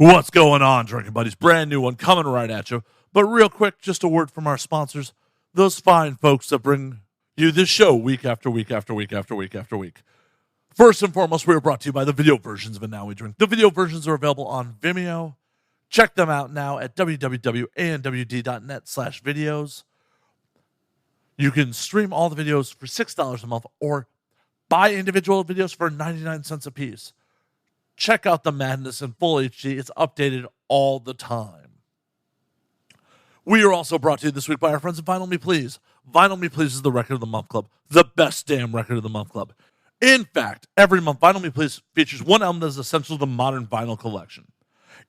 What's going on, Drinking Buddies? Brand new one coming right at you. But real quick, just a word from our sponsors, those fine folks that bring you this show week after week after week after week after week. First and foremost, we are brought to you by the video versions of And Now We Drink. The video versions are available on Vimeo. Check them out now at www.anwd.net/videos. You can stream all the videos for $6 a month or buy individual videos for 99 cents a piece. Check out the madness in full HD. It's updated all the time. We are also brought to you this week by our friends at Vinyl Me Please. Vinyl Me Please is the Record of the Month Club, the best damn Record of the Month Club. In fact, every month, Vinyl Me Please features one album that is essential to the modern vinyl collection.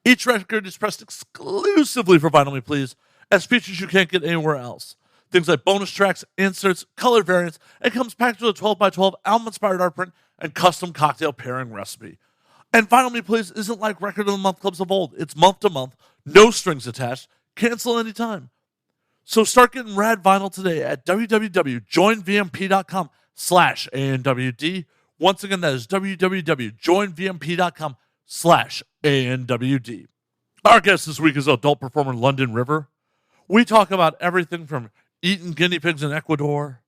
Each record is pressed exclusively for Vinyl Me Please as features you can't get anywhere else. Things like bonus tracks, inserts, color variants, and comes packed with a 12x12 album-inspired art print and custom cocktail pairing recipe. And Vinyl Me Please isn't like Record of the Month clubs of old. It's month to month, no strings attached, cancel anytime. So start getting rad vinyl today at www.joinvmp.com/ANWD. Once again, that is www.joinvmp.com/ANWD. Our guest this week is adult performer London River. We talk about everything from eating guinea pigs in Ecuador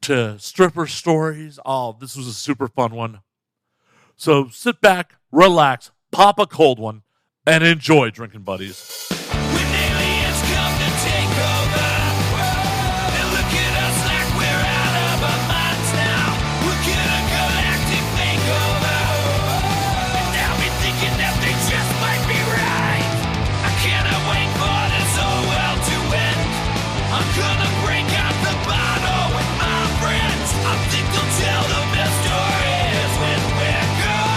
to stripper stories. Oh, this was a super fun one. So sit back, relax, pop a cold one, and enjoy, Drinking Buddies. When aliens come to take over, they look at us like we're out of our minds now. We're gonna galactic makeover, and now we're thinking that they just might be right. I cannot wait for this whole world to end. I'm gonna break out the bottle with my friends. I think they'll tell the best stories when we're gone.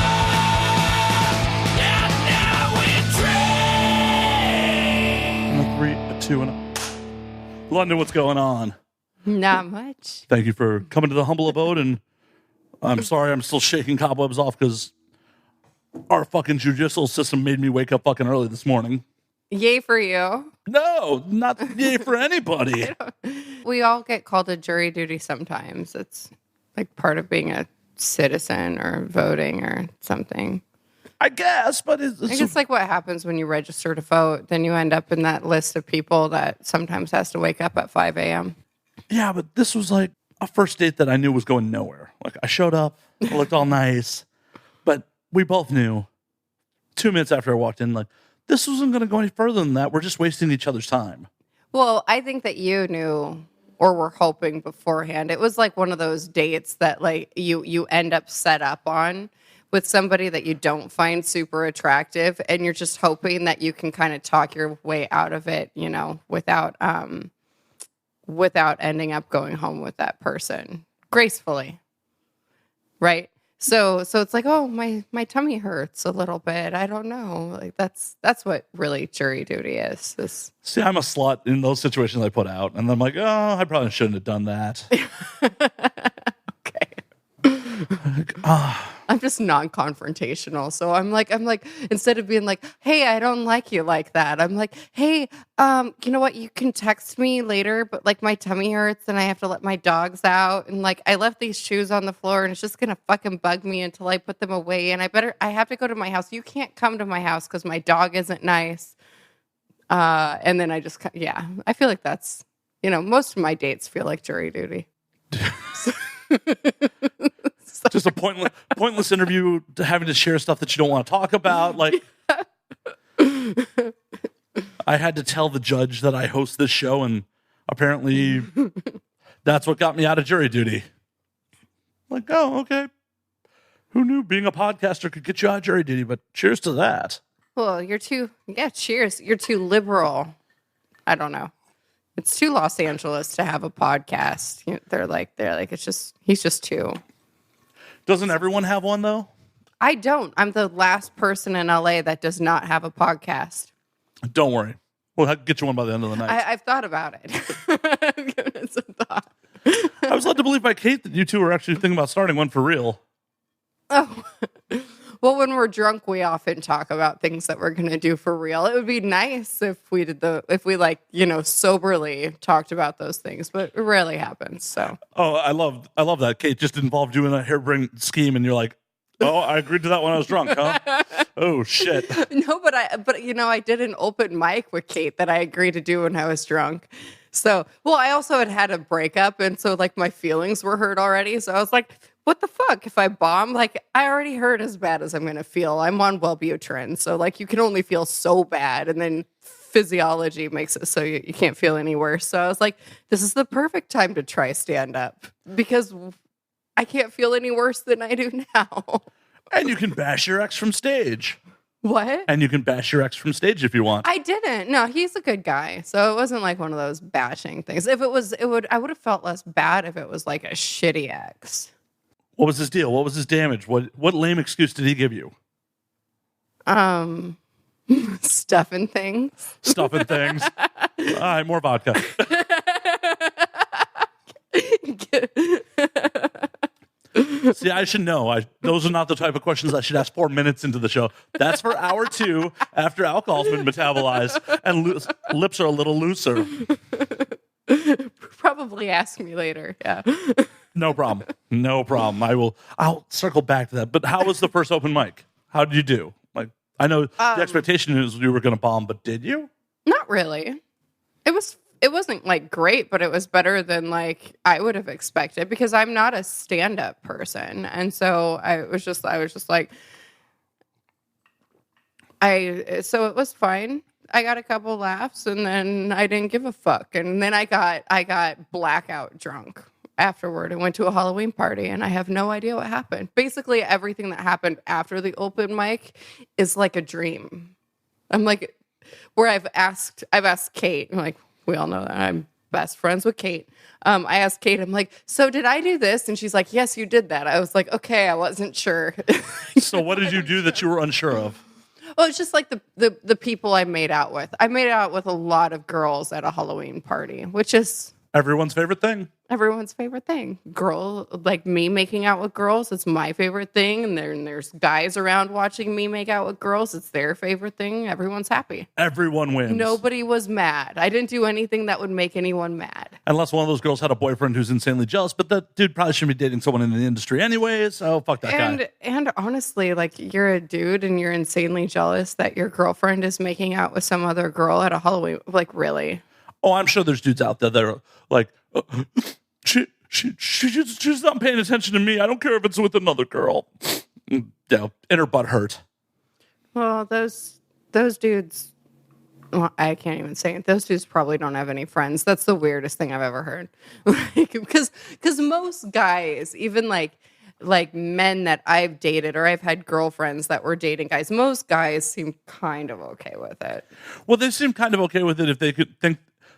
And now we drink. 3, 2, and London, what's going on? Not much. Thank you for coming to the humble abode, and I'm sorry I'm still shaking cobwebs off because our fucking judicial system made me wake up fucking early this morning. Yay for you. No, not yay for anybody. We all get called to jury duty sometimes. It's like part of being a citizen or voting or something. I guess, but I think it's like what happens when you register to vote. Then you end up in that list of people that sometimes has to wake up at 5 a.m. Yeah, but this was like a first date that I knew was going nowhere. Like, I showed up, I looked all nice, but we both knew 2 minutes after I walked in, like, this wasn't going to go any further than that. We're just wasting each other's time. Well, I think that you knew or were hoping beforehand. It was like one of those dates that like you end up set up on with somebody that you don't find super attractive, and you're just hoping that you can kind of talk your way out of it, you know, without ending up going home with that person gracefully, right? So it's like, oh, my tummy hurts a little bit. I don't know. Like that's what really jury duty is. See, I'm a slut in those situations I put out, and I'm like, oh, I probably shouldn't have done that. Okay. Like, I'm just non-confrontational. So I'm like, instead of being like, hey, I don't like you like that, I'm like, hey, you know what? You can text me later, but like my tummy hurts and I have to let my dogs out. And like, I left these shoes on the floor and it's just going to fucking bug me until I put them away. And I have to go to my house. You can't come to my house because my dog isn't nice. And then I feel like that's, you know, most of my dates feel like jury duty. just a pointless interview to having to share stuff that you don't want to talk about. Like, I had to tell the judge that I host this show, and apparently that's what got me out of jury duty. Like, oh, okay. Who knew being a podcaster could get you out of jury duty? But cheers to that. Well, cheers. You're too liberal. I don't know. It's too Los Angeles to have a podcast. You know, they're like, he's just too. Doesn't everyone have one, though? I don't. I'm the last person in LA that does not have a podcast. Don't worry. We'll get you one by the end of the night. I've thought about it. I've given it some thought. I was led to believe by Kate that you two were actually thinking about starting one for real. Oh. Well, when we're drunk, we often talk about things that we're going to do for real. It would be nice if we soberly talked about those things, but it rarely happens. So. Oh, I love that. Kate just involved you in a harebrained scheme, and you're like, oh, I agreed to that when I was drunk, huh? Oh shit. No, but I did an open mic with Kate that I agreed to do when I was drunk. So, well, I also had a breakup, and so like my feelings were hurt already. So I was like, what the fuck? If I bomb, like I already hurt as bad as I'm gonna feel. I'm on Wellbutrin, so like you can only feel so bad, and then physiology makes it so you can't feel any worse. So I was like, this is the perfect time to try stand up because I can't feel any worse than I do now. And you can bash your ex from stage. What? And you can bash your ex from stage if you want. I didn't. No, he's a good guy. So it wasn't like one of those bashing things. If it was, I would have felt less bad if it was like a shitty ex. What was his deal? What was his damage? What lame excuse did he give you? Stuffing things. Stuffing things. All right, more vodka. See, I should know. Those are not the type of questions I should ask 4 minutes into the show. That's for hour 2 after alcohol's been metabolized and lips are a little looser. Probably ask me later. Yeah. No problem. No problem. I'll circle back to that. But how was the first open mic? How did you do? Like, I know the expectation is you were going to bomb, but did you? Not really. It wasn't like great, but it was better than like I would have expected because I'm not a stand-up person. And so I was just like so it was fine. I got a couple laughs and then I didn't give a fuck. And then I got blackout drunk afterward and went to a Halloween party and I have no idea what happened. Basically everything that happened after the open mic is like a dream. I'm like where I've asked Kate, like, we all know that I'm best friends with Kate. I asked Kate, I'm like, so did I do this? And she's like, yes, you did that. I was like, okay, I wasn't sure. So what did you do that you were unsure of? Well, it's just like the people I made out with. I made out with a lot of girls at a Halloween party, which is everyone's favorite thing. Everyone's favorite thing. Girl, like me making out with girls, it's my favorite thing. And then there's guys around watching me make out with girls. It's their favorite thing. Everyone's happy. Everyone wins. Nobody was mad. I didn't do anything that would make anyone mad. Unless one of those girls had a boyfriend who's insanely jealous, but that dude probably shouldn't be dating someone in the industry anyways. So fuck that guy. And honestly, like you're a dude and you're insanely jealous that your girlfriend is making out with some other girl at a Halloween. Like, really? Oh, I'm sure there's dudes out there that are like, she's not paying attention to me. I don't care if it's with another girl. Yeah, and her butt hurt. Well, those dudes, well, I can't even say it. Those dudes probably don't have any friends. That's the weirdest thing I've ever heard. Because most guys, even like men that I've dated or I've had girlfriends that were dating guys, most guys seem kind of okay with it. Well, they seem kind of okay with it if they could think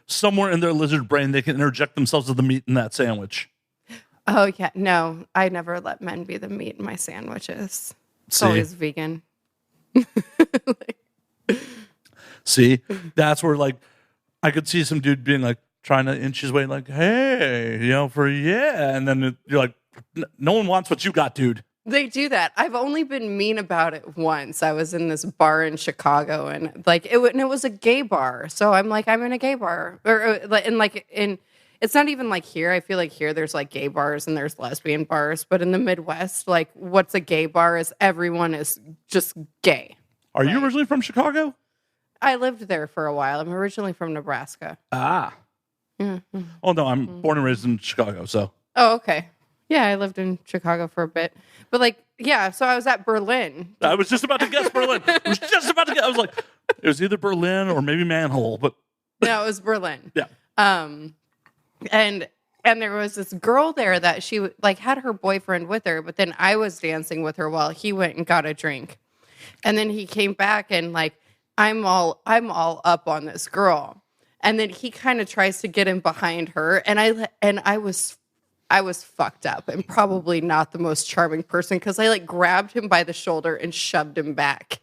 somewhere in their lizard brain they can interject themselves with the meat in that sandwich. Oh, yeah. No, I never let men be the meat in my sandwiches. It's always vegan. See? That's where, like, I could see some dude being, like, trying to inch his way, like, hey, and then you're like, no one wants what you got, dude. They do that. I've only been mean about it once. I was in this bar in Chicago, and it was a gay bar. So I'm like, I'm in a gay bar, it's not even like here. I feel like here there's like gay bars and there's lesbian bars, but in the Midwest, like what's a gay bar is everyone is just gay. Are you originally from Chicago? I lived there for a while. I'm originally from Nebraska. Ah. Mm-hmm. Oh no, I'm born and raised in Chicago. So. Oh, okay. Yeah, I lived in Chicago for a bit. But so I was at Berlin. I was just about to guess Berlin. I was like, it was either Berlin or maybe Manhole, but. No, it was Berlin. Yeah. And there was this girl there that she had her boyfriend with her, but then I was dancing with her while he went and got a drink. And then he came back and I'm all up on this girl. And then he kind of tries to get in behind her, and I was fucked up and probably not the most charming person because I grabbed him by the shoulder and shoved him back.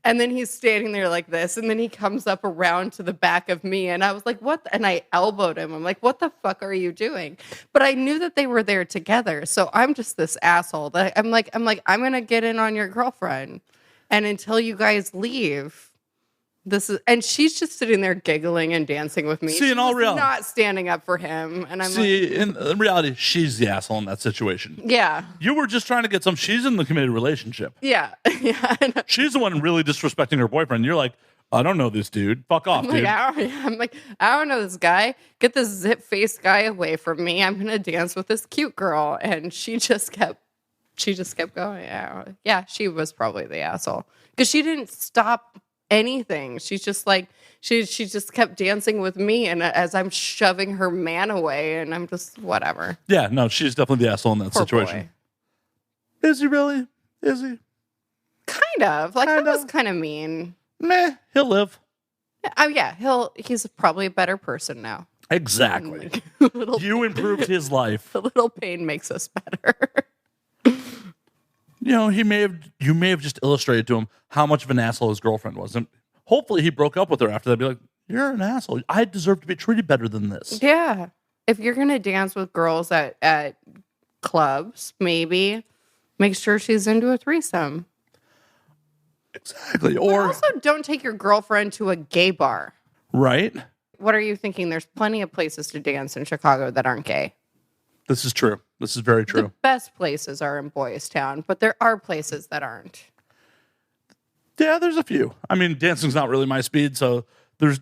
And then he's standing there like this, and then he comes up around to the back of me, and I was like, what? And I elbowed him. I'm like, what the fuck are you doing? But I knew that they were there together, so I'm just this asshole. That I'm going to get in on your girlfriend. And until you guys leave, And she's just sitting there giggling and dancing with me. See, in all reality, not standing up for him. And I'm in reality, she's the asshole in that situation. yeah, You were just trying to get some. She's in the committed relationship. yeah, yeah. I know. She's the one really disrespecting her boyfriend. You're like, I don't know this dude. Fuck off, dude. I'm like, I don't know this guy. Get this zip-faced guy away from me. I'm gonna dance with this cute girl. And she just kept going. Yeah, she was probably the asshole because she didn't stop anything. She's just like she just kept dancing with me, and as I'm shoving her man away, and I'm just whatever. Yeah, no, she's definitely the asshole in that Poor situation. boy. Is he really? Is he? Kind of. Like, that was kind of mean. Meh, he'll live. Oh yeah, he's probably a better person now. Exactly. You improved his life. A little pain makes us better. You know, you may have just illustrated to him how much of an asshole his girlfriend was. And hopefully he broke up with her after that. Be like, you're an asshole. I deserve to be treated better than this. Yeah. If you're gonna dance with girls at clubs, maybe make sure she's into a threesome. Exactly. But Or also don't take your girlfriend to a gay bar. right. What are you thinking? There's plenty of places to dance in Chicago that aren't gay. This is true. This is very The true. best places are in Boys Town, but there are places that aren't. Yeah, there's a few. I mean, dancing's not really my speed, so there's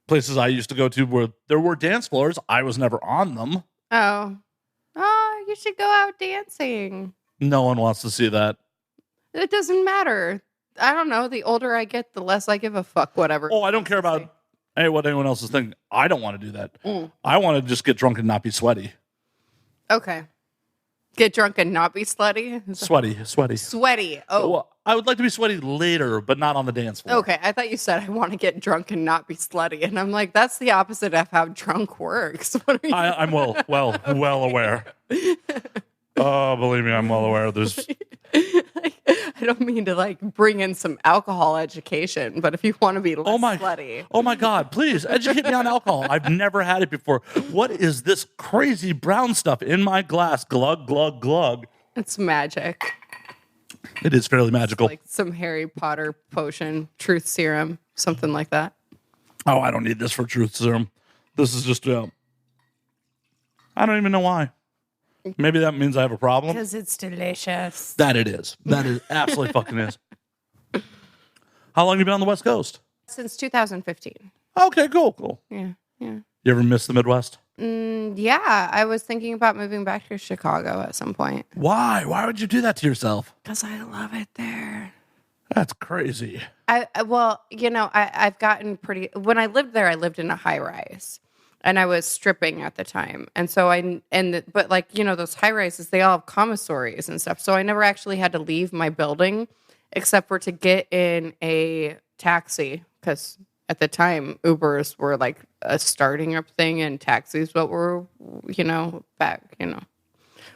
places I used to go to where there were dance floors. I was never on them. Oh, you should go out dancing. No one wants to see that. It doesn't matter. I don't know. The older I get, the less I give a fuck. Whatever. Oh, I don't care about what anyone else is thinking. I don't want to do that. Mm. I want to just get drunk and not be sweaty. Okay. Get drunk and not be slutty. Sweaty. Sweaty. Oh. Well, I would like to be sweaty later, but not on the dance floor. Okay. I thought you said I want to get drunk and not be slutty, and I'm like, that's the opposite of how drunk works. What are you? I'm well aware. Oh, believe me, I'm well aware. There's I don't mean to like bring in some alcohol education, but if you want to be less slutty. Oh my God, please educate me on alcohol. I've never had it before. What is this crazy brown stuff in my glass? Glug, glug, glug. It's magic. It is fairly magical. Like some Harry Potter potion, truth serum, something like that. Oh, I don't need this for truth serum. This is just, I don't even know why. Maybe that means I have a problem. Because it's delicious. That it is. That is absolutely fucking is. How long have you been on the West Coast? Since 2015. Okay, cool. Yeah. You ever miss the Midwest? Yeah, I was thinking about moving back to Chicago at some point. Why? Why would you do that to yourself? Because I love it there. That's crazy. I've gotten pretty. When I lived there, I lived in a high rise, and I was stripping at the time, and so those high rises, they all have commissaries and stuff. So I never actually had to leave my building, except for to get in a taxi, because at the time Ubers were like a starting up thing, and taxis were back.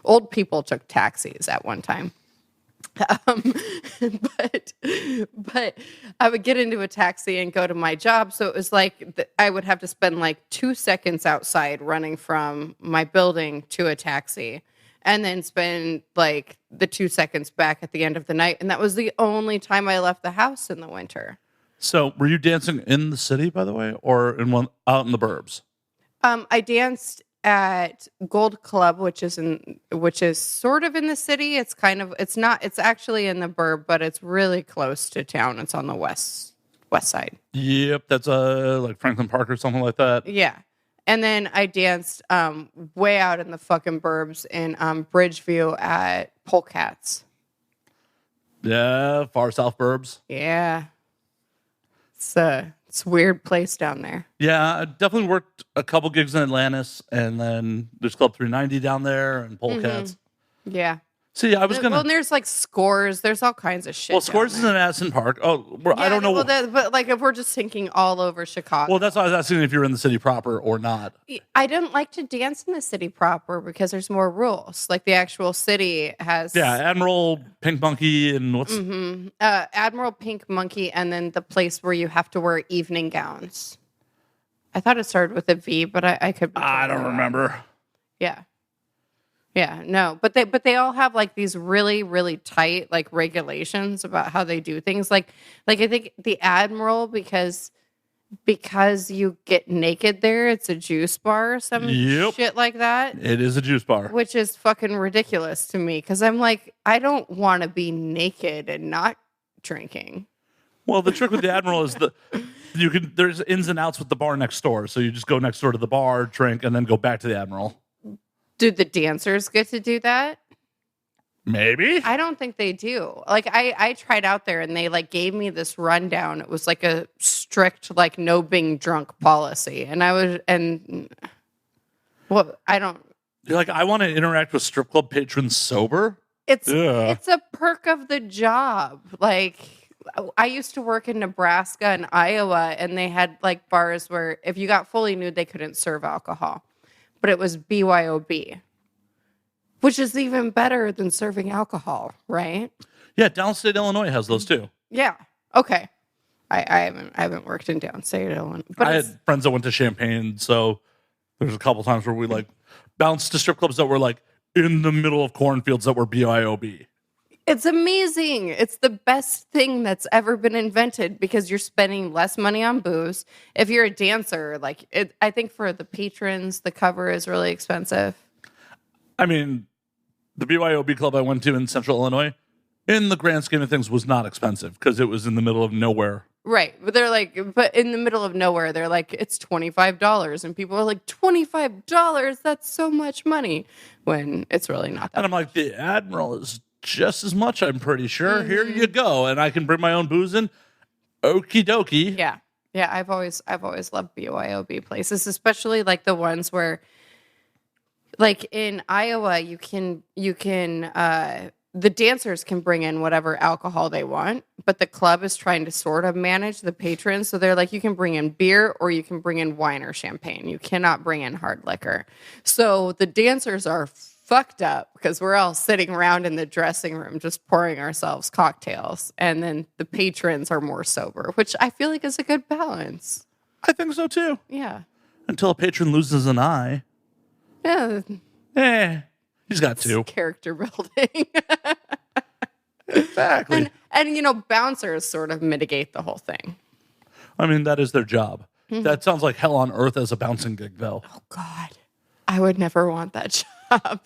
Old people took taxis at one time. But I would get into a taxi and go to my job. So it was like I would have to spend like 2 seconds outside running from my building to a taxi, and then spend like the 2 seconds back at the end of the night. And that was the only time I left the house in the winter. So were you dancing in the city, by the way, or out in the burbs? I danced at Gold Club, which is sort of in the city. It's actually in the burb, but it's really close to town. It's on the west side. Yep, that's like Franklin Park or something like that. Yeah. And then I danced way out in the fucking burbs in Bridgeview at Polecats. Yeah, far south burbs. Yeah. It's a weird place down there. Yeah, I definitely worked a couple gigs in Atlantis, and then there's Club 390 down there and Polecats. Yeah. See, I was gonna. Well, and there's like Scores. There's all kinds of shit. Well, Scores is in Madison Park. Oh, I don't know. Well, but like if we're just thinking all over Chicago. Well, that's why I was asking if you're in the city proper or not. I didn't like to dance in the city proper because there's more rules. Like the actual city has. Yeah, Admiral, Pink Monkey, and what's Admiral, Pink Monkey, and then the place where you have to wear evening gowns. I thought it started with a V, but I could. I don't remember. Yeah. Yeah, no, but they all have like these really really tight like regulations about how they do things. Like I think the Admiral because you get naked there, it's a juice bar or some Yep. shit like that, It is a juice bar. which is fucking ridiculous to me because I'm like I don't want to be naked and not drinking. Well, the trick with the Admiral is there's ins and outs with the bar next door. So you just go next door to the bar, drink, and then go back to the Admiral. Do the dancers get to do that? Maybe. I don't think they do. Like I tried out there and they like gave me this rundown. It was like a strict like no being drunk policy. And I don't You're like, I want to interact with strip club patrons sober. it's Yeah. it's a perk of the job. Like I used to work in Nebraska and Iowa and they had like bars where if you got fully nude they couldn't serve alcohol. But it was BYOB. Which is even better than serving alcohol, right? Yeah, downstate Illinois has those too. Yeah. Okay. I haven't worked in downstate Illinois, but I had friends that went to Champaign, so there's a couple times where we like bounced to strip clubs that were like in the middle of cornfields that were BYOB. it's amazing. It's the best thing that's ever been invented because you're spending less money on booze. If you're a dancer, I think for the patrons, the cover is really expensive. I mean, the BYOB club I went to in Central Illinois, in the grand scheme of things, was not expensive because it was in the middle of nowhere. Right. But they're like, but in the middle of nowhere, they're like, it's $25. And people are like, $25? That's so much money. When it's really not that. And I'm like, the Admiral is just as much, I'm pretty sure. Here you go. And I can bring my own booze in. Okie dokie. Yeah. Yeah. I've always loved BYOB places, especially like the ones where, like in Iowa, you can the dancers can bring in whatever alcohol they want, but the club is trying to sort of manage the patrons. So they're like, you can bring in beer or you can bring in wine or champagne. You cannot bring in hard liquor. So the dancers are fucked up because we're all sitting around in the dressing room just pouring ourselves cocktails. And then the patrons are more sober, which I feel like is a good balance. I think so too. Yeah. Until a patron loses an eye. Yeah. He's got two. Character building. Exactly. And bouncers sort of mitigate the whole thing. I mean, that is their job. That sounds like hell on earth as a bouncing gig, though. Oh, God. I would never want that job.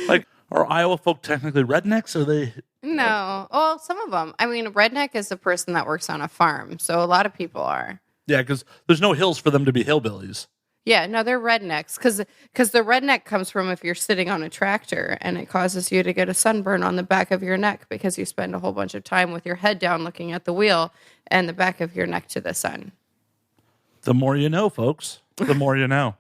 Like, are Iowa folk technically rednecks? Or are they? No. Well, some of them. I mean, redneck is a person that works on a farm. So a lot of people are. Yeah, because there's no hills for them to be hillbillies. Yeah, no, they're rednecks. Because the redneck comes from if you're sitting on a tractor and it causes you to get a sunburn on the back of your neck because you spend a whole bunch of time with your head down looking at the wheel and the back of your neck to the sun. The more you know, folks. The more you know.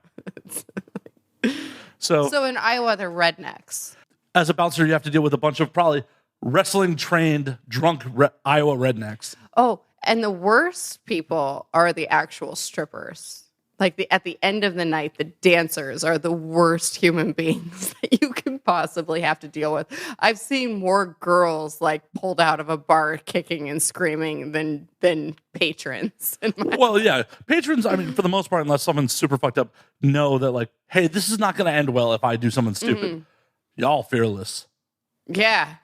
So in Iowa, they're rednecks. as a bouncer, you have to deal with a bunch of probably wrestling-trained, drunk Iowa rednecks. Oh, and the worst people are the actual strippers. Like at the end of the night, the dancers are the worst human beings that you can possibly have to deal with. I've seen more girls like pulled out of a bar kicking and screaming than patrons. Well, yeah, patrons, I mean, for the most part, unless someone's super fucked up, know that like, hey, this is not going to end well if I do something stupid. Y'all fearless. Yeah.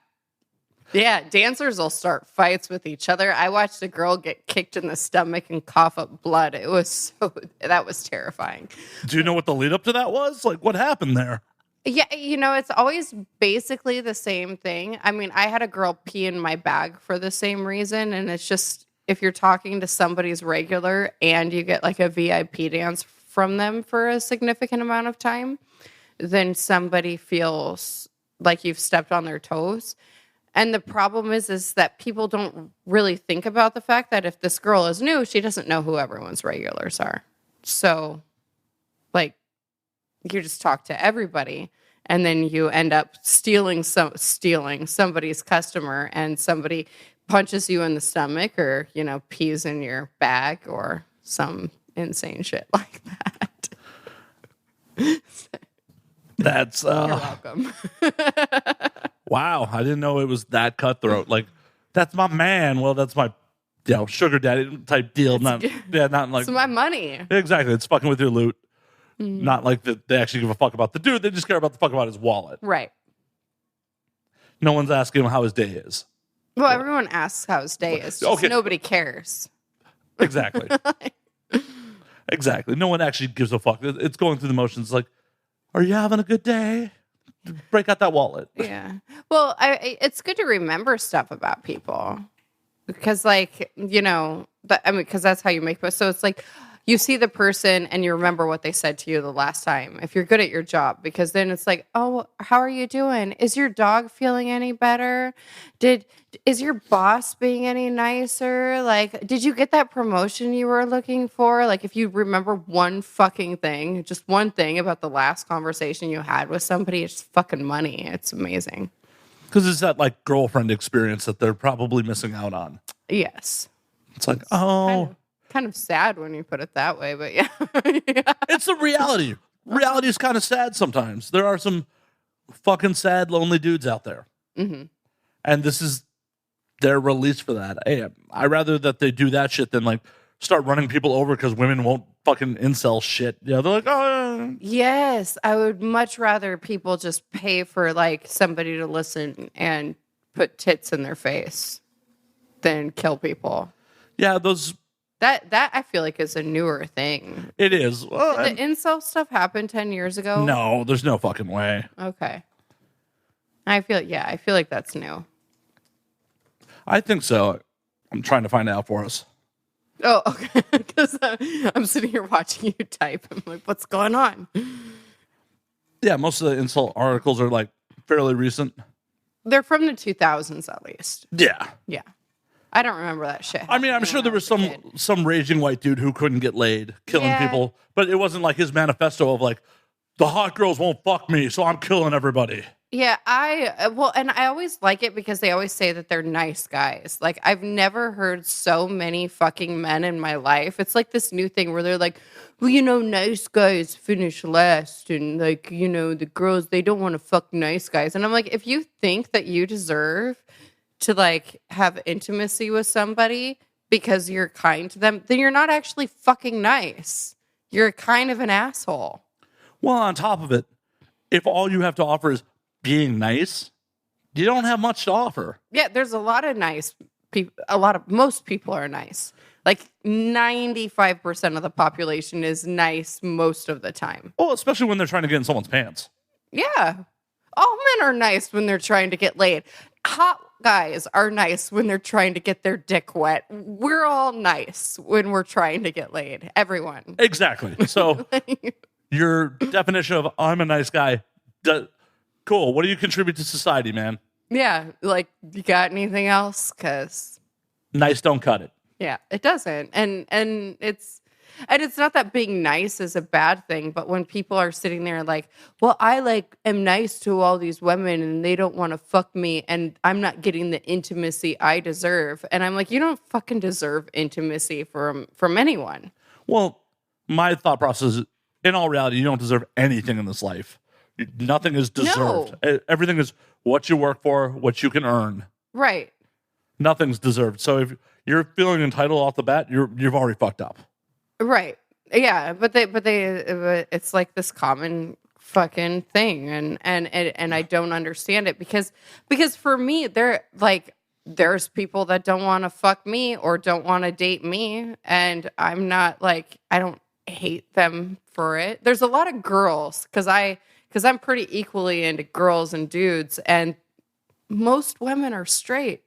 Yeah, dancers will start fights with each other. I watched a girl get kicked in the stomach and cough up blood. That was terrifying. Do you know what the lead up to that was? Like, what happened there? Yeah, it's always basically the same thing. I mean, I had a girl pee in my bag for the same reason, and it's just if you're talking to somebody's regular and you get like a VIP dance from them for a significant amount of time, then somebody feels like you've stepped on their toes. And the problem is that people don't really think about the fact that if this girl is new, she doesn't know who everyone's regulars are. So, like, you just talk to everybody, and then you end up stealing somebody's customer, and somebody punches you in the stomach, or pees in your bag, or some insane shit like that. That's You're welcome. wow. I didn't know it was that cutthroat. Like, that's my man. Well, that's my sugar daddy type deal. Not like It's my money. exactly. It's fucking with your loot. Not like that they actually give a fuck about the dude. They just care about the fuck about his wallet. Right. No one's asking him how his day is. Well, everyone asks how his day is. Just Okay. nobody cares. Exactly. Exactly. No one actually gives a fuck. It's going through the motions like, are you having a good day? Break out that wallet. Yeah. Well, it's good to remember stuff about people because, like, because that's how you make. So it's like you see the person and you remember what they said to you the last time. If you're good at your job, because then it's like, oh, how are you doing? Is your dog feeling any better? Is your boss being any nicer? Like, did you get that promotion you were looking for? Like, if you remember one fucking thing, just one thing about the last conversation you had with somebody, it's fucking money. It's amazing. Because it's that like girlfriend experience that they're probably missing out on. Yes. It's like, oh. Kind of sad when you put it that way, but yeah. It's the reality. Reality is kind of sad sometimes. There are some fucking sad, lonely dudes out there. Mm-hmm. And this is their release for that. Hey, I'd rather that they do that shit than like start running people over because women won't fucking incel shit. Yeah, they're like, oh. Yes, I would much rather people just pay for like somebody to listen and put tits in their face than kill people. Yeah, those. That I feel like is a newer thing. It is. Well, Did the incel stuff happen 10 years ago? No, there's no fucking way. Okay. I feel like that's new. I think so. I'm trying to find out for us. Oh, okay. Because I'm sitting here watching you type. I'm like, what's going on? Yeah, most of the insult articles are like fairly recent. They're from the 2000s at least. Yeah. Yeah. I don't remember that shit. I mean, I'm sure there was some raging white dude who couldn't get laid, killing people, but it wasn't like his manifesto of like, the hot girls won't fuck me, so I'm killing everybody. Yeah, and I always like it because they always say that they're nice guys. Like, I've never heard so many fucking men in my life. It's like this new thing where they're like, well, nice guys finish last, and like, the girls, they don't want to fuck nice guys. And I'm like, if you think that you deserve to like have intimacy with somebody because you're kind to them, then you're not actually fucking nice. You're kind of an asshole. Well, on top of it, if all you have to offer is being nice, you don't have much to offer. Yeah, there's a lot of nice people. Most people are nice. Like 95% of the population is nice most of the time. Well, especially when they're trying to get in someone's pants. Yeah. All men are nice when they're trying to get laid. Hot guys are nice when they're trying to get their dick wet. We're all nice when we're trying to get laid. Everyone. Exactly. So your definition of I'm a nice guy, cool. What do you contribute to society, man? Yeah. Like, you got anything else? Because nice don't cut it. yeah, it doesn't. And it's not that being nice is a bad thing, but when people are sitting there like, well, I am nice to all these women and they don't want to fuck me and I'm not getting the intimacy I deserve. And I'm like, you don't fucking deserve intimacy from anyone. Well, my thought process is, in all reality, you don't deserve anything in this life. Nothing is deserved. No. Everything is what you work for, what you can earn. Right. Nothing's deserved. So if you're feeling entitled off the bat, you've already fucked up. Right. Yeah, but it's like this common fucking thing, and I don't understand it because for me, there's people that don't want to fuck me or don't want to date me, and I'm not like, I don't hate them for it. There's a lot of girls because I'm pretty equally into girls and dudes, and most women are straight.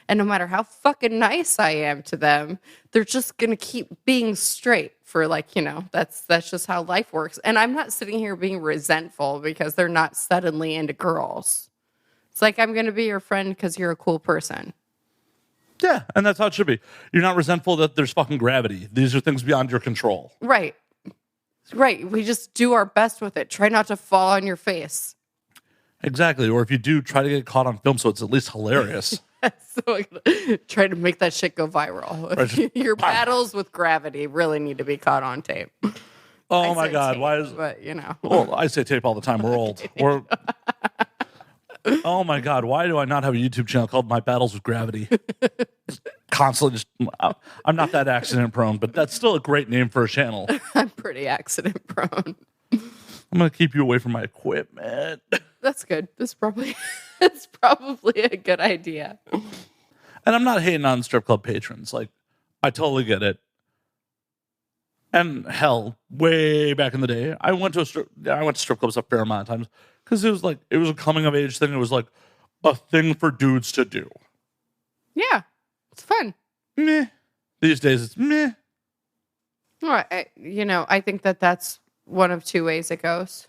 And no matter how fucking nice I am to them, they're just going to keep being straight for that's just how life works. And I'm not sitting here being resentful because they're not suddenly into girls. It's like, I'm going to be your friend because you're a cool person. Yeah, and that's how it should be. You're not resentful that there's fucking gravity. These are things beyond your control. Right. Right. We just do our best with it. Try not to fall on your face. Exactly. Or if you do, try to get caught on film so it's at least hilarious. So try to make that shit go viral. Right. Your battles with gravity really need to be caught on tape. Oh my God. Tape, why is... But, Well, I say tape all the time. We're old. Oh my God, why do I not have a YouTube channel called My Battles with Gravity? Constantly just, I'm not that accident prone, but that's still a great name for a channel. I'm pretty accident prone. I'm going to keep you away from my equipment. That's good. It's probably a good idea. And I'm not hating on strip club patrons. Like, I totally get it. And hell, way back in the day, I went to strip clubs a fair amount of times because it was a coming of age thing. It was like a thing for dudes to do. Yeah, it's fun. Meh. These days, it's meh. Well, I think that's one of two ways it goes.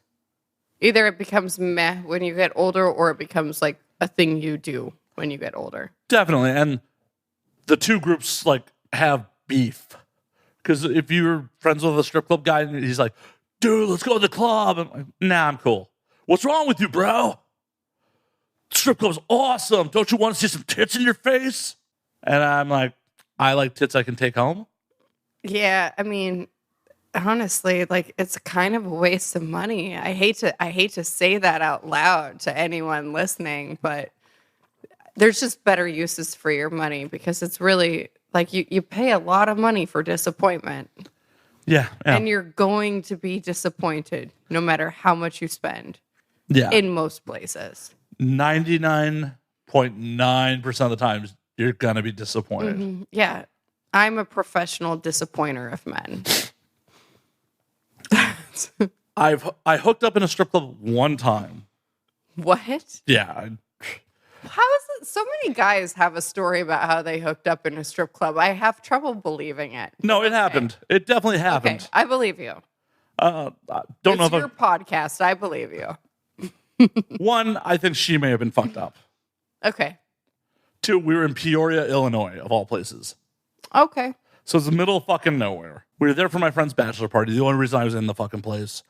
Either it becomes meh when you get older, or it becomes like a thing you do when you get older. Definitely. And the two groups like have beef. Because if you're friends with a strip club guy and he's like, dude, let's go to the club. I'm like, nah, I'm cool. What's wrong with you, bro? Strip club's awesome. Don't you want to see some tits in your face? And I'm like, I like tits I can take home. Yeah, I mean, honestly, like it's kind of a waste of money. I hate to say that out loud to anyone listening, but there's just better uses for your money because it's really like you pay a lot of money for disappointment. Yeah. And you're going to be disappointed no matter how much you spend. Yeah. In most places. 99.9% of the times you're going to be disappointed. Mm-hmm. Yeah. I'm a professional disappointer of men. I hooked up in a strip club one time. What? Yeah. How is it? So many guys have a story about how they hooked up in a strip club. I have trouble believing it. No, it happened. It definitely happened. Okay, I believe you. Don't it's know if your podcast. I believe you. One, I think she may have been fucked up. Okay. Two, we were in Peoria, Illinois, of all places. Okay. So it's the middle of fucking nowhere. We were there for my friend's bachelor party. The only reason I was in the fucking place.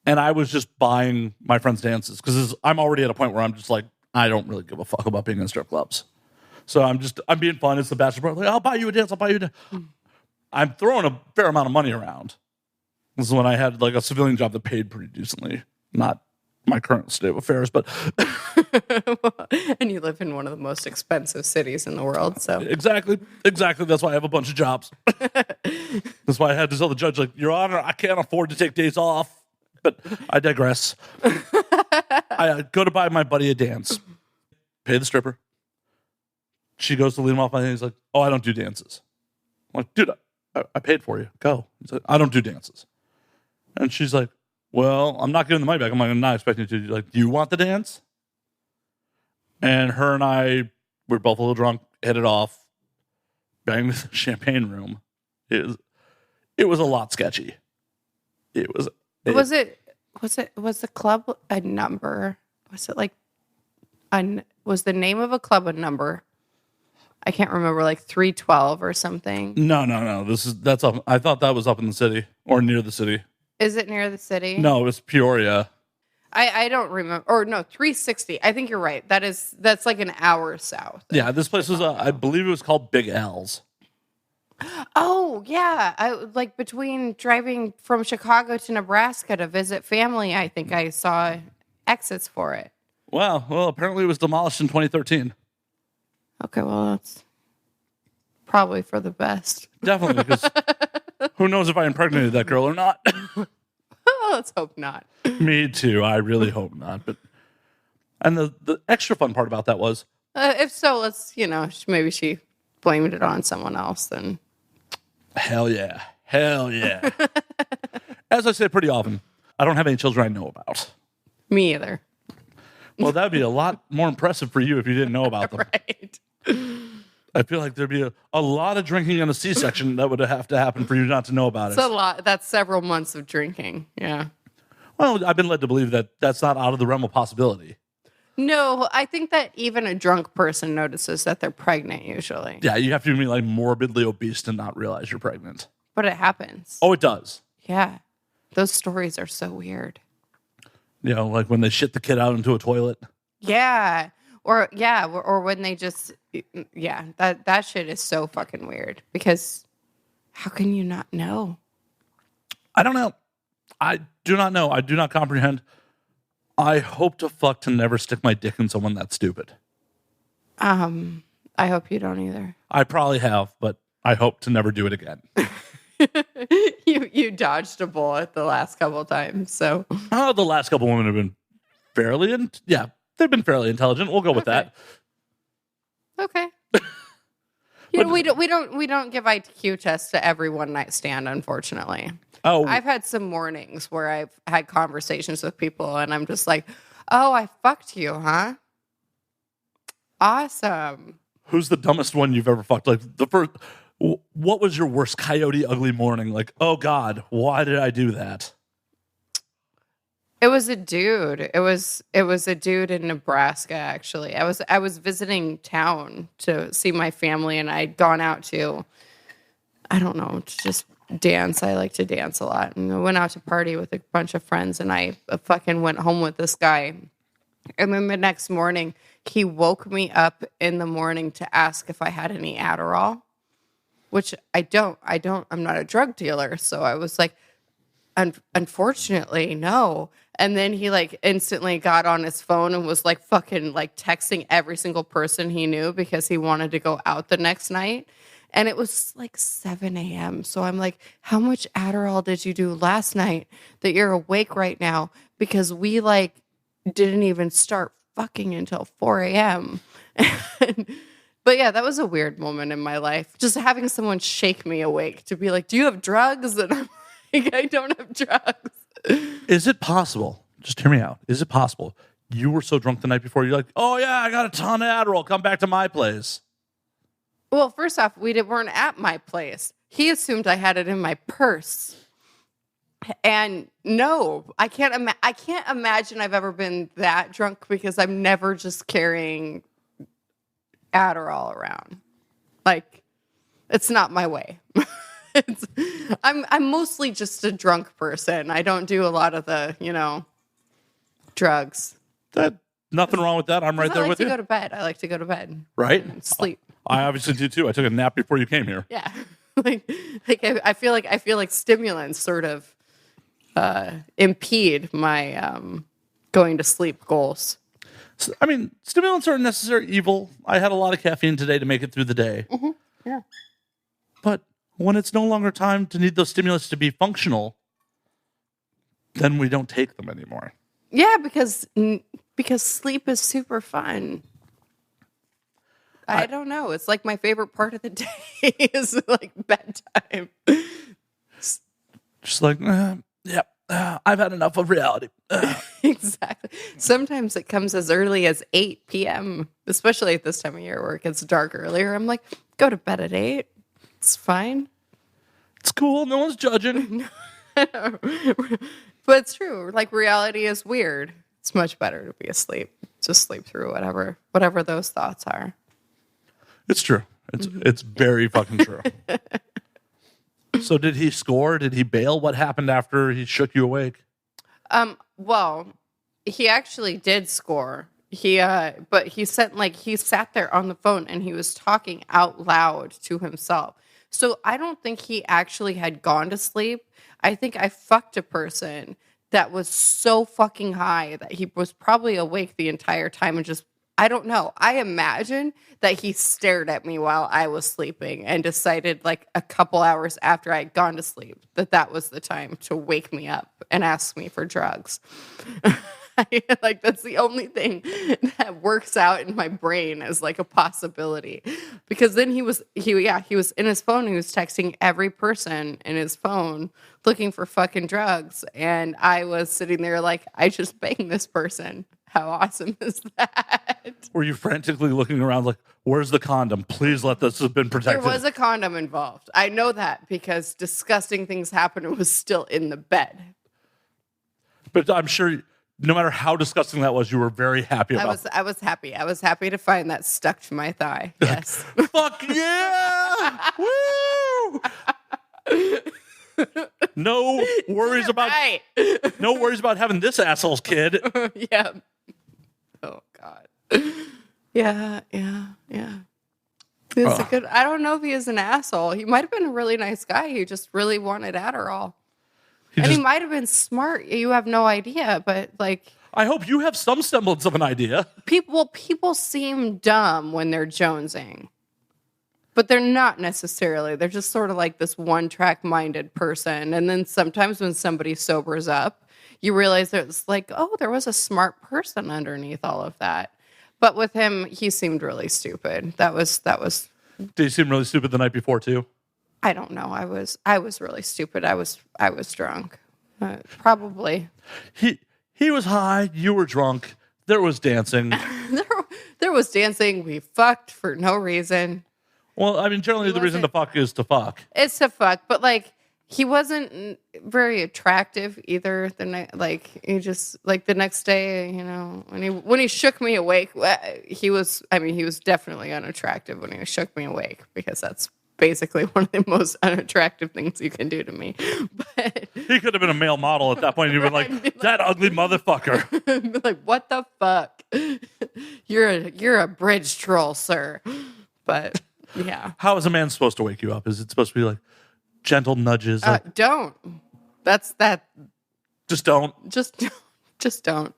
And I was just buying my friend's dances because I'm already at a point where I'm just like, I don't really give a fuck about being in strip clubs. So I'm being fun. It's the bachelor party. Like, I'll buy you a dance. I'm throwing a fair amount of money around. This is when I had like a civilian job that paid pretty decently. Not my current state of affairs, but and you live in one of the most expensive cities in the world, so exactly. That's why I have a bunch of jobs. That's why I had to tell the judge, like, Your Honor, I can't afford to take days off. But I digress. I go to buy my buddy a dance, pay the stripper. She goes to lead him off my hand. He's like, oh, I don't do dances. I'm like, dude, I paid for you. Go. He's like, I don't do dances. And she's like, well, I'm not giving the money back. I'm like, I'm not expecting you to. Like, do you want the dance? And her and I were both a little drunk, hit it off, banged the champagne room. It was a lot sketchy. Was the club a number? Was it like was the name of a club a number? I can't remember, like 312 or something. No. That's up. I thought that was up in the city or near the city. Is it near the city? No, it's Peoria. I don't remember. Or no, 360. I think you're right. That's like an hour south. Yeah, this place was I believe it was called Big Al's. Oh, yeah. I like between driving from Chicago to Nebraska to visit family, I think I saw exits for it. Wow. Well, apparently it was demolished in 2013. Okay, well, that's probably for the best. Definitely, because who knows if I impregnated that girl or not. Let's hope not. Me too. I really hope not. And the extra fun part about that was... if so, let's, maybe she blamed it on someone else then. Hell yeah. As I say pretty often, I don't have any children I know about. Me either. Well, that'd be a lot more impressive for you if you didn't know about them. Right. I feel like there'd be a lot of drinking and a C-section that would have to happen for you not to know about it. It's a lot. That's several months of drinking. Yeah. Well, I've been led to believe that that's not out of the realm of possibility. No, I think that even a drunk person notices that they're pregnant usually. Yeah, you have to be like morbidly obese to not realize you're pregnant. But it happens. Oh, it does. Yeah. Those stories are so weird. Like when they shit the kid out into a toilet. Yeah. Or when they just, that shit is so fucking weird because how can you not know? I don't know. I do not know. I do not comprehend. I hope to fuck to never stick my dick in someone that stupid. I hope you don't either. I probably have, but I hope to never do it again. You dodged a bullet the last couple of times, so The last couple women have been they've been fairly intelligent. We'll go with that. okay. We don't give IQ tests to every one night stand, unfortunately. Oh, I've had some mornings where I've had conversations with people, and I'm just like, "Oh, I fucked you, huh? Awesome." who's the dumbest one you've ever fucked? Like the first, what was your worst coyote ugly morning? Like, oh God, why did I do that? It was a dude. It was a dude in Nebraska. Actually, I was visiting town to see my family, and I'd gone out to, I don't know, to just dance. I like to dance a lot, and I went out to party with a bunch of friends, and I fucking went home with this guy. And then the next morning, he woke me up in the morning to ask if I had any Adderall, which I don't. I'm not a drug dealer, so I was like, unfortunately, no. And then he like instantly got on his phone and was like fucking like texting every single person he knew because he wanted to go out the next night. And it was like 7 a.m. So I'm like, how much Adderall did you do last night that you're awake right now? Because we like didn't even start fucking until 4 a.m. But yeah, that was a weird moment in my life. Just having someone shake me awake to be like, do you have drugs? And I'm like, I don't have drugs. Is it possible? Just hear me out. Is it possible you were so drunk the night before you're like, oh yeah, I got a ton of Adderall. Come back to my place. Well, first off, weren't at my place. He assumed I had it in my purse. And no, I can't imagine I've ever been that drunk because I'm never just carrying Adderall around. Like, it's not my way. I'm mostly just a drunk person. I don't do a lot of the, drugs. Nothing wrong with that. I'm right there with you. I like to go to bed. Right? And sleep. I obviously do too. I took a nap before you came here. Yeah. I feel like stimulants sort of impede my going to sleep goals. So, I mean, stimulants are a necessary evil. I had a lot of caffeine today to make it through the day. Mm-hmm. Yeah. But when it's no longer time to need those stimulants to be functional, then we don't take them anymore. Yeah, because sleep is super fun. I don't know. It's like my favorite part of the day is like bedtime. Just like, I've had enough of reality. Exactly. Sometimes it comes as early as 8 p.m., especially at this time of year where it gets dark earlier. I'm like, go to bed at 8. It's fine. It's cool. No one's judging. But it's true. Like, reality is weird. It's much better to be asleep. Just sleep through whatever those thoughts are. It's true. It's very fucking true. So did he score? Did he bail? What happened after he shook you awake? Well, he actually did score. But he sat there on the phone and he was talking out loud to himself. So I don't think he actually had gone to sleep. I think I fucked a person that was so fucking high that he was probably awake the entire time and just, I don't know. I imagine that he stared at me while I was sleeping and decided like a couple hours after I had gone to sleep that was the time to wake me up and ask me for drugs. Like, that's the only thing that works out in my brain as like a possibility. Because then he was in his phone. He was texting every person in his phone looking for fucking drugs. And I was sitting there like, I just banged this person. How awesome is that? Were you frantically looking around like, where's the condom? Please let this have been protected. There was a condom involved. I know that because disgusting things happened. It was still in the bed. But I'm sure no matter how disgusting that was, you were very happy about it. I was happy. I was happy to find that stuck to my thigh. Yes. Fuck yeah! Woo! No worries about having this asshole's kid. Yeah. Oh God. Yeah. It's a good. I don't know if he is an asshole. He might have been a really nice guy. He just really wanted Adderall. He might have been smart. You have no idea, but like. I hope you have some semblance of an idea. People seem dumb when they're jonesing. But they're not necessarily. They're just sort of like this one-track minded person. And then sometimes when somebody sobers up, you realize there's like, oh, there was a smart person underneath all of that. But with him, he seemed really stupid. That was. Did he seem really stupid the night before too? I don't know. I was really stupid. I was drunk. Probably. He was high. You were drunk. There was dancing. there was dancing. We fucked for no reason. Well, I mean, generally the reason to fuck is to fuck. It's to fuck, but like he wasn't very attractive either. He just like the next day, you know, when he shook me awake, he was definitely unattractive when he shook me awake because that's basically one of the most unattractive things you can do to me. But he could have been a male model at that point. You'd been like, that ugly motherfucker. Like, what the fuck? You're a bridge troll, sir. But yeah. How is a man supposed to wake you up? Is it supposed to be like gentle nudges? Don't. That's that. Just don't. Just don't.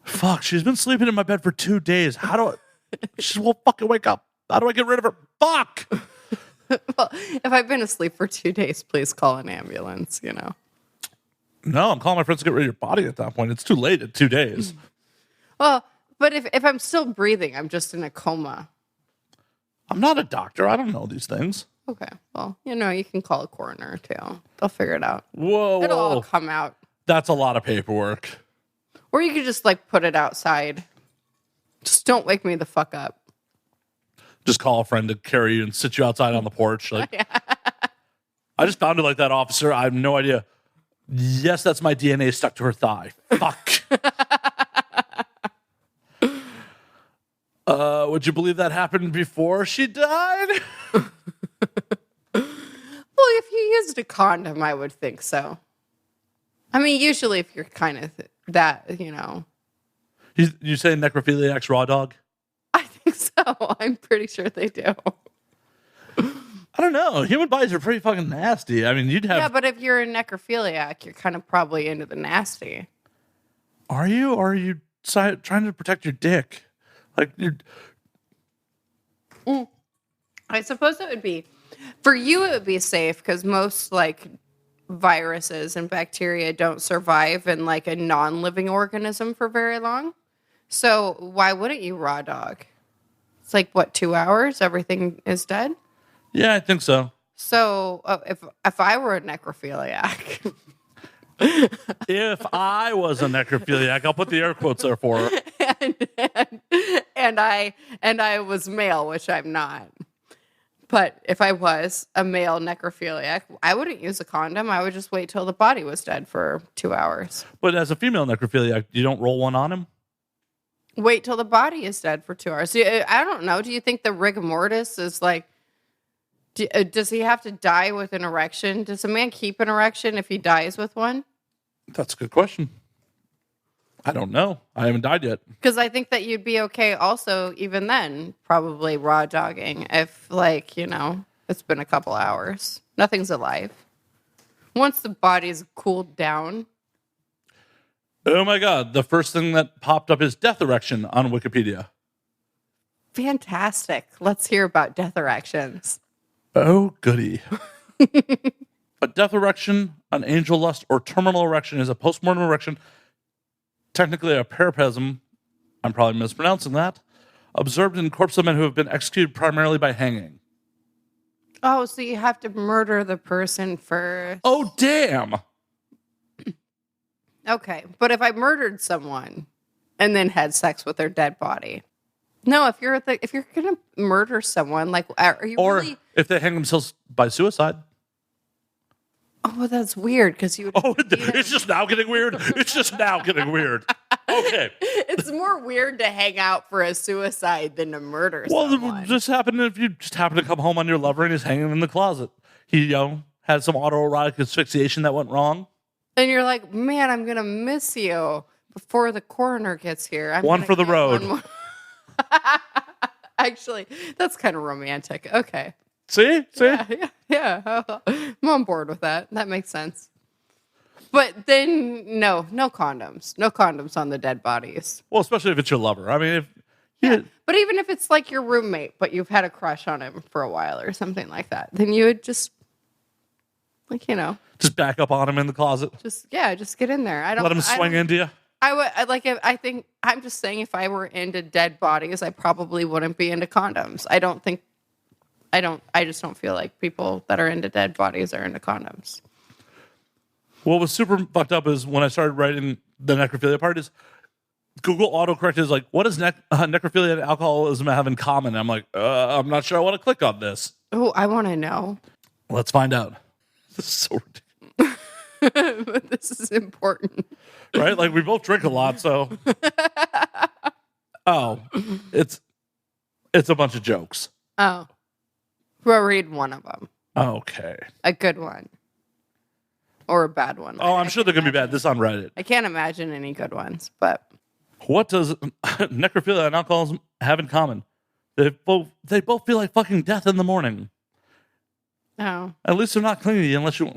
Fuck, she's been sleeping in my bed for 2 days. She won't fucking wake up. How do I get rid of her? Fuck! Well, if I've been asleep for 2 days, please call an ambulance, you know. No, I'm calling my friends to get rid of your body at that point. It's too late at 2 days. Well, but if I'm still breathing, I'm just in a coma. I'm not a doctor. I don't know these things. Okay. Well, you know, you can call a coroner too. They'll figure it out. Whoa. It'll all come out. That's a lot of paperwork. Or you could just like put it outside. Just don't wake me the fuck up. Just call a friend to carry you and sit you outside on the porch. Like, I just found it like that, officer. I have no idea. Yes, that's my DNA stuck to her thigh. Fuck. Would you believe that happened before she died? Well, if you used a condom, I would think so. I mean, usually if you're kind of that, you know. You say necrophiliac's raw dog? I think so. I'm pretty sure they do. I don't know. Human bodies are pretty fucking nasty. I mean, you'd have... Yeah, but if you're a necrophiliac, you're kind of probably into the nasty. Are you? Or are you trying to protect your dick? Like, you're... I suppose it would be. For you, it would be safe because most, like, viruses and bacteria don't survive in, like, a non-living organism for very long. So why wouldn't you raw dog? It's like, what, 2 hours? Everything is dead? Yeah, I think so. So if I were a necrophiliac... If I was a necrophiliac, I'll put the air quotes there for her. and I was male, which I'm not. But if I was a male necrophiliac, I wouldn't use a condom. I would just wait till the body was dead for 2 hours. But as a female necrophiliac, you don't roll one on him? Wait till the body is dead for 2 hours. I don't know. Do you think the rigor mortis is like... does he have to die with an erection? Does a man keep an erection if he dies with one? That's a good question. I don't know. I haven't died yet. Because I think that you'd be okay also, even then, probably raw dogging if, like, you know, it's been a couple hours. Nothing's alive. Once the body's cooled down. Oh my God. The first thing that popped up is death erection on Wikipedia. Fantastic. Let's hear about death erections. Oh, goody. A death erection, an angel lust, or terminal erection is a postmortem erection, technically a parapesm, I'm probably mispronouncing that, observed in corpses of men who have been executed primarily by hanging. Oh, so you have to murder the person first. Oh, damn. Okay, but if I murdered someone and then had sex with their dead body... No, if you're gonna murder someone, like, are you or really... if they hang themselves by suicide? Oh, well, that's weird because you. Oh, it's just now getting weird. It's just now getting weird. Okay, it's more weird to hang out for a suicide than to murder someone. Well, just happen if you just happen to come home on your lover and he's hanging in the closet. He, had some autoerotic asphyxiation that went wrong, and you're like, man, I'm gonna miss you before the coroner gets here. One for the road. Actually, that's kind of romantic. Okay. See? Yeah. I'm on board with that. That makes sense. But then, no condoms. No condoms on the dead bodies. Well, especially if it's your lover. I mean, Yeah. But even if it's like your roommate, but you've had a crush on him for a while or something like that, then you would just, like, just back up on him in the closet. just get in there. I don't Let him swing into you. I think I'm just saying if I were into dead bodies, I probably wouldn't be into condoms. I just don't feel like people that are into dead bodies are into condoms. What was super fucked up is when I started writing the necrophilia part is Google autocorrect is like, what does necrophilia and alcoholism have in common? And I'm like, I'm not sure I want to click on this. Oh, I want to know. Let's find out. This is so ridiculous. But this is important. Right? Like, we both drink a lot, so. Oh, it's a bunch of jokes. Oh. We'll read one of them. Okay. A good one. Or a bad one. Oh, I'm sure they're going to be bad. This is on Reddit. I can't imagine any good ones, but. What does necrophilia and alcoholism have in common? They both feel like fucking death in the morning. Oh. At least they're not clingy unless you.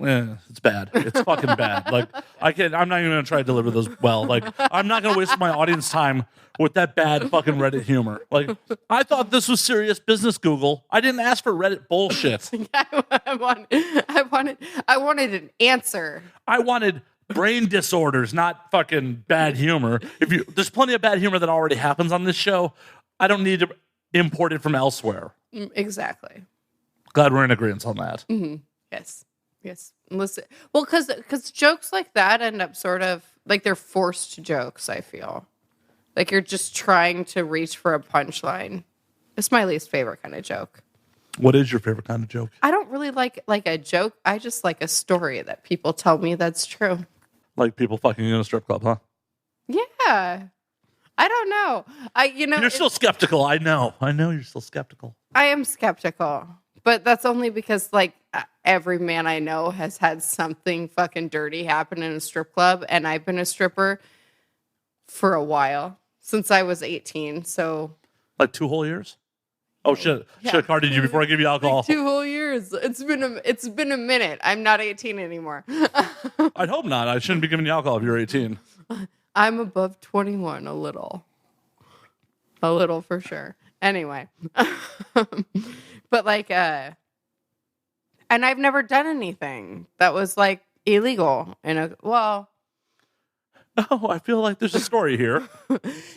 It's bad. It's fucking bad. Like, I'm not even going to try to deliver those well. Like, I'm not going to waste my audience time with that bad fucking Reddit humor. Like, I thought this was serious business, Google. I didn't ask for Reddit bullshit. I wanted an answer. I wanted brain disorders, not fucking bad humor. There's plenty of bad humor that already happens on this show. I don't need to import it from elsewhere. Exactly. Glad we're in agreement on that. Mm-hmm. Yes. Listen, well, because jokes like that end up sort of like they're forced jokes. I feel like you're just trying to reach for a punchline. It's my least favorite kind of joke. What is your favorite kind of joke? I don't really like a joke. I just like a story that people tell me that's true. Like people fucking in a strip club, huh? Yeah. I don't know. You're still skeptical. I know you're still skeptical. I am skeptical. But that's only because, like, every man I know has had something fucking dirty happen in a strip club. And I've been a stripper for a while, since I was 18. So. Like 2 whole years? Oh, shit. Yeah. Should have carded you before I give you alcohol. Like 2 whole years. It's been a minute. I'm not 18 anymore. I'd hope not. I shouldn't be giving you alcohol if you're 18. I'm above 21 a little. A little for sure. Anyway. But like, and I've never done anything that was like illegal Oh, I feel like there's a story here.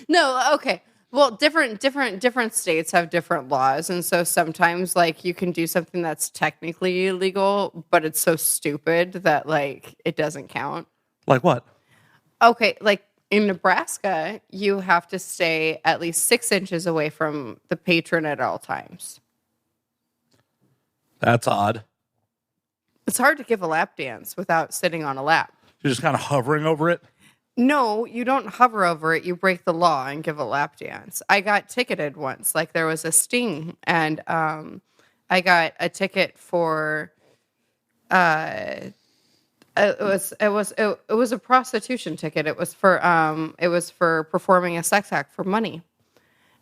No, okay. Well, different states have different laws, and so sometimes like you can do something that's technically illegal, but it's so stupid that like it doesn't count. Like what? Okay, like in Nebraska, you have to stay at least 6 inches away from the patron at all times. That's odd. It's hard to give a lap dance without sitting on a lap. You're just kind of hovering over it? No, you don't hover over it. You break the law and give a lap dance. I got ticketed once. Like there was a sting, and I got a ticket for it was a prostitution ticket. It was for performing a sex act for money.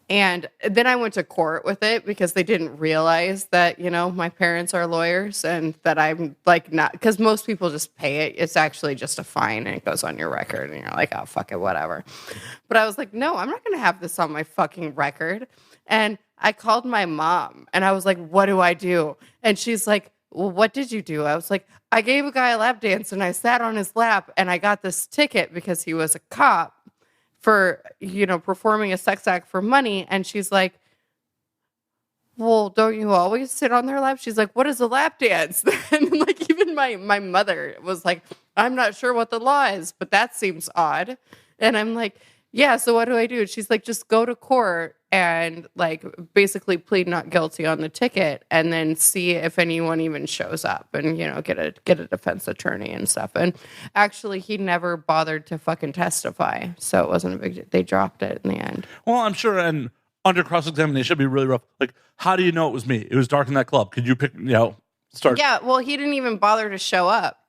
And then I went to court with it because they didn't realize that, my parents are lawyers and that I'm like not, because most people just pay it. It's actually just a fine and it goes on your record and you're like, oh, fuck it, whatever. But I was like, no, I'm not going to have this on my fucking record. And I called my mom and I was like, what do I do? And she's like, well, what did you do? I was like, I gave a guy a lap dance and I sat on his lap and I got this ticket because he was a cop for, performing a sex act for money. And she's like, well, don't you always sit on their lap? She's like, what is a lap dance? And like, even my mother was like, I'm not sure what the law is, but that seems odd. And I'm like, yeah, so what do I do? And she's like, just go to court and like basically plead not guilty on the ticket and then see if anyone even shows up and, get a defense attorney and stuff. And actually he never bothered to fucking testify. So it wasn't a big deal. They dropped it in the end. Well, I'm sure and under cross-examination it'd be really rough. Like, how do you know it was me? It was dark in that club. Could you pick, start? Yeah, well, he didn't even bother to show up.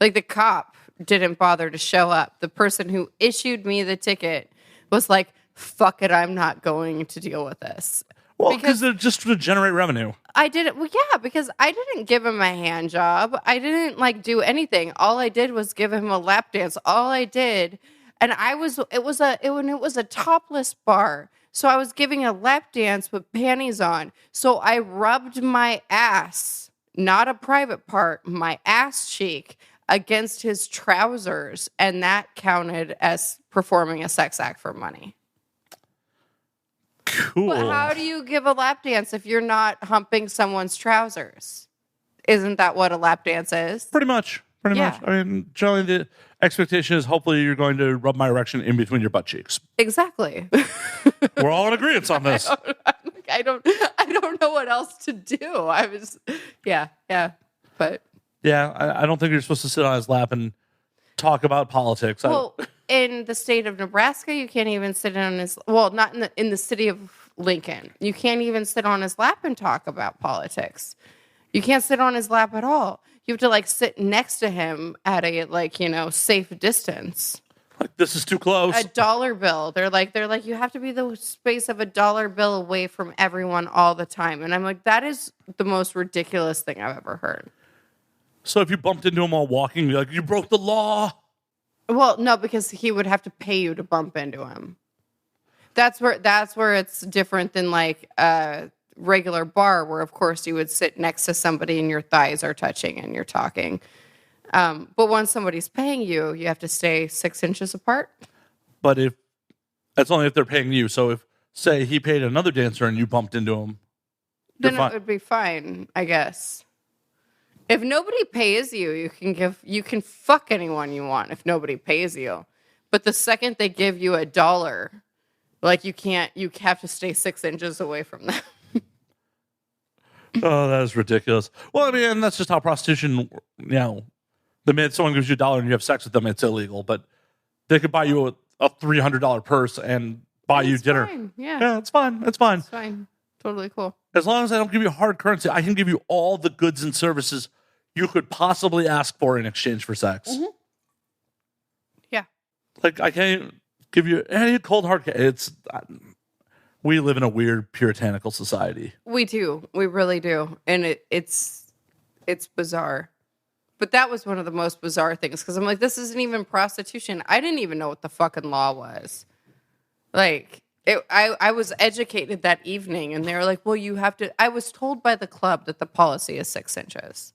Like the cop didn't bother to show up. The person who issued me the ticket was like, fuck it, I'm not going to deal with this. Well, because they're just to generate revenue. I didn't. Well, yeah, because I didn't give him a hand job. I didn't like do anything. All I did was give him a lap dance. All I did, and it was a topless bar. So I was giving a lap dance with panties on. So I rubbed my ass, not a private part, my ass cheek against his trousers, and that counted as performing a sex act for money. Cool. But how do you give a lap dance if you're not humping someone's trousers? Isn't that what a lap dance is? Pretty much. Yeah. I mean, generally the expectation is hopefully you're going to rub my erection in between your butt cheeks. Exactly. We're all in agreement on this. I don't know what else to do. I was, yeah. But Yeah, I don't think you're supposed to sit on his lap and talk about politics. well, in the state of Nebraska, you can't even sit on his. Well, not in the city of Lincoln. You can't even sit on his lap and talk about politics. You can't sit on his lap at all. You have to like sit next to him at a safe distance. Like, this is too close. A dollar bill. They're like you have to be the space of a dollar bill away from everyone all the time. And I'm like, that is the most ridiculous thing I've ever heard. So if you bumped into him while walking, you're like, you broke the law. Well, no, because he would have to pay you to bump into him. That's where it's different than like a regular bar, where of course you would sit next to somebody and your thighs are touching and you're talking. But when somebody's paying you, you have to stay 6 inches apart. But that's only if they're paying you. So if, say, he paid another dancer and you bumped into him, Then it would be fine, I guess. If nobody pays you, you can fuck anyone you want if nobody pays you. But the second they give you $1, like you have to stay 6 inches away from them. Oh, that is ridiculous. Well, I mean, that's just how prostitution, the minute someone gives you $1 and you have sex with them, it's illegal. But they could buy you a $300 purse and buy you dinner. Fine. Yeah. Yeah, it's fine. It's fine. It's fine. Totally cool. As long as I don't give you hard currency, I can give you all the goods and services you could possibly ask for in exchange for sex. Mm-hmm. Yeah. Like, I can't give you any cold hard. We live in a weird puritanical society. We do. We really do. And it's bizarre. But that was one of the most bizarre things because I'm like, this isn't even prostitution. I didn't even know what the fucking law was. Like, I was educated that evening and they were like, well, you have to. I was told by the club that the policy is 6 inches.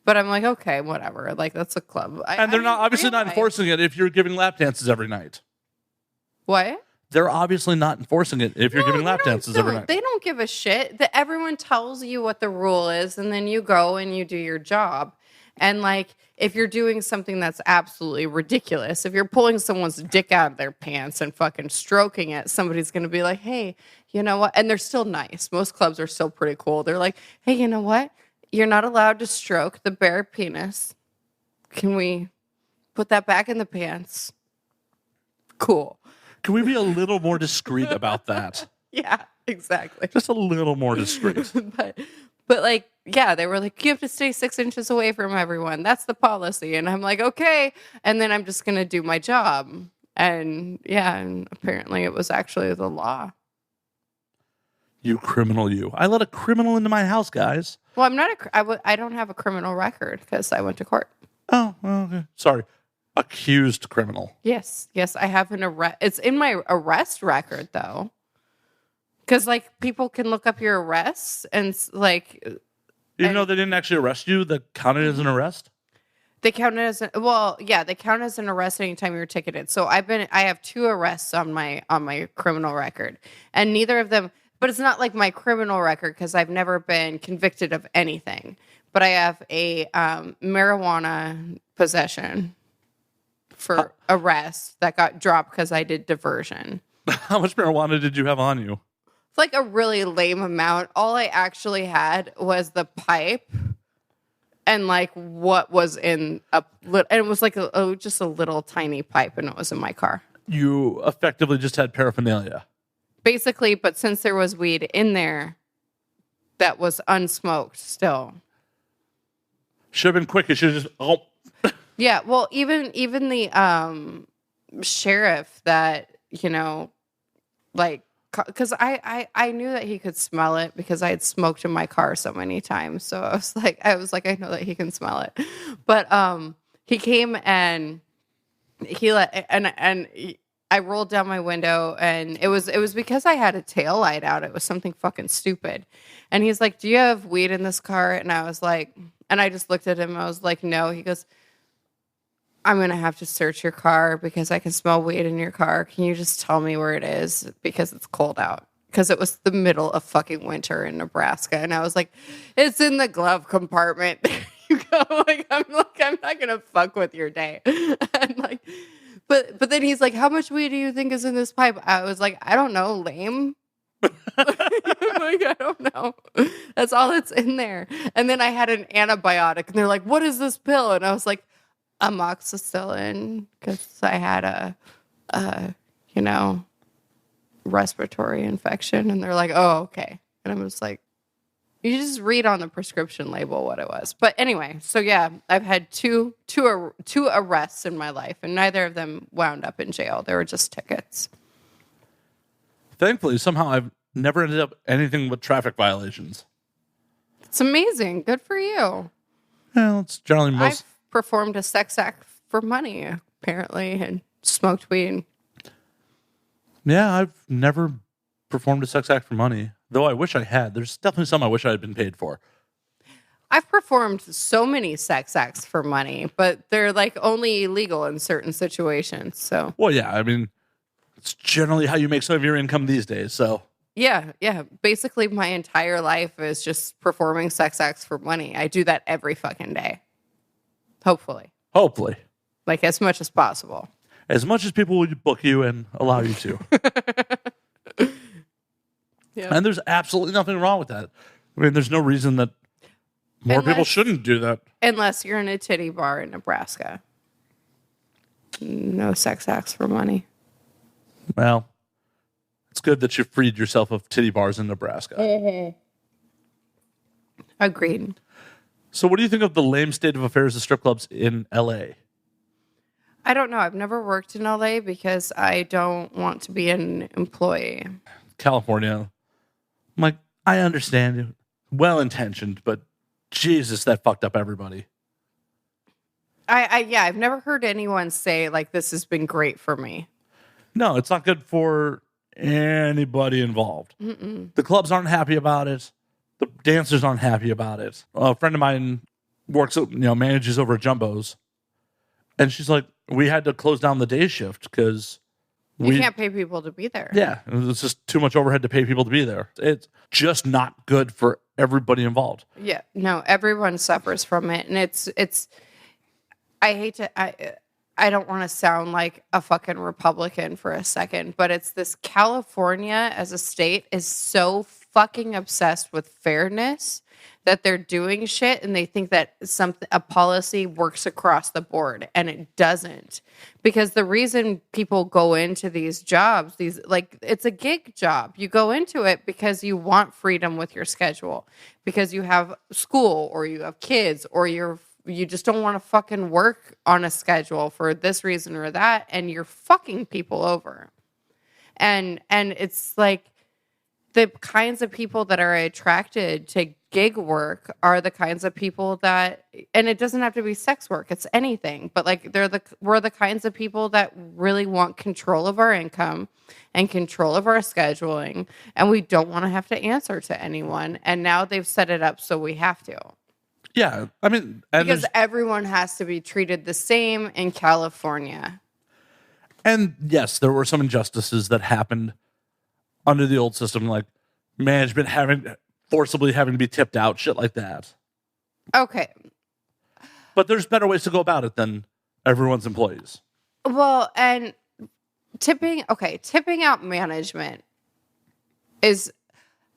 But I'm like, okay, whatever. Like, that's a club. And they're not obviously not enforcing it if you're giving lap dances every night. What? They're obviously not enforcing it if you're giving lap dances every night. They don't give a shit. Everyone tells you what the rule is, and then you go and you do your job. And, like, if you're doing something that's absolutely ridiculous, if you're pulling someone's dick out of their pants and fucking stroking it, somebody's going to be like, hey, you know what? And they're still nice. Most clubs are still pretty cool. They're like, hey, you know what? You're not allowed to stroke the bare penis. Can we put that back in the pants? Cool. Can we be a little more discreet about that? Yeah, exactly. Just a little more discreet. But like, yeah, they were like, you have to stay 6 inches away from everyone. That's the policy. And I'm like, okay. And then I'm just going to do my job. And yeah, and apparently it was actually the law. You criminal, you. I let a criminal into my house, guys. Well, I'm not I don't have a criminal record because I went to court. Oh, okay. Sorry. Accused criminal. Yes, I have an arrest. It's in my arrest record, though. Because, like, people can look up your arrests and, like... Even though they didn't actually arrest you, that counted as an arrest? They count as they count as an arrest anytime you're ticketed. So I have 2 arrests on my criminal record, and neither of them. But it's not like my criminal record because I've never been convicted of anything. But I have a marijuana possession for arrest that got dropped because I did diversion. How much marijuana did you have on you? It's like a really lame amount. All I actually had was the pipe and like what was in and it was like just a little tiny pipe, and it was in my car. You effectively just had paraphernalia. Basically, but since there was weed in there that was unsmoked still. Should have been quick. It should have just... Yeah, well, even the sheriff that, like, because I knew that he could smell it because I had smoked in my car so many times. So I was like, I know that he can smell it. But he came and I rolled down my window, and it was because I had a tail light out. It was something fucking stupid. And he's like, "Do you have weed in this car?" And I was like, and I just looked at him. I was like, "No." He goes, "I'm going to have to search your car because I can smell weed in your car. Can you just tell me where it is? Because it's cold out." Because it was the middle of fucking winter in Nebraska. And I was like, "It's in the glove compartment." You go, I'm not going to fuck with your day. And like, but then he's like, "How much weed do you think is in this pipe?" I was like, "I don't know, lame." I'm like, "I don't know. That's all that's in there." And then I had an antibiotic, and they're like, "What is this pill?" And I was like, amoxicillin, because I had a respiratory infection. And they're like, "Oh, okay." And I was like, you just read on the prescription label what it was. But anyway, so yeah, I've had two arrests in my life, and neither of them wound up in jail. They were just tickets. Thankfully, somehow I've never ended up anything but traffic violations. It's amazing. Good for you. Well, it's generally most... I've performed a sex act for money, apparently, and smoked weed. Yeah, I've never performed a sex act for money, though I wish I had. There's definitely some I wish I had been paid for. I've performed so many sex acts for money, but they're like only illegal in certain situations. So, well, yeah, I mean, it's generally how you make some of your income these days. So, yeah. Basically, my entire life is just performing sex acts for money. I do that every fucking day. Hopefully, like as much as possible. As much as people would book you and allow you to. Yeah. And there's absolutely nothing wrong with that. I mean, there's no reason that more people shouldn't do that. Unless you're in a titty bar in Nebraska. No sex acts for money. Well, it's good that you freed yourself of titty bars in Nebraska. Mm-hmm. Agreed. So what do you think of the lame state of affairs of strip clubs in L.A.? I don't know. I've never worked in LA because I don't want to be an employee. California. I'm like, I understand it. Well-intentioned, but Jesus, that fucked up everybody. I've never heard anyone say, like, this has been great for me. No, it's not good for anybody involved. Mm-mm. The clubs aren't happy about it. The dancers aren't happy about it. A friend of mine manages over at Jumbo's. And she's like, we had to close down the day shift because you can't pay people to be there. Yeah, it's just too much overhead to pay people to be there. It's just not good for everybody involved. Yeah, no, everyone suffers from it, and it's. I don't want to sound like a fucking Republican for a second, but it's this California as a state is so fucking obsessed with fairness that they're doing shit and they think that a policy works across the board, and it doesn't. Because the reason people go into these jobs, it's a gig job. You go into it because you want freedom with your schedule, because you have school or you have kids or you just don't want to fucking work on a schedule for this reason or that, and you're fucking people over. And it's like the kinds of people that are attracted to gig work are the kinds of people that, and it doesn't have to be sex work, it's anything, but like we're the kinds of people that really want control of our income and control of our scheduling, and we don't want to have to answer to anyone. And now they've set it up so we have to. Yeah, I mean, because everyone has to be treated the same in California. And yes, there were some injustices that happened under the old system, like management forcibly having to be tipped out, shit like that. Okay. But there's better ways to go about it than everyone's employees. Well, and tipping out management is,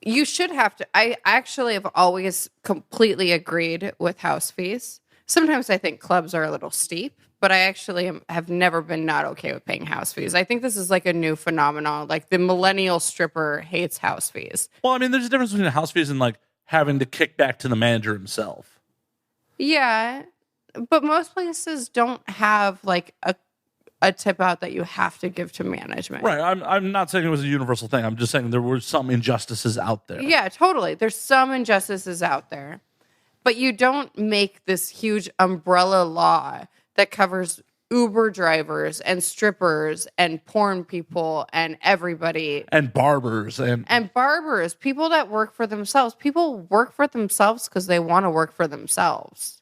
you should have to, I actually have always completely agreed with house fees. Sometimes I think clubs are a little steep, but I actually have never been not okay with paying house fees. I think this is like a new phenomenon. Like the millennial stripper hates house fees. Well, I mean, there's a difference between house fees and like having to kick back to the manager himself. Yeah, but most places don't have like a tip out that you have to give to management. Right. I'm not saying it was a universal thing. I'm just saying there were some injustices out there. Yeah, totally. There's some injustices out there. But you don't make this huge umbrella law that covers Uber drivers and strippers and porn people and everybody. And barbers. And barbers, people that work for themselves. People work for themselves because they want to work for themselves.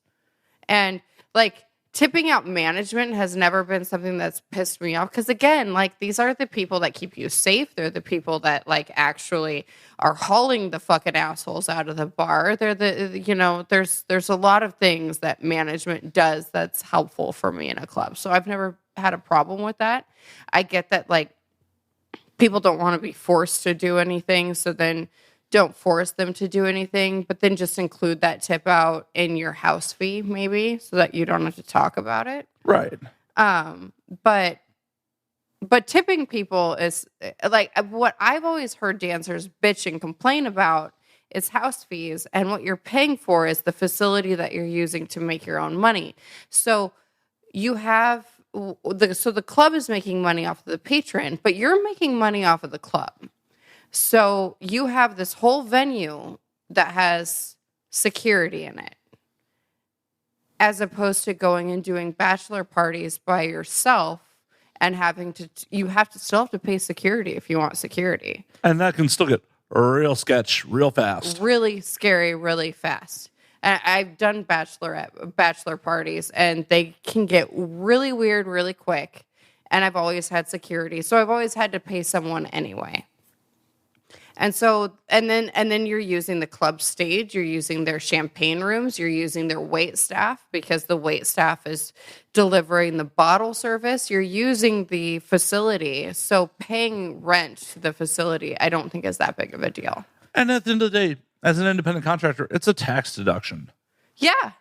And like tipping out management has never been something that's pissed me off. Because again, like these are the people that keep you safe. They're the people that like actually are hauling the fucking assholes out of the bar. They're the, you know, there's a lot of things that management does that's helpful for me in a club. So I've never had a problem with that. I get that like people don't want to be forced to do anything. So then don't force them to do anything, but then just include that tip out in your house fee, maybe, so that you don't have to talk about it. Right. But tipping people is like what I've always heard dancers bitch and complain about is house fees, and what you're paying for is the facility that you're using to make your own money. So you have the club is making money off of the patron, but you're making money off of the club. So you have this whole venue that has security in it, as opposed to going and doing bachelor parties by yourself and having to, still have to pay security if you want security. And that can still get real sketch real fast. Really scary, really fast. And I've done bachelor parties, and they can get really weird really quick. And I've always had security, so I've always had to pay someone anyway. And so, and then you're using the club stage, you're using their champagne rooms, you're using their wait staff because the wait staff is delivering the bottle service. You're using the facility. So paying rent to the facility, I don't think is that big of a deal. And at the end of the day, as an independent contractor, it's a tax deduction. Yeah.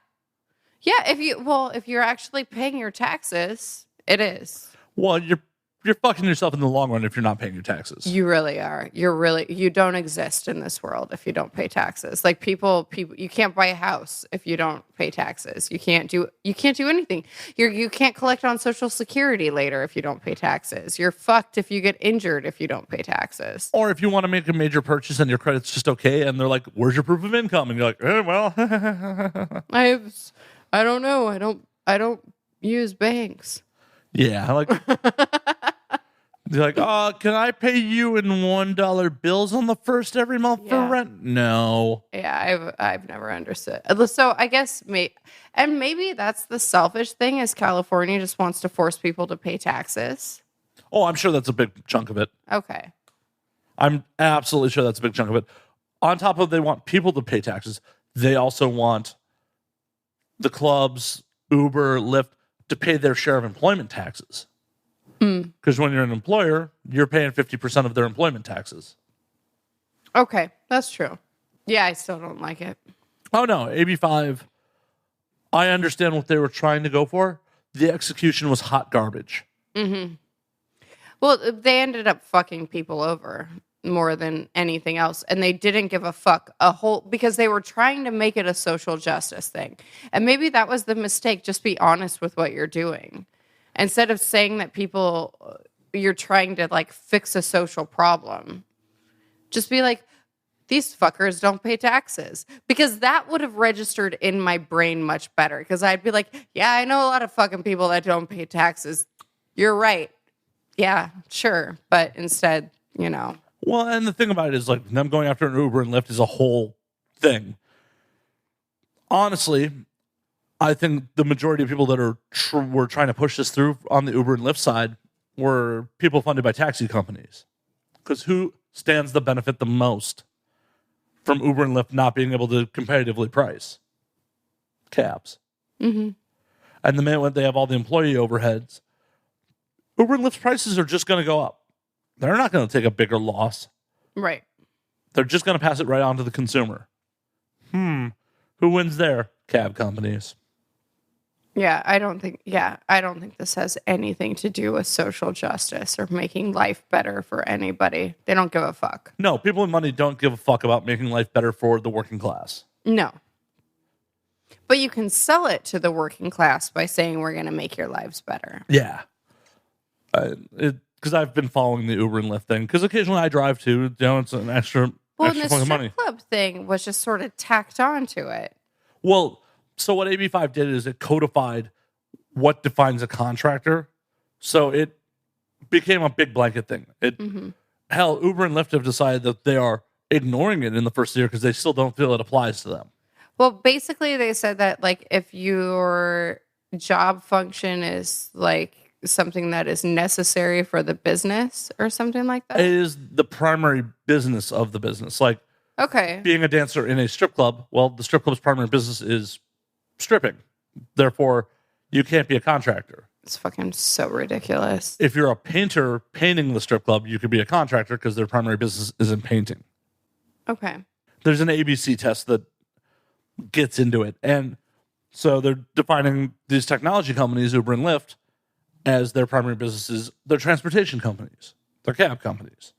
Yeah, if you're actually paying your taxes, it is. Well, you're fucking yourself in the long run if you're not paying your taxes. You really are. You don't exist in this world if you don't pay taxes. Like people, you can't buy a house if you don't pay taxes. You can't do anything. You can't collect on Social Security later if you don't pay taxes. You're fucked if you get injured if you don't pay taxes. Or if you want to make a major purchase and your credit's just okay, and they're like, "Where's your proof of income?" And you're like, well, I don't know. I don't use banks. Yeah, like they're like, can I pay you in $1 bills on the first every month for rent? No. Yeah, I've never understood. So I guess maybe that's the selfish thing is California just wants to force people to pay taxes. Oh, I'm sure that's a big chunk of it. Okay. I'm absolutely sure that's a big chunk of it. On top of they want people to pay taxes, they also want the clubs, Uber, Lyft, to pay their share of employment taxes. Because when you're an employer, you're paying 50% of their employment taxes. Okay, that's true. Yeah, I still don't like it. Oh, no. AB 5, I understand what they were trying to go for. The execution was hot garbage. Mm-hmm. Well, they ended up fucking people over more than anything else. And they didn't give a fuck because they were trying to make it a social justice thing. And maybe that was the mistake. Just be honest with what you're doing. Instead of saying that you're trying to like fix a social problem, just be like, these fuckers don't pay taxes. Because that would have registered in my brain much better. Because I'd be like, yeah, I know a lot of fucking people that don't pay taxes. You're right. Yeah, sure. But instead, Well, and the thing about it is like them going after an Uber and Lyft is a whole thing. Honestly, I think the majority of people that were trying to push this through on the Uber and Lyft side were people funded by taxi companies. Because who stands to benefit the most from Uber and Lyft not being able to competitively price? Cabs. Mm-hmm. And the minute they have all the employee overheads, Uber and Lyft's prices are just going to go up. They're not going to take a bigger loss. Right. They're just going to pass it right on to the consumer. Who wins there? Cab companies. Yeah, I don't think this has anything to do with social justice or making life better for anybody. They don't give a fuck. No, people with money don't give a fuck about making life better for the working class. No. But you can sell it to the working class by saying we're going to make your lives better. Yeah. Because I've been following the Uber and Lyft thing. Because occasionally I drive too. You know, it's an extra Well, and the fucking strip money. club thing was just sort of tacked on to it. Well, so what AB5 did is it codified what defines a contractor. So it became a big blanket thing. Hell, Uber and Lyft have decided that they are ignoring it in the first year because they still don't feel it applies to them. Well, basically, they said that like if your job function is like something that is necessary for the business or something like that. It is the primary business of the business. Like Okay. being a dancer in a strip club, well, the strip club's primary business is stripping. Therefore, you can't be a contractor. It's fucking so ridiculous. If you're a painter painting the strip club, you could be a contractor because their primary business is in painting. Okay. There's an ABC test that gets into it. And so they're defining these technology companies, Uber and Lyft, as their primary businesses. They're transportation companies. They're cab companies.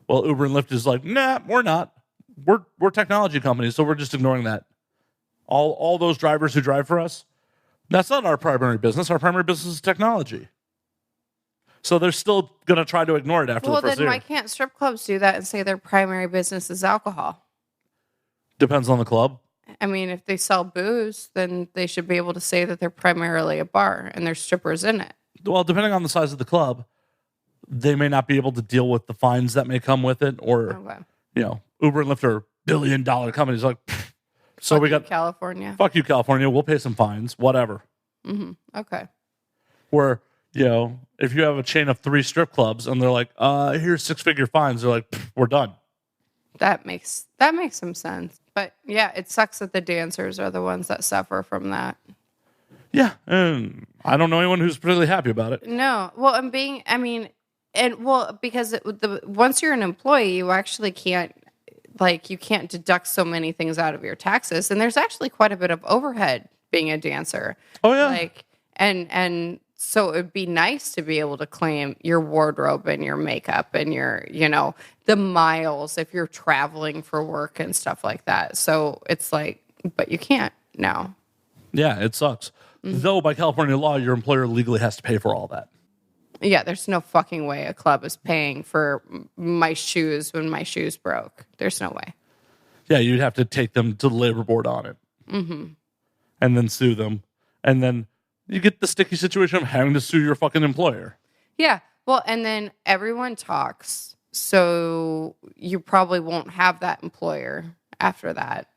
Well, Uber and Lyft is like, nah, we're not. We're technology companies, so we're just ignoring that. All those drivers who drive for us, that's not our primary business. Our primary business is technology. So they're still going to try to ignore it after the first then year. why can't strip clubs do that and say their primary business is alcohol? Depends on the club. I mean, if they sell booze, then they should be able to say that they're primarily a bar and there's strippers in it. Well, depending on the size of the club, they may not be able to deal with the fines that may come with it, or Okay. Uber and Lyft are billion-dollar companies. Like, so Fuck we you, got California. fuck you, California. We'll pay some fines, whatever. Okay. Where if you have a chain of 3 strip clubs and they're like, here's 6-figure fines, they're like, we're done. That makes some sense. But yeah, it sucks that the dancers are the ones that suffer from that. Yeah, and I don't know anyone who's particularly happy about it. No. Well, because once you're an employee, you actually can't deduct so many things out of your taxes, and there's actually quite a bit of overhead being a dancer. Oh yeah, And so it'd be nice to be able to claim your wardrobe and your makeup and your, the miles if you're traveling for work and stuff like that. So it's like, but you can't now. Yeah, it sucks. Though by California law, your employer legally has to pay for all that. Yeah, there's no fucking way a club is paying for my shoes when my shoes broke. There's no way. Yeah, you'd have to take them to the labor board on it. And then sue them. And then you get the sticky situation of having to sue your fucking employer. Yeah. Well, and then everyone talks. So you probably won't have that employer after that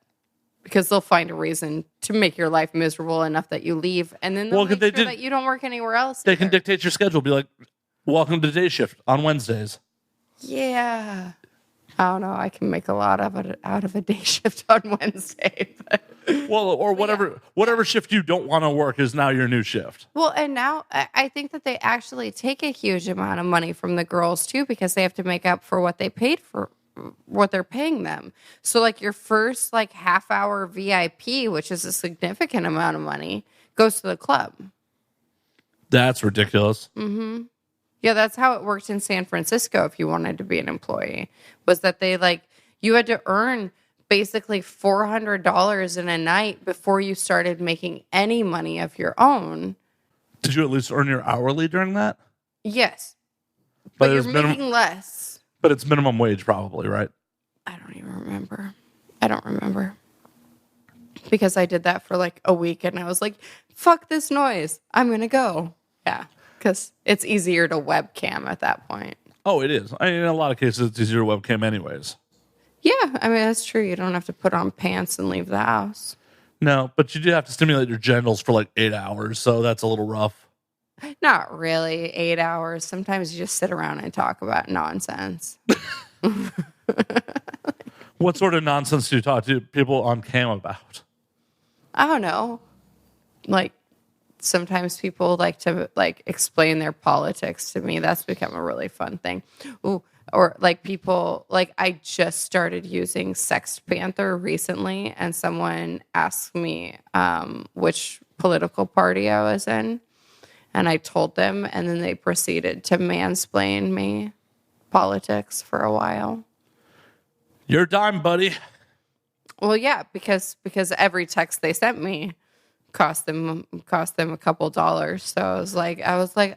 because they'll find a reason to make your life miserable enough that you leave. And then they'll make sure that you don't work anywhere else. They can dictate your schedule. Be like, welcome to day shift on Wednesdays. Yeah. I don't know. I can make a lot of it out of a day shift on Wednesday. But. Well, or whatever shift you don't want to work is now your new shift. Well, and now I think that they actually take a huge amount of money from the girls too, because they have to make up for what they paid for, what they're paying them. So like your first like half hour VIP, which is a significant amount of money, goes to the club. That's ridiculous. Mm-hmm. Yeah, that's how it worked in San Francisco if you wanted to be an employee, was that you had to earn basically $400 in a night before you started making any money of your own. Did you at least earn your hourly during that? Yes. But you're making less. But it's minimum wage probably, right? I don't even remember. I don't remember. Because I did that for like a week and I was like, fuck this noise. I'm going to go. Yeah. Because it's easier to webcam at that point. Oh, it is. In a lot of cases, it's easier to webcam anyways. Yeah, I mean, that's true. You don't have to put on pants and leave the house. No, but you do have to stimulate your genitals for like 8 hours, so that's a little rough. Not really 8 hours. Sometimes you just sit around and talk about nonsense. What sort of nonsense do you talk to people on cam about? I don't know. Like, sometimes people like to explain their politics to me. That's become a really fun thing. Ooh, or like people, like I just started using Sext Panther recently, and someone asked me which political party I was in, and I told them, and then they proceeded to mansplain me politics for a while. Your dime, buddy. Well, yeah, because every text they sent me cost them a couple dollars. So I was like,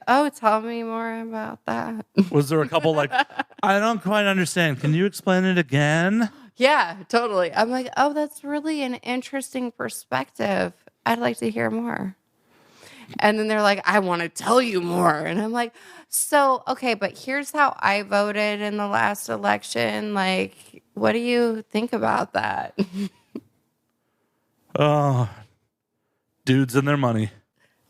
oh, tell me more about that. Was there a couple like, I don't quite understand. Can you explain it again? Yeah, totally. I'm like, oh, that's really an interesting perspective. I'd like to hear more. And then they're like, I want to tell you more. And I'm like, so, okay, but here's how I voted in the last election. Like, what do you think about that? Oh, dudes and their money.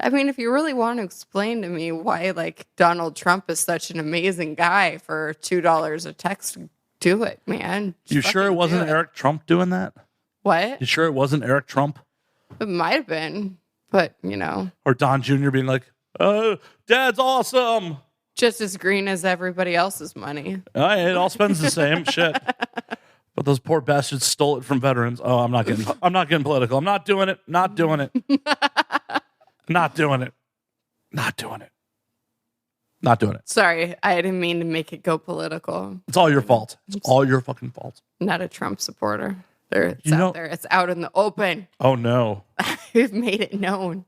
I mean, if you really want to explain to me why, like, Donald Trump is such an amazing guy for $2 a text, do it, man. You Just sure it fucking wasn't do it. Eric Trump doing that? What? You sure it wasn't Eric Trump? It might have been, but, you know, Or Don Jr. being like, Dad's awesome. just as green as everybody else's money. It all spends the same shit. But those poor bastards stole it from veterans. Oh, I'm not getting political. I'm not doing it. Not doing it. Not doing it. Not doing it. Not doing it. Sorry, I didn't mean to make it go political. It's all your fault. It's all your fucking fault. Not a Trump supporter. It's You know- out there. It's out in the open. Oh no. We've made it known.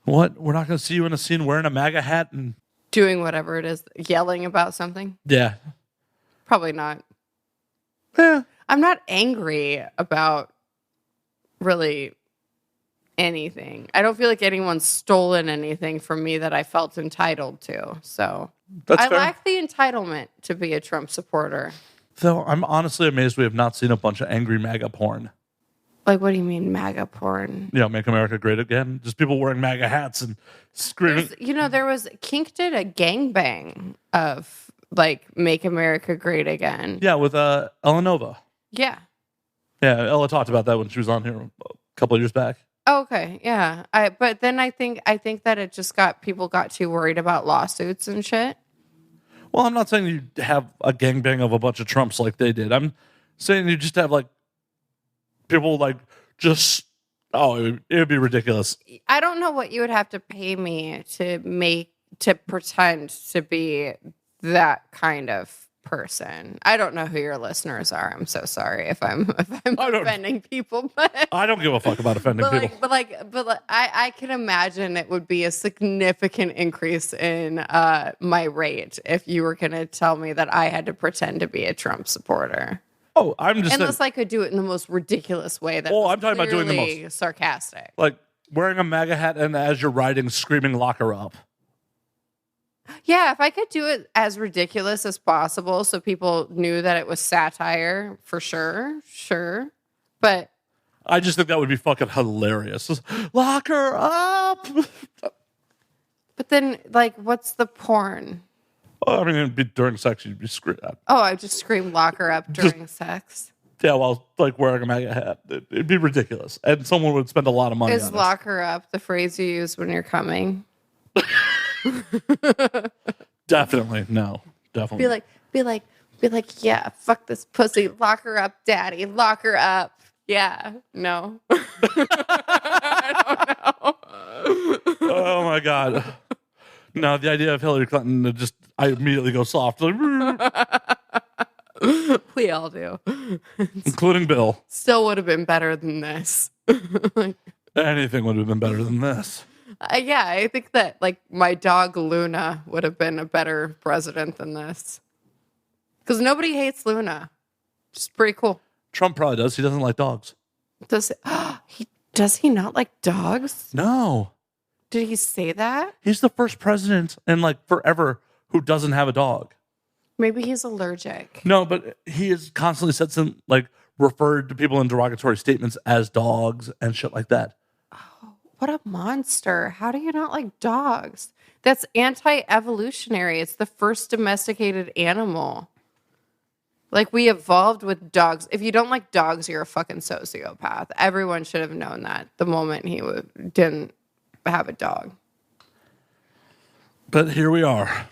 What? We're not going to see you in a scene wearing a MAGA hat and Doing whatever it is, yelling about something. yeah. Probably not. Yeah. I'm not angry about really anything. I don't feel like anyone's stolen anything from me that I felt entitled to. So That's I fair. lack the entitlement to be a Trump supporter. Though I'm honestly amazed we have not seen a bunch of angry MAGA porn. Like, what do you mean MAGA porn? You know, make America great again. Just people wearing MAGA hats and screaming. There was Kink did a gangbang of like Make America Great Again. Yeah, with Elanova. Yeah. Yeah, Ella talked about that when she was on here a couple of years back. Okay, yeah. But then I think that it just people got too worried about lawsuits and shit. Well, I'm not saying you have a gangbang of a bunch of Trumps like they did. I'm saying you just have like people like just it would be ridiculous. I don't know what you would have to pay me to pretend to be that kind of person. I don't know who your listeners are. I'm so sorry if I'm offending people, but I don't give a fuck about offending people. I can imagine it would be a significant increase in my rate if you were going to tell me that I had to pretend to be a Trump supporter. Oh, I'm just Unless saying, I could do it in the most ridiculous way. That I'm talking about doing the clearly most sarcastic. like wearing a MAGA hat and as you're riding, screaming "Lock her up." Yeah, if I could do it as ridiculous as possible so people knew that it was satire, for sure. But I just think that would be fucking hilarious. Just, lock her up. but then, like, what's the porn? I mean, it'd be during sex, you'd be screwed up. Oh, I just scream lock her up during sex. Yeah, while like wearing a MAGA hat, it'd be ridiculous, and someone would spend a lot of money. Is on lock her up the phrase you use when you're coming? Definitely no. Definitely. Be like, yeah, fuck this pussy. Lock her up, daddy. Lock her up. Yeah. No. I don't know. Oh my god. No, the idea of Hillary Clinton, I immediately go soft, like, We all do. including Bill. Still would have been better than this. Anything would have been better than this. Yeah, I think that like my dog Luna would have been a better president than this. Because nobody hates Luna. It's pretty cool. Trump probably does. He doesn't like dogs. Does he not like dogs? No. Did he say that? He's the first president in like forever who doesn't have a dog. Maybe he's allergic. No, but he has constantly said some like referred to people in derogatory statements as dogs and shit like that. What a monster. How do you not like dogs? That's anti-evolutionary. It's the first domesticated animal. Like, we evolved with dogs. If you don't like dogs, you're a fucking sociopath. Everyone should have known that the moment he didn't have a dog. But here we are.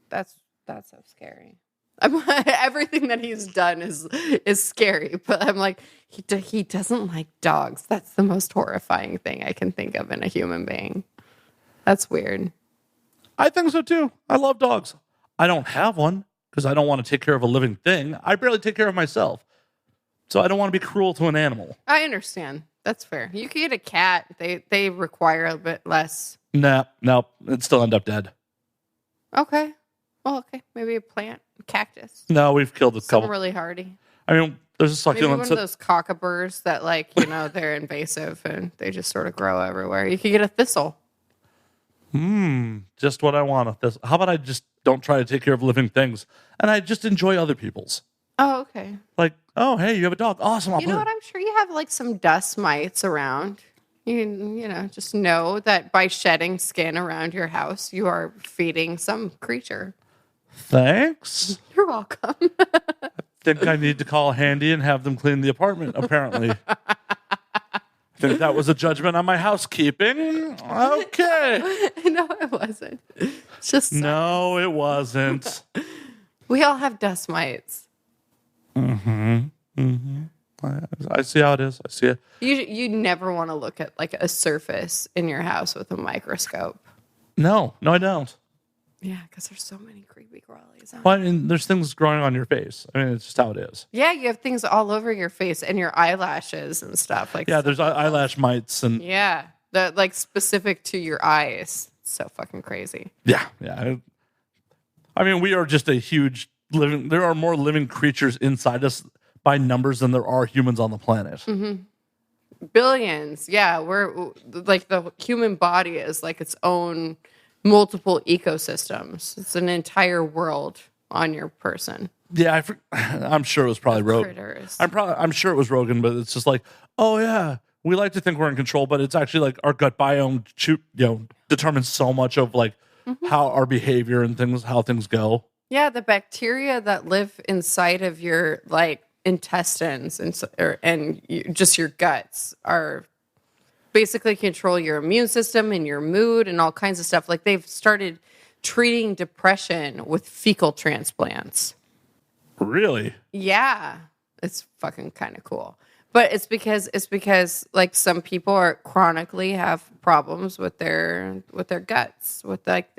That's so scary. Everything that he's done is scary, but I'm like, he doesn't like dogs. That's the most horrifying thing I can think of in a human being. That's weird. I think so too. I love dogs. I don't have one because I don't want to take care of a living thing. I barely take care of myself. So I don't want to be cruel to an animal. I understand. That's fair. You could get a cat. They require a bit less. Nah, nope. It'd still end up dead. Okay. Well, okay. Maybe a plant, cactus. No, we've killed a Something couple. really hardy. I mean, there's a Maybe succulent. one of those cockaburs that, like, you know, they're invasive and they just sort of grow everywhere. You could get a thistle. Just what I want. How about I just don't try to take care of living things and I just enjoy other people's? Oh, okay. Like, oh, hey, you have a dog. Awesome. You know what? I'm sure you have like some dust mites around. You know, just know that by shedding skin around your house, you are feeding some creature. Thanks. You're welcome. Think I need to call Handy and have them clean the apartment, apparently. Think that was a judgment on my housekeeping? Okay. No, it wasn't. It's just No, it wasn't. we all have dust mites. I see how it is. I see it. You never want to look at like a surface in your house with a microscope. No, I don't. Yeah, because there's so many creepy crawlies. Well, I mean, there's things growing on your face. I mean, it's just how it is. Yeah, you have things all over your face and your eyelashes and stuff. Like Yeah, there's eyelash mites and yeah, that like specific to your eyes. It's so fucking crazy. yeah. I mean, we are just a huge living. There are more living creatures inside us by numbers than there are humans on the planet. Billions. Yeah, we're like the human body is like its own multiple ecosystems. It's an entire world on your person. Yeah, I'm sure it was probably Rogan. Critters. I'm sure it was Rogan, but it's just like, oh yeah, we like to think we're in control, but it's actually like our gut biome, determines so much of like how our behavior and how things go. Yeah, the bacteria that live inside of your like intestines and just your guts are basically control your immune system and your mood and all kinds of stuff. Like they've started treating depression with fecal transplants. Really? Yeah, it's fucking kind of cool. But it's because like some people are chronically have problems with their guts, with like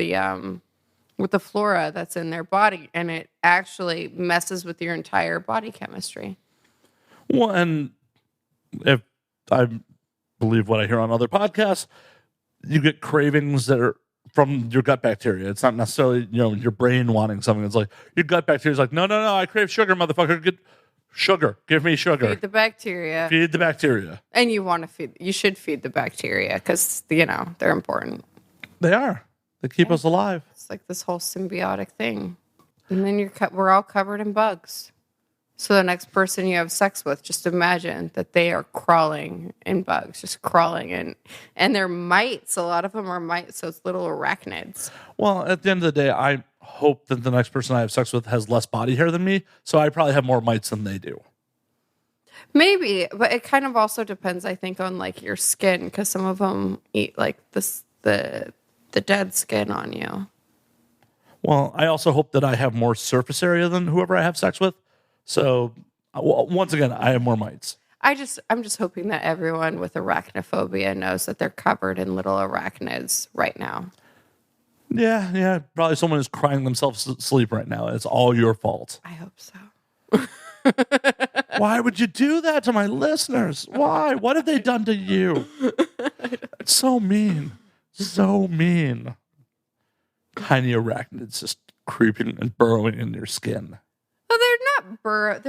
with the flora that's in their body, and it actually messes with your entire body chemistry. Well, and if I believe what I hear on other podcasts, you get cravings that are from your gut bacteria. It's not necessarily, your brain wanting something. It's like your gut bacteria is like, no, I crave sugar, motherfucker. Get sugar. Give me sugar. Feed the bacteria. Feed the bacteria. And you should feed the bacteria because, they're important. They are. They keep us alive. It's like this whole symbiotic thing. And then we're all covered in bugs. So the next person you have sex with, just imagine that they are crawling in bugs, just crawling in. And they're mites. A lot of them are mites, so it's little arachnids. Well, at the end of the day, I hope that the next person I have sex with has less body hair than me, so I probably have more mites than they do. Maybe, but it kind of also depends, I think, on like your skin, because some of them eat like the dead skin on you. Well, I also hope that I have more surface area than whoever I have sex with. So, once again, I have more mites. I'm just hoping that everyone with arachnophobia knows that they're covered in little arachnids right now. Yeah. Probably someone is crying themselves to sleep right now. It's all your fault. I hope so. Why would you do that to my listeners? Why? What have they done to you? It's so mean. So mean. Tiny arachnids just creeping and burrowing in your skin. Well, they're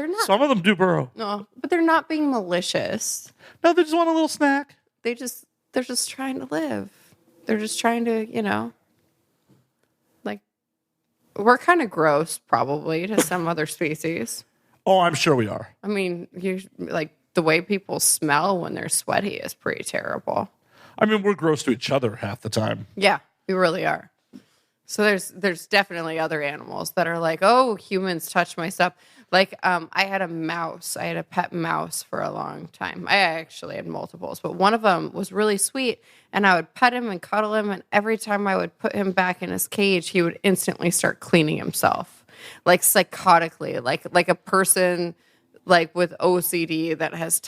not. Some of them do burrow. No, but they're not being malicious. No, they just want a little snack. They're just trying to live. They're just trying to, like, we're kind of gross probably to some other species. Oh, I'm sure we are. I mean, like the way people smell when they're sweaty is pretty terrible. I mean, we're gross to each other half the time. Yeah, we really are. So there's definitely other animals that are like, oh, humans touch my stuff. Like, I had a mouse. I had a pet mouse for a long time. I actually had multiples, but one of them was really sweet, and I would pet him and cuddle him, and every time I would put him back in his cage, he would instantly start cleaning himself, like psychotically, like a person like with OCD that has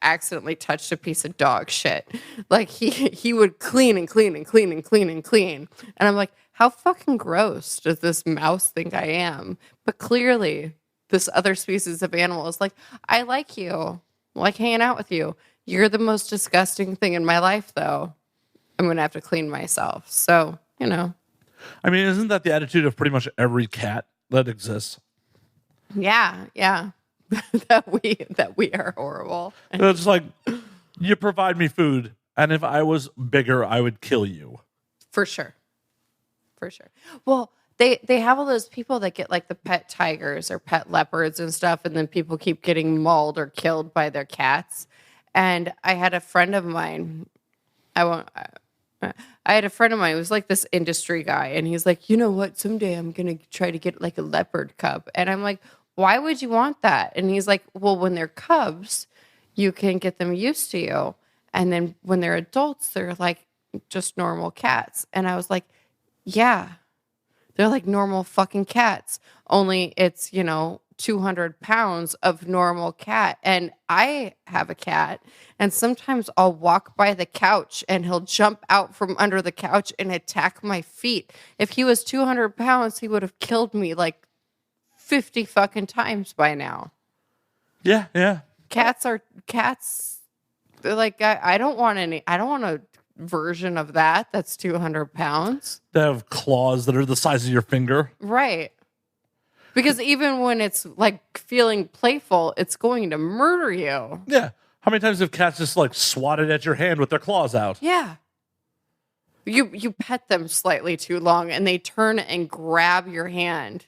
accidentally touched a piece of dog shit. Like he would clean and clean and clean and clean and clean. And I'm like, how fucking gross does this mouse think I am? But clearly this other species of animal is like, I like you. like hanging out with you. You're the most disgusting thing in my life, though. I'm going to have to clean myself. So, you know. I mean, isn't that the attitude of pretty much every cat that exists? Yeah. that we are horrible. It's like, you provide me food, and if I was bigger, I would kill you. For sure. Well, they have all those people that get like the pet tigers or pet leopards and stuff, and then people keep getting mauled or killed by their cats. And I had a friend of mine. I had a friend of mine who was like this industry guy, and he's like, you know what? Someday I'm gonna try to get like a leopard cub. And I'm like, why would you want that? And he's like, well, when they're cubs, you can get them used to you, and then when they're adults, they're like just normal cats. And I was like, yeah. They're like normal fucking cats. Only it's, 200 pounds of normal cat. And I have a cat. And sometimes I'll walk by the couch and he'll jump out from under the couch and attack my feet. If he was 200 pounds, he would have killed me like 50 fucking times by now. Yeah. Cats. They're like, I don't want a version of that's 200 pounds. They have claws that are the size of your finger. Right. Because even when it's like feeling playful, it's going to murder you. Yeah. How many times have cats just like swatted at your hand with their claws out? Yeah. You pet them slightly too long and they turn and grab your hand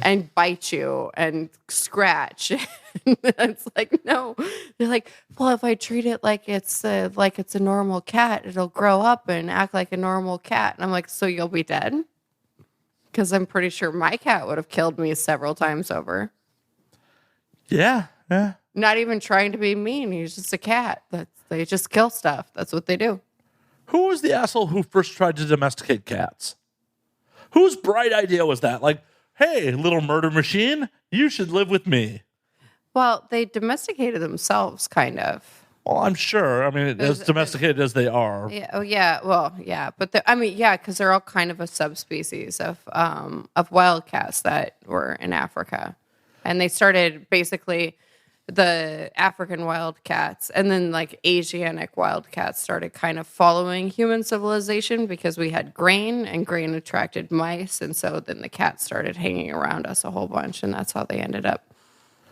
and bite you and scratch. It's like, no. They're like, well, if I treat it like it's a normal cat, it'll grow up and act like a normal cat. And I'm like, so you'll be dead? Because I'm pretty sure my cat would have killed me several times over. Yeah. Not even trying to be mean. He's just a cat. They just kill stuff. That's what they do. Who was the asshole who first tried to domesticate cats? Whose bright idea was that? Like, hey, little murder machine, you should live with me. Well, they domesticated themselves, kind of. Well, I'm sure. I mean, as domesticated as they are. Yeah. Oh, yeah. Well, yeah. But because they're all kind of a subspecies of wildcats that were in Africa, and they started basically the African wildcats, and then like Asiatic wildcats started kind of following human civilization because we had grain, and grain attracted mice, and so then the cats started hanging around us a whole bunch, and that's how they ended up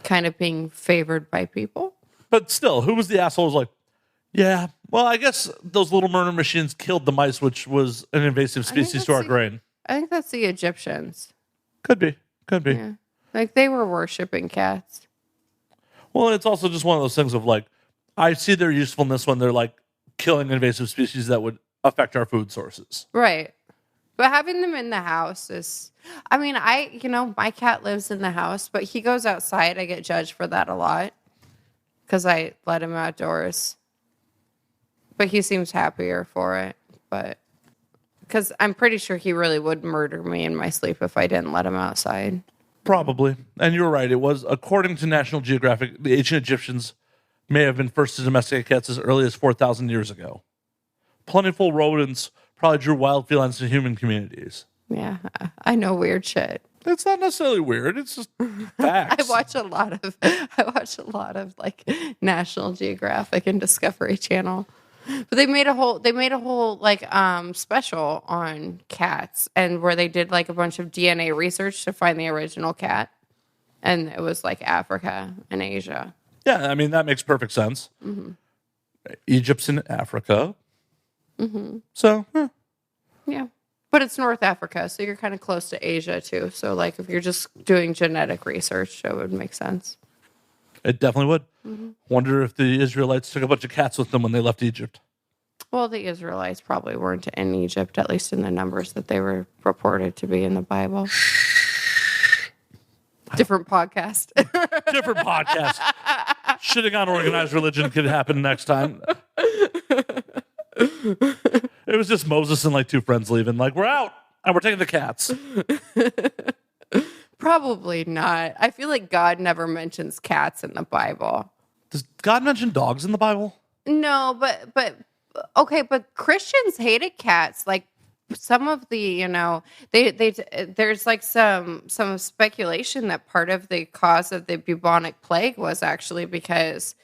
kind of being favored by people. But still, who was the asshole who was like, yeah, well, I guess those little murder machines killed the mice, which was an invasive species to our grain. I think that's the Egyptians. Could be. Yeah. Like they were worshiping cats. Well, it's also just one of those things of like, I see their usefulness when they're like killing invasive species that would affect our food sources. Right. But having them in the house is, I mean, my cat lives in the house, but he goes outside. I get judged for that a lot because I let him outdoors. But he seems happier for it. But because I'm pretty sure he really would murder me in my sleep if I didn't let him outside. Probably. And you're right. It was, according to National Geographic, the ancient Egyptians may have been first to domesticate cats as early as 4,000 years ago. Plentiful rodents probably drew wild felines to human communities. Yeah, I know weird shit. It's not necessarily weird. It's just facts. I watch a lot of like National Geographic and Discovery Channel. But they made a whole like special on cats, and where they did like a bunch of DNA research to find the original cat, and it was like Africa and Asia. Yeah, I mean that makes perfect sense. Mm-hmm. Egypt's in Africa, so yeah, but it's North Africa, so you're kind of close to Asia too. So like if you're just doing genetic research, it would make sense. It definitely would. Mm-hmm. Wonder if the Israelites took a bunch of cats with them when they left Egypt. Well, the Israelites probably weren't in Egypt, at least in the numbers that they were reported to be in the Bible. Different podcast. Different podcast. Shitting on organized religion could happen next time. It was just Moses and like two friends leaving. Like, we're out and we're taking the cats. Probably not. I feel like God never mentions cats in the Bible. Does God mention dogs in the Bible? No, but okay, but Christians hated cats. Like some of the, there's like some speculation that part of the cause of the bubonic plague was actually because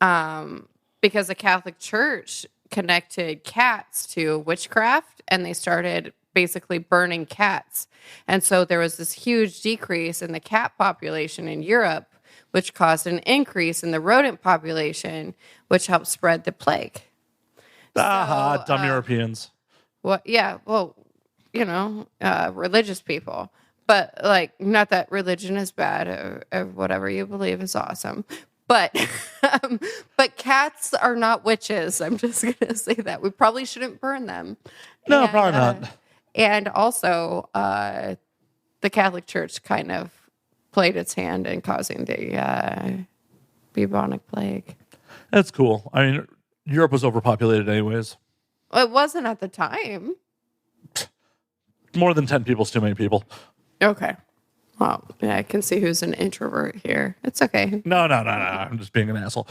because the Catholic Church connected cats to witchcraft, and they started basically burning cats. And so there was this huge decrease in the cat population in Europe, which caused an increase in the rodent population, which helped spread the plague. Dumb Europeans. Well, yeah, well, religious people. But, like, not that religion is bad or whatever you believe is awesome. But but cats are not witches. I'm just going to say that. We probably shouldn't burn them. No, probably not. And also, the Catholic Church kind of played its hand in causing the bubonic plague. That's cool. I mean, Europe was overpopulated anyways. Well, it wasn't at the time. More than 10 people is too many people. Okay. Well, yeah, I can see who's an introvert here. It's okay. No. I'm just being an asshole.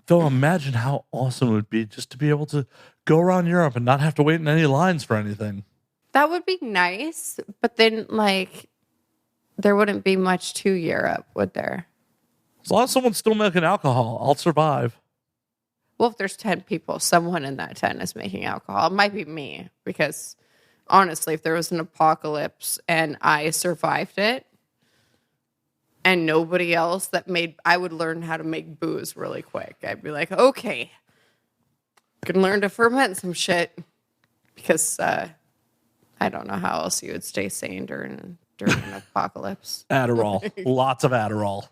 Though imagine how awesome it would be just to be able to go around Europe and not have to wait in any lines for anything. That would be nice, but then, like, there wouldn't be much to Europe, would there? As long as someone's still making alcohol, I'll survive. Well, if there's 10 people, someone in that 10 is making alcohol. It might be me, because honestly, if there was an apocalypse and I survived it and nobody else I would learn how to make booze really quick. I'd be like, okay, I can learn to ferment some shit, because I don't know how else you would stay sane during an apocalypse. Adderall. Lots of Adderall.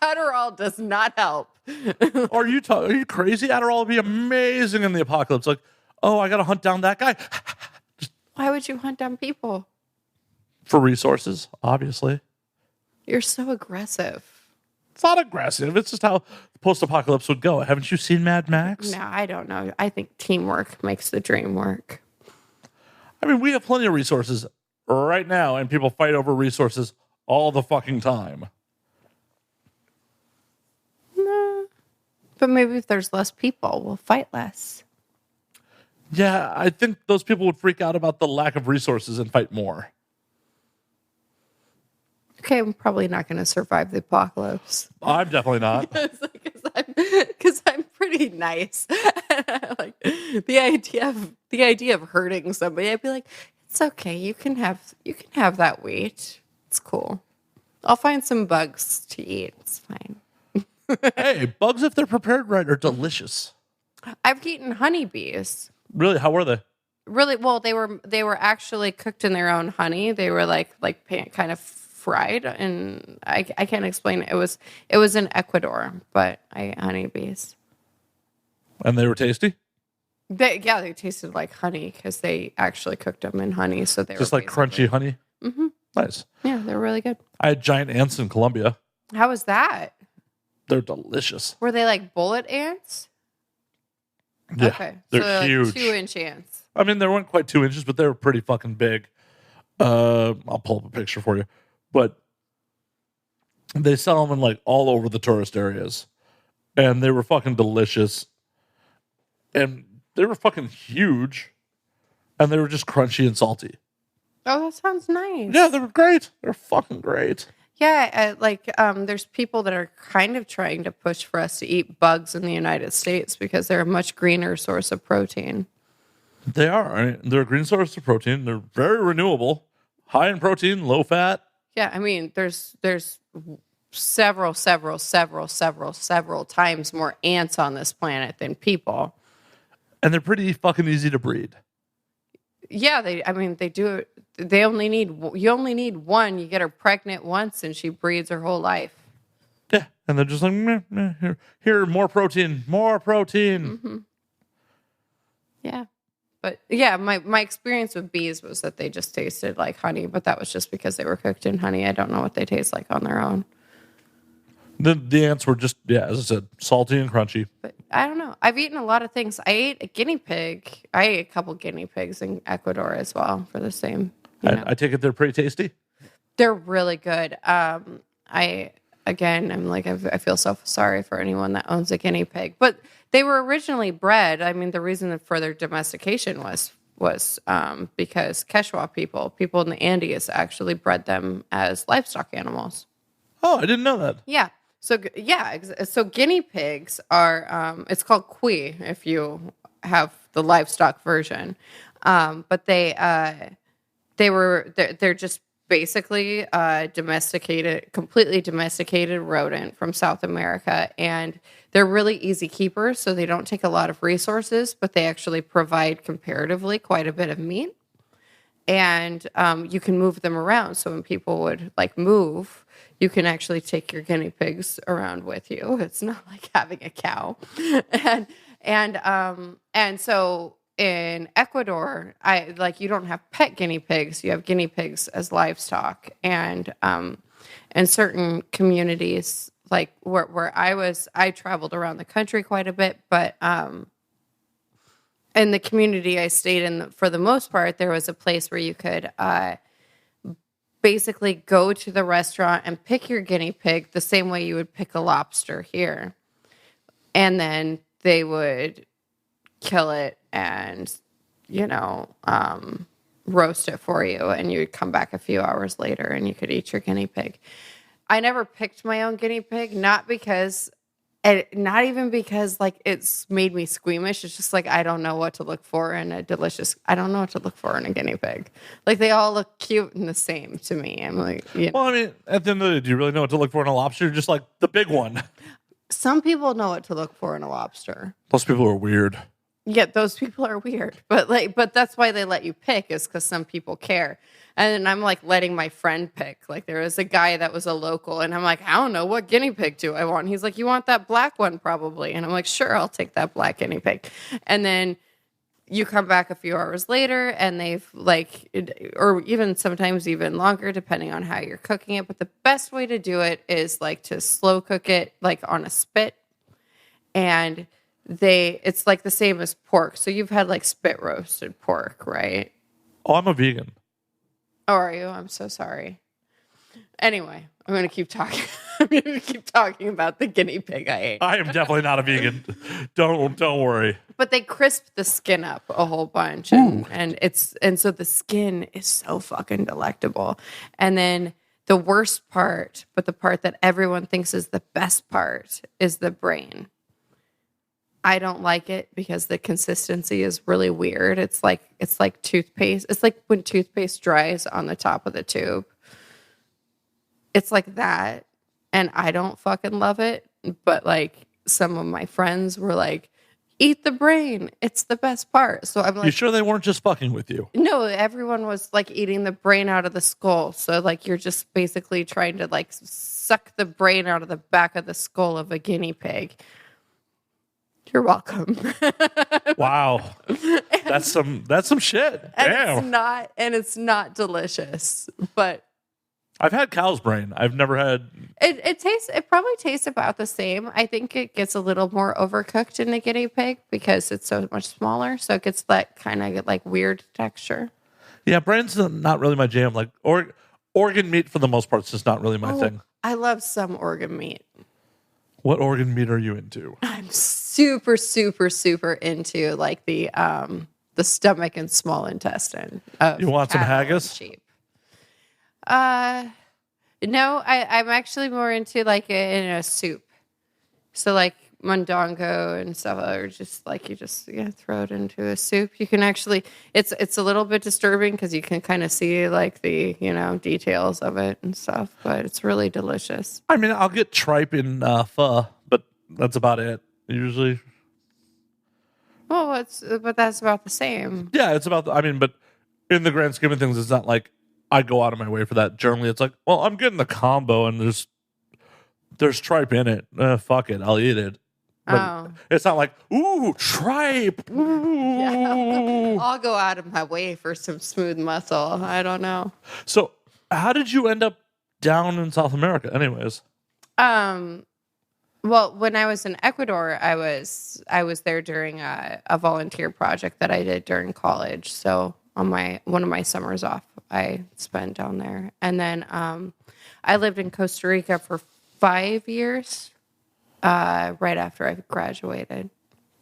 Adderall does not help. Are you crazy? Adderall would be amazing in the apocalypse. Like, oh, I got to hunt down that guy. Why would you hunt down people? For resources, obviously. You're so aggressive. It's not aggressive. It's just how post-apocalypse would go. Haven't you seen Mad Max? No, I don't know. I think teamwork makes the dream work. I mean, we have plenty of resources right now, and people fight over resources all the fucking time. No. But maybe if there's less people, we'll fight less. Yeah, I think those people would freak out about the lack of resources and fight more. Okay, I'm probably not going to survive the apocalypse. I'm definitely not. Because I'm pretty nice. Like the idea of hurting somebody, I'd be like, it's okay. You can have that wheat. It's cool. I'll find some bugs to eat. It's fine. Hey, bugs, if they're prepared right, are delicious. I've eaten honeybees. Really? How were they? Really well. They were actually cooked in their own honey. They were like kind of fried, and I can't explain it. It was in Ecuador, but I ate honeybees. And they were tasty? They tasted like honey because they actually cooked them in honey. So they just were like crunchy honey? Mm-hmm. Nice. Yeah, they're really good. I had giant ants in Colombia. How was that? They're delicious. Were they like bullet ants? Yeah, okay. they're so huge. Like 2-inch ants. I mean, they weren't quite 2 inches, but they were pretty fucking big. I'll pull up a picture for you. But they sell them in like all over the tourist areas. And they were fucking delicious. And they were fucking huge. And they were just crunchy and salty. Oh, that sounds nice. Yeah, they were great. They're fucking great. Yeah, there's people that are kind of trying to push for us to eat bugs in the United States because they're a much greener source of protein. They are. I mean, they're a green source of protein. They're very renewable, high in protein, low fat. Yeah, I mean, there's several times more ants on this planet than people. And they're pretty fucking easy to breed. Yeah, they do it. You only need one. You get her pregnant once and she breeds her whole life. Yeah, and they're just like, meh, meh, here, more protein. Mm-hmm. Yeah. But yeah, my experience with bees was that they just tasted like honey, but that was just because they were cooked in honey. I don't know what they taste like on their own. The ants were just, yeah, as I said, salty and crunchy. But I don't know. I've eaten a lot of things. I ate a guinea pig. I ate a couple guinea pigs in Ecuador as well for the same. I take it they're pretty tasty. They're really good. I'm like, I feel so sorry for anyone that owns a guinea pig. But they were originally bred. I mean, the reason for their domestication was because Quechua people in the Andes actually bred them as livestock animals. Oh, I didn't know that. Yeah. So guinea pigs are it's called cuy if you have the livestock version, but they're just basically completely domesticated rodent from South America, and they're really easy keepers, so they don't take a lot of resources, but they actually provide comparatively quite a bit of meat, and you can move them around. So when people would like move, you can actually take your guinea pigs around with you. It's not like having a cow, and so in Ecuador, you don't have pet guinea pigs. You have guinea pigs as livestock, and in certain communities, like where I traveled around the country quite a bit, but in the community I stayed in, for the most part, there was a place where you could basically go to the restaurant and pick your guinea pig the same way you would pick a lobster here, and then they would kill it and roast it for you, and you would come back a few hours later and you could eat your guinea pig. I never picked my own guinea pig, not even because like it's made me squeamish. It's just like I don't know what to look for in a guinea pig. Like they all look cute and the same to me. I'm like, Well, I mean, at the end of the day, do you really know what to look for in a lobster? Just like the big one. Some people know what to look for in a lobster. Those people are weird. Yeah, those people are weird, but that's why they let you pick, is because some people care. And I'm like letting my friend pick. Like there was a guy that was a local, and I'm like, I don't know, what guinea pig do I want? And he's like, you want that black one probably? And I'm like, sure, I'll take that black guinea pig. And then you come back a few hours later, and they've or even sometimes even longer, depending on how you're cooking it. But the best way to do it is like to slow cook it like on a spit, and it's like the same as pork. So you've had like spit roasted pork, right? Oh, I'm a vegan. Oh, are you? I'm so sorry. Anyway, I'm going to keep talking. I'm going to keep talking about the guinea pig I ate. I am definitely not a vegan. Don't worry. But they crisp the skin up a whole bunch, and so the skin is so fucking delectable. And then the worst part, but the part that everyone thinks is the best part, is the brain. I don't like it because the consistency is really weird. It's like toothpaste. It's like when toothpaste dries on the top of the tube. It's like that, and I don't fucking love it. But like some of my friends were like, "Eat the brain. It's the best part." So I'm like, "You sure they weren't just fucking with you?" No, everyone was like eating the brain out of the skull. So like you're just basically trying to like suck the brain out of the back of the skull of a guinea pig. You're welcome. Wow. That's some shit. Damn. It's not delicious, but I've had cow's brain. I've never had it probably tastes about the same. I think it gets a little more overcooked in a guinea pig because it's so much smaller, so it gets that kind of like weird texture. Yeah, brain's not really my jam. Like organ meat for the most part is just not really my thing. I love some organ meat. What organ meat are you into? I'm super, super, super into like the stomach and small intestine. You want some haggis? Sheep. No, I'm actually more into like in a soup. So like mondongo and stuff are just like you just throw it into a soup. You can actually it's a little bit disturbing because you can kind of see like the details of it and stuff, but it's really delicious. I mean, I'll get tripe in pho, but that's about it usually. Well, but that's about the same. Yeah, it's about. But in the grand scheme of things, it's not like I go out of my way for that. Generally, it's like, well, I'm getting the combo, and there's tripe in it. Fuck it, I'll eat it. But it's not like, ooh, tripe. Ooh. Yeah. I'll go out of my way for some smooth muscle. I don't know. So, how did you end up down in South America, anyways? Well, when I was in Ecuador, I was there during a volunteer project that I did during college. So on one of my summers off, I spent down there, and then I lived in Costa Rica for 5 years. Right after I graduated.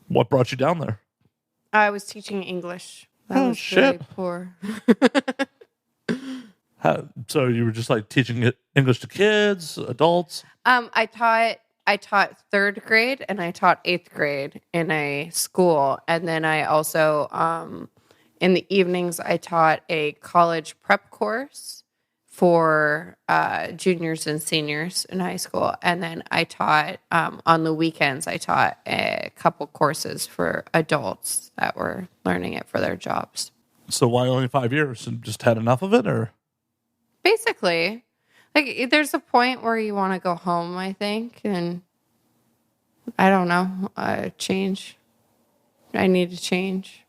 What brought you down there? I was teaching English. That was shit. really poor. So you were just like teaching English to kids, adults? I taught third grade and I taught eighth grade in a school, and then I also in the evenings I taught a college prep course for juniors and seniors in high school, and then I taught on the weekends. I taught a couple courses for adults that were learning it for their jobs. So why only 5 years? And just had enough of it, or? Basically, like there's a point where you want to go home, I think, and I don't know, change. I need to change.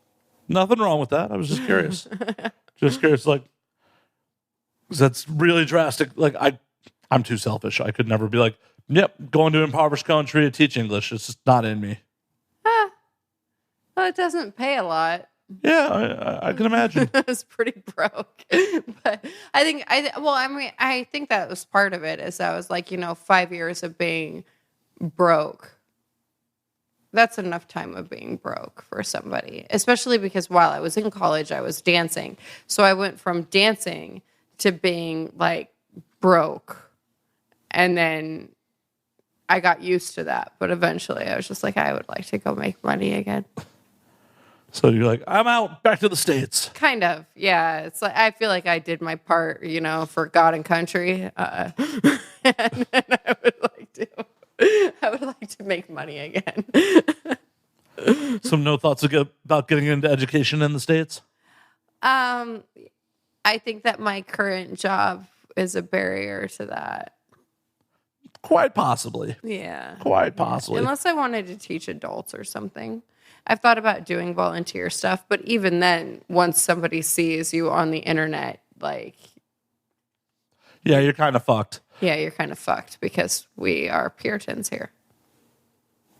Nothing wrong with that. I was just curious. Just curious, like, 'cause that's really drastic. Like, I'm too selfish. I could never be like, yep, going to impoverished country to teach English. It's just not in me. Well, it doesn't pay a lot. Yeah, I can imagine. It's pretty broke, but I think that was part of it. Is I was like, 5 years of being broke. That's enough time of being broke for somebody, especially because while I was in college, I was dancing. So I went from dancing to being like broke, and then I got used to that. But eventually, I was just like, I would like to go make money again. So you're like, I'm out, back to the States. Kind of, yeah. It's like I feel like I did my part, for God and country, and I would like to make money again. So no thoughts about getting into education in the States? I think that my current job is a barrier to that. Quite possibly. Yeah. Quite possibly. Unless I wanted to teach adults or something. I've thought about doing volunteer stuff, but even then, once somebody sees you on the internet, like... Yeah, you're kind of fucked. Yeah, you're kind of fucked because we are Puritans here.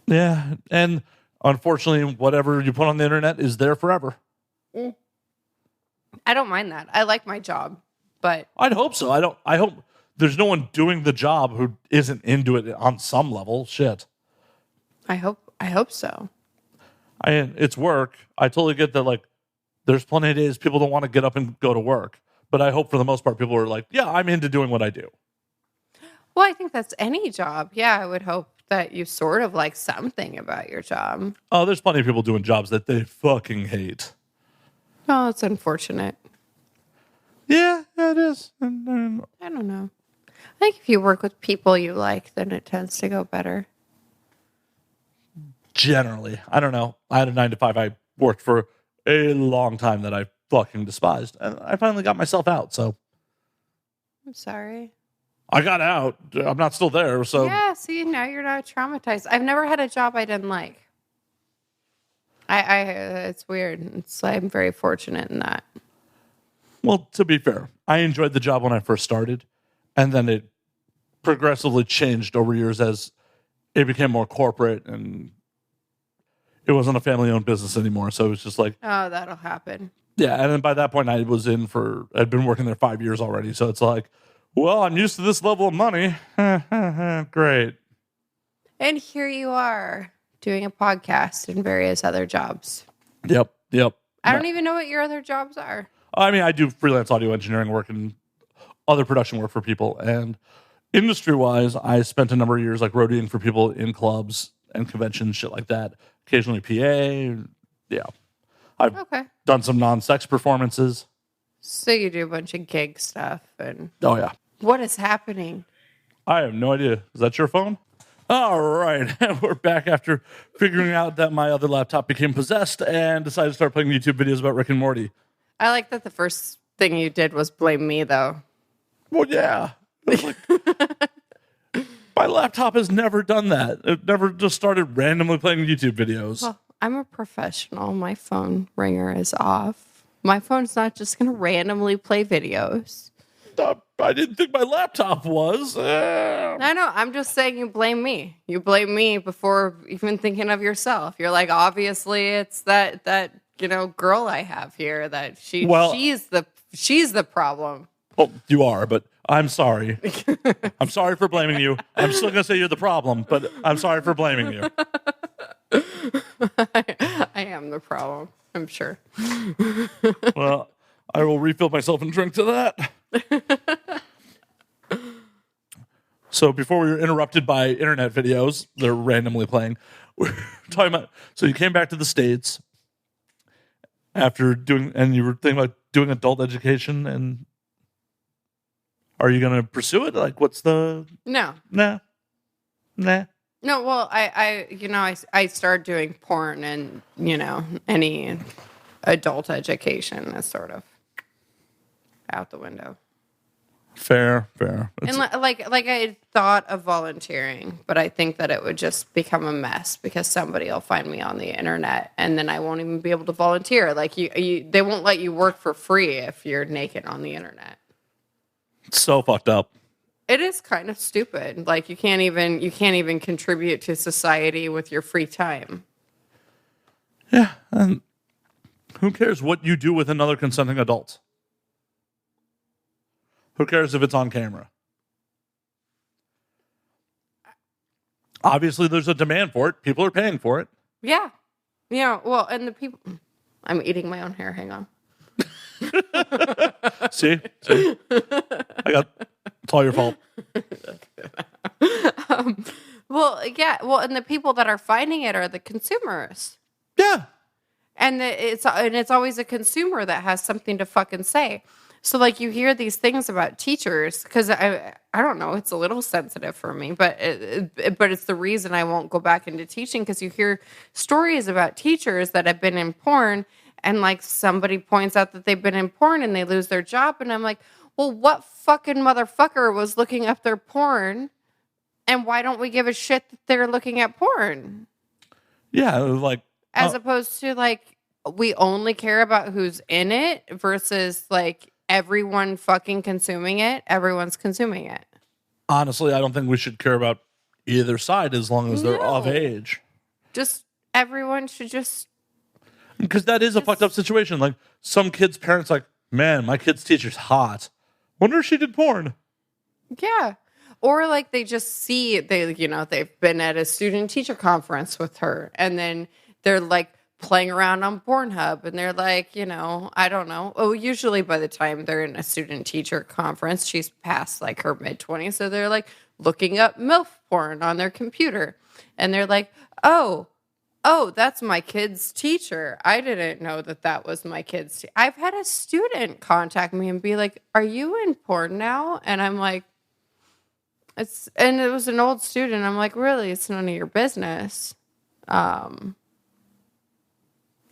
Yeah, and unfortunately, whatever you put on the internet is there forever. I don't mind that. I like my job, but... I'd hope so. I hope there's no one doing the job who isn't into it on some level. Shit. I hope so. It's work. I totally get that, like, there's plenty of days people don't want to get up and go to work. But I hope for the most part people are like, yeah, I'm into doing what I do. Well, I think that's any job. Yeah, I would hope that you sort of like something about your job. Oh, there's plenty of people doing jobs that they fucking hate. Oh, it's unfortunate. Yeah, it is. I don't know. I think if you work with people you like, then it tends to go better. Generally. I don't know. I had a 9 to 5 I worked for a long time that I fucking despised. And I finally got myself out, so. I'm sorry. I got out. I'm not still there, so. Yeah, see, now you're not traumatized. I've never had a job I didn't like. It's weird. I'm very fortunate in that. Well, to be fair, I enjoyed the job when I first started, and then it progressively changed over years as it became more corporate, and it wasn't a family-owned business anymore, so it was just like... Oh, that'll happen. Yeah, and then by that point, I'd been working there 5 years already, so it's like, well, I'm used to this level of money. Great. And here you are, doing a podcast and various other jobs. Yep. I don't even know what your other jobs are. I mean, I do freelance audio engineering work and other production work for people, and industry-wise, I spent a number of years like roadieing for people in clubs and conventions, shit like that. Occasionally PA, yeah. I've done some non-sex performances. So you do a bunch of gig stuff. And oh, yeah. What is happening? I have no idea. Is that your phone? All right. We're back after figuring out that my other laptop became possessed and decided to start playing YouTube videos about Rick and Morty. I like that the first thing you did was blame me, though. Well, yeah. Like, my laptop has never done that. It never just started randomly playing YouTube videos. Well, I'm a professional. My phone ringer is off. My phone's not just going to randomly play videos. I didn't think my laptop was. No, I'm just saying you blame me. You blame me before even thinking of yourself. You're like, obviously, it's that girl I have here that she's the problem. Well, you are, but I'm sorry. I'm sorry for blaming you. I'm still going to say you're the problem, but I'm sorry for blaming you. I am the problem, I'm sure. Well, I will refill myself and drink to that. So before we were interrupted by internet videos, they're randomly playing. We're talking about. So you came back to the States after doing, and you were thinking about doing adult education. And are you going to pursue it? Like, what's the? No. Nah. No, well, I started doing porn, and any adult education is sort of out the window. Fair. And like I thought of volunteering, but I think that it would just become a mess because somebody will find me on the internet, and then I won't even be able to volunteer. Like they won't let you work for free if you're naked on the internet. It's so fucked up. It is kind of stupid. Like you can't even contribute to society with your free time. Yeah, and who cares what you do with another consenting adult? Who cares if it's on camera? Obviously, there's a demand for it. People are paying for it. Yeah. Yeah, well, and the people... I'm eating my own hair. Hang on. See? It's all your fault. Well, and the people that are finding it are the consumers. Yeah. And it's always a consumer that has something to fucking say. So, like, you hear these things about teachers, because I don't know, it's a little sensitive for me, but it's the reason I won't go back into teaching, because you hear stories about teachers that have been in porn, and, like, somebody points out that they've been in porn, and they lose their job, and I'm like, well, what fucking motherfucker was looking up their porn, and why don't we give a shit that they're looking at porn? Yeah, like... As opposed to, like, we only care about who's in it versus, like... Everyone fucking consuming it. Everyone's consuming it. Honestly, I don't think we should care about either side as long as they're of age. Just everyone should just... Because that is a fucked up situation. Like, some kids' parents like, man, my kid's teacher's hot. Wonder if she did porn. Yeah. Or like they just see, they've been at a student-teacher conference with her, and then they're like, playing around on Pornhub, and they're like, I don't know. Oh, usually by the time they're in a student-teacher conference, she's past like her mid-20s, so they're like looking up MILF porn on their computer, and they're like, oh, that's my kid's teacher. I didn't know that was my kid's I've had a student contact me and be like, are you in porn now? And I'm like, it was an old student. I'm like, really? It's none of your business.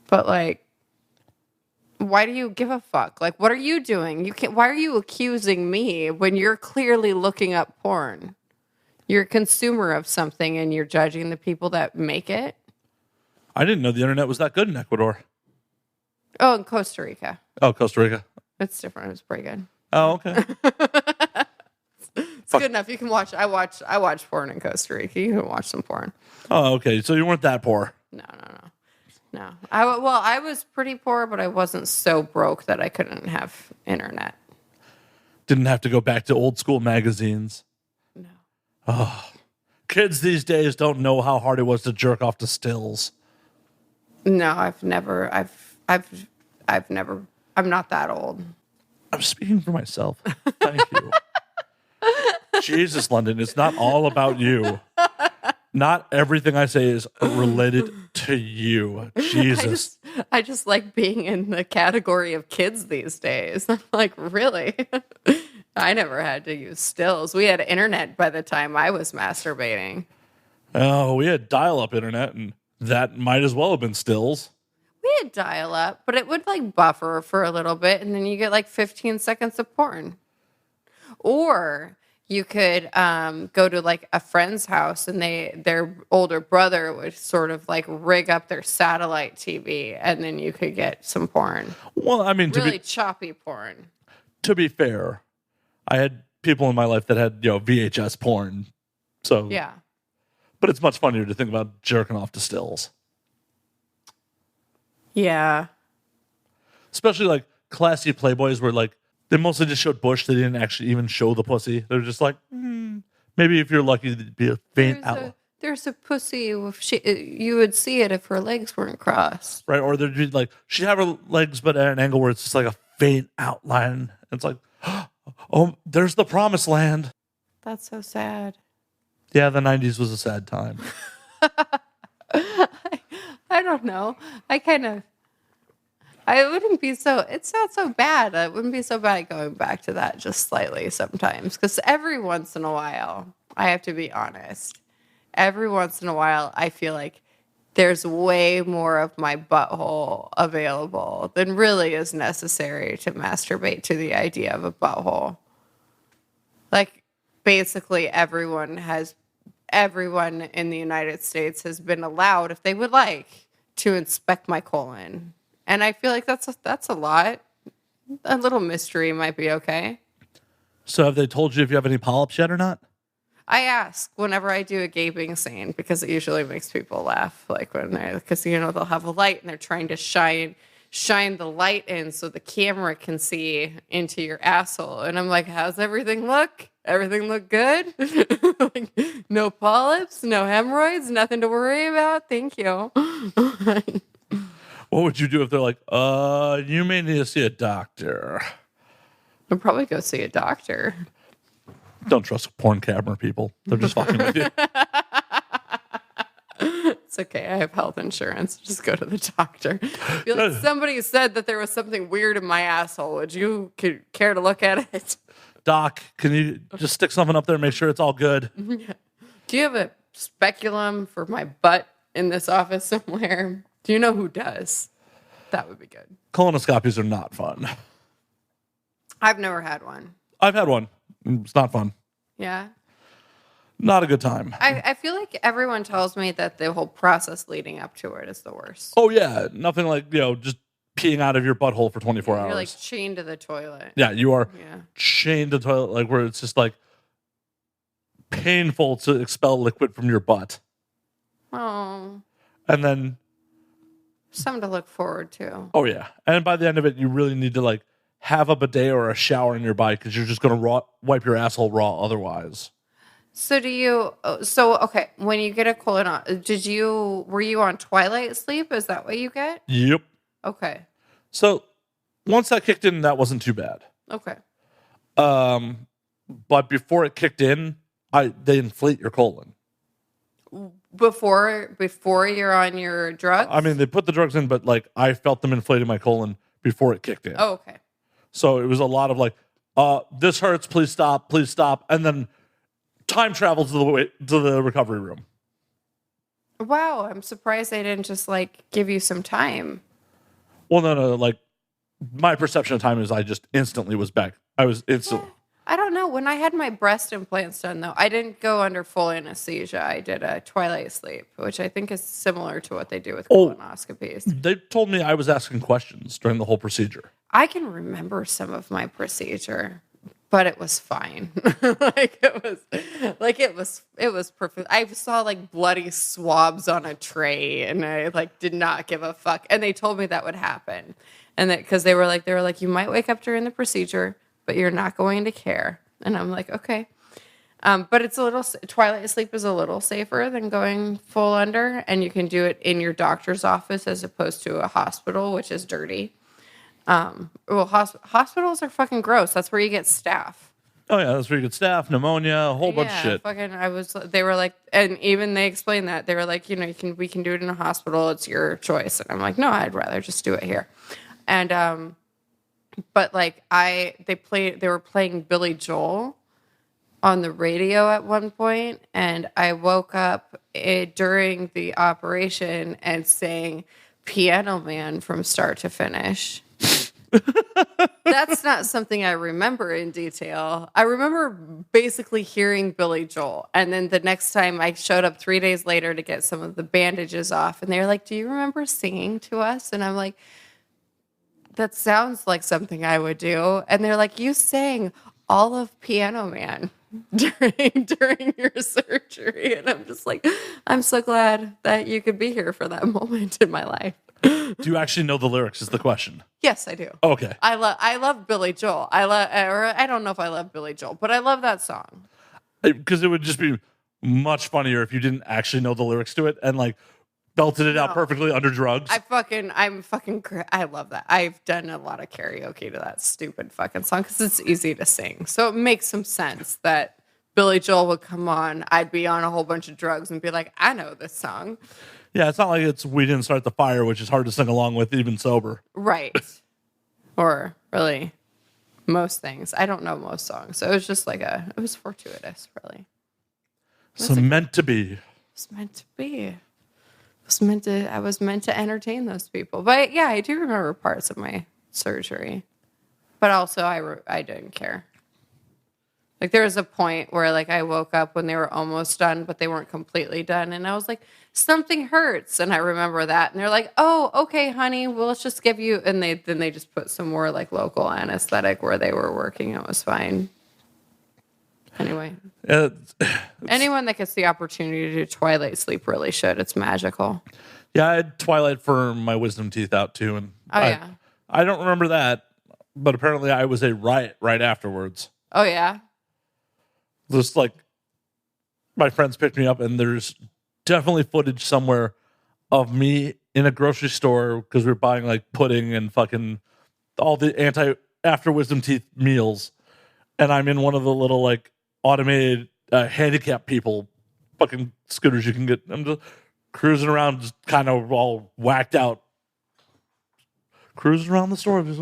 But, like, why do you give a fuck? Like, what are you doing? Why are you accusing me when you're clearly looking up porn? You're a consumer of something, and you're judging the people that make it? I didn't know the internet was that good in Ecuador. Oh, in Costa Rica. Oh, Costa Rica. It's different. It's pretty good. Oh, okay. It's good enough. You can watch. I watch porn in Costa Rica. You can watch some porn. Oh, okay. So you weren't that poor. No. I was pretty poor, but I wasn't so broke that I couldn't have internet. Didn't have to go back to old school magazines. No. Oh, kids these days don't know how hard it was to jerk off to stills. No, I've never. I'm not that old. I'm speaking for myself. Thank you. Jesus, London, it's not all about you. Not everything I say is related to you. Jesus. I just like being in the category of kids these days. I'm like, really? I never had to use stills. We had internet by the time I was masturbating. Oh, we had dial-up internet, and that might as well have been stills. We had dial-up, but it would like buffer for a little bit, and then you get like 15 seconds of porn. Or... you could go to like a friend's house, and their older brother would sort of like rig up their satellite TV, and then you could get some porn. Well, I mean, really choppy porn. To be fair, I had people in my life that had VHS porn. So yeah, but it's much funnier to think about jerking off to stills. Yeah, especially like classy Playboys where like. They mostly just showed bush. They didn't actually even show the pussy. They're just like, maybe if you're lucky, it'd be a faint outline. There's a pussy. You would see it if her legs weren't crossed. Right. Or there'd be like, she'd have her legs, but at an angle where it's just like a faint outline. It's like, Oh, there's the promised land. That's so sad. Yeah, the 90s was a sad time. I don't know. I wouldn't be so, it's not so bad. It wouldn't be so bad going back to that just slightly sometimes. Because every once in a while, I have to be honest, every once in a while, I feel like there's way more of my butthole available than really is necessary to masturbate to the idea of a butthole. Like, basically, everyone in the United States has been allowed, if they would like, to inspect my colon. And I feel like that's a lot. A little mystery might be okay. So have they told you if you have any polyps yet or not? I ask whenever I do a gaping scene because it usually makes people laugh. Like because they'll have a light and they're trying to shine the light in so the camera can see into your asshole. And I'm like, how's everything look? Everything look good? Like, no polyps, no hemorrhoids, nothing to worry about. Thank you. What would you do if they're like, you may need to see a doctor? I'd probably go see a doctor. Don't trust porn camera people. They're just fucking with you. It's okay. I have health insurance. Just go to the doctor. Be like, somebody said that there was something weird in my asshole. Would you care to look at it? Doc, can you just stick something up there and make sure it's all good? Yeah. Do you have a speculum for my butt in this office somewhere? Do you know who does? That would be good. Colonoscopies are not fun. I've never had one. I've had one. It's not fun. Yeah. Not a good time. I feel like everyone tells me that the whole process leading up to it is the worst. Oh, yeah. Nothing like, just peeing out of your butthole for 24 hours. You're like chained to the toilet. Yeah, you are chained to the toilet, like where it's just like painful to expel liquid from your butt. Oh. And then something to look forward to. Oh, yeah. And by the end of it, you really need to like have a bidet or a shower nearby because you're just going to wipe your asshole raw otherwise. So okay, when you get a colon, were you on twilight sleep? Is that what you get? Yep. Okay. So once that kicked in, that wasn't too bad. Okay. But before it kicked in, they inflate your colon. Before you're on your drugs? I mean, they put the drugs in, but like I felt them inflating my colon before it kicked in. Oh, okay. So it was a lot of like, this hurts, please stop, and then time travel to the recovery room. Wow, I'm surprised they didn't just like give you some time. Well, no, like my perception of time is I just instantly was back. I was instantly. I don't know. When I had my breast implants done, though, I didn't go under full anesthesia. I did a twilight sleep, which I think is similar to what they do with colonoscopies. They told me I was asking questions during the whole procedure. I can remember some of my procedure, but it was fine. it was perfect. I saw like bloody swabs on a tray, and I like did not give a fuck. And they told me that would happen, and that because they were like, you might wake up during the procedure, but you're not going to care. And I'm like, okay. But it's twilight sleep is a little safer than going full under, and you can do it in your doctor's office as opposed to a hospital, which is dirty. Hospitals are fucking gross. That's where you get staph. Oh yeah, that's where you get staph, pneumonia, a whole bunch of shit. They were like, and even they explained that they were like, we can do it in a hospital. It's your choice. And I'm like, no, I'd rather just do it here. And, but like they were playing Billy Joel on the radio at one point, and I woke up during the operation and sang Piano Man from start to finish. That's not something I remember in detail. I remember basically hearing Billy Joel, and then the next time I showed up 3 days later to get some of the bandages off, and they were like, do you remember singing to us? And I'm like, that sounds like something I would do. And they're like, you sang all of Piano Man during your surgery. And I'm just like, I'm so glad that you could be here for that moment in my life. Do you actually know the lyrics is the question? Yes, I do. Okay. I love Billy Joel. I don't know if I love Billy Joel, but I love that song. Because it would just be much funnier if you didn't actually know the lyrics to it. And like belted it out No. perfectly under drugs. I love that. I've done a lot of karaoke to that stupid fucking song because it's easy to sing. So it makes some sense that Billy Joel would come on. I'd be on a whole bunch of drugs and be like, I know this song. Yeah, it's not like it's We Didn't Start the Fire, which is hard to sing along with even sober. Right. Or really most things. I don't know most songs. So it was just like it was fortuitous, really. So meant to be. It's meant to be. I was meant to entertain those people. But yeah, I do remember parts of my surgery. But also I didn't care. Like there was a point where like I woke up when they were almost done, but they weren't completely done. And I was like, something hurts. And I remember that. And they're like, oh, okay, honey, well, let's just give you. And then they just put some more like local anesthetic where they were working. It was fine. Anyway, anyone that gets the opportunity to do twilight sleep really should. It's magical. Yeah, I had Twilight for my wisdom teeth out too. And I don't remember that, but apparently I was a riot right afterwards. Oh, yeah? Just like my friends picked me up, and there's definitely footage somewhere of me in a grocery store because we were buying like pudding and fucking all the after wisdom teeth meals. And I'm in one of the little like automated handicap people fucking scooters you can get. I'm just cruising around, just kind of all whacked out. Cruising around the store. Just,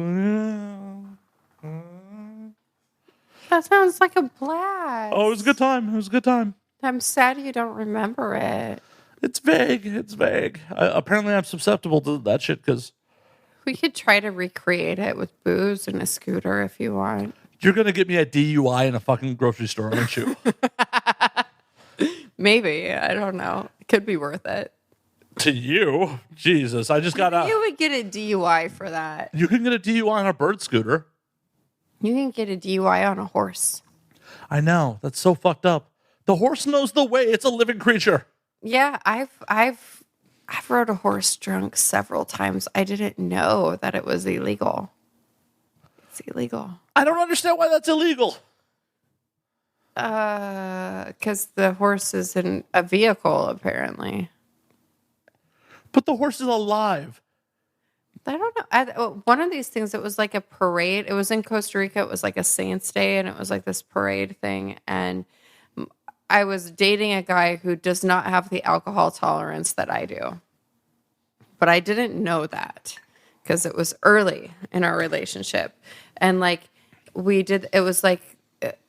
That sounds like a blast. Oh, it was a good time. It was a good time. I'm sad you don't remember it. It's vague. It's vague. Apparently, I'm susceptible to that shit because We could try to recreate it with booze and a scooter if you want. you're going to get me a DUI in a fucking grocery store, aren't you? Maybe. I don't know. It could be worth it. To you? Jesus. I just got out. You would get a DUI for that. You can get a DUI on a bird scooter. You can get a DUI on a horse. I know. That's so fucked up. The horse knows the way. It's a living creature. Yeah, I've rode a horse drunk several times. I didn't know that it was illegal. It's illegal. I don't understand why that's illegal. Because the horse isn't a vehicle, apparently. But the horse is alive. I don't know. One of these things, it was like a parade. It was in Costa Rica. It was like a Saints Day, and it was like this parade thing. And I was dating a guy who does not have the alcohol tolerance that I do. But I didn't know that because it was early in our relationship. And like it was like,